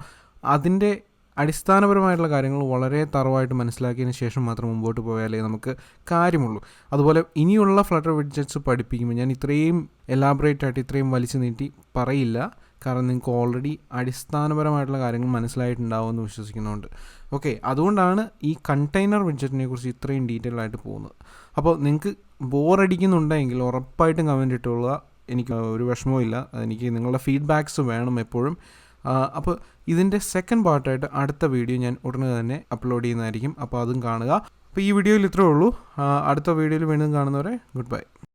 അതിൻ്റെ അടിസ്ഥാനപരമായിട്ടുള്ള കാര്യങ്ങൾ വളരെ തറവായിട്ട് മനസ്സിലാക്കിയതിന് ശേഷം മാത്രം മുമ്പോട്ട് പോയാലേ നമുക്ക് കാര്യമുള്ളൂ. അതുപോലെ ഇനിയുള്ള ഫ്ലട്ടർ വിഡ്ജറ്റ്സ് പഠിപ്പിക്കുമ്പോൾ ഞാൻ ഇത്രയും എലാബറേറ്റ് ആയിട്ട് ഇത്രയും വലിച്ചു നീട്ടി പറയില്ല, കാരണം നിങ്ങൾക്ക് ഓൾറെഡി അടിസ്ഥാനപരമായിട്ടുള്ള കാര്യങ്ങൾ മനസ്സിലായിട്ടുണ്ടാവുമെന്ന് വിശ്വസിക്കുന്നുണ്ട്. ഓക്കെ, അതുകൊണ്ടാണ് ഈ കണ്ടെയ്നർ വിഡ്ജറ്റിനെ കുറിച്ച് ഇത്രയും ഡീറ്റെയിൽ ആയിട്ട് പോകുന്നത്. അപ്പോൾ നിങ്ങൾക്ക് ബോറടിക്കുന്നുണ്ടെങ്കിൽ ഉറപ്പായിട്ടും കമൻറ്റ് ഇട്ടുകൊള്ളുക. എനിക്ക് ഒരു വിഷമവും ഇല്ല, എനിക്ക് നിങ്ങളുടെ ഫീഡ്ബാക്ക്സ് വേണം എപ്പോഴും. അപ്പോൾ ഇതിൻ്റെ സെക്കൻഡ് പാർട്ടായിട്ട് അടുത്ത വീഡിയോ ഞാൻ ഉടനെ തന്നെ അപ്ലോഡ് ചെയ്യുന്നതായിരിക്കും. അപ്പോൾ അതും കാണുക. അപ്പോൾ ഈ വീഡിയോയിൽ ഇത്രയേ ഉള്ളൂ. അടുത്ത വീഡിയോയിൽ വീണ്ടും കാണുന്നവരെ ഗുഡ് ബൈ.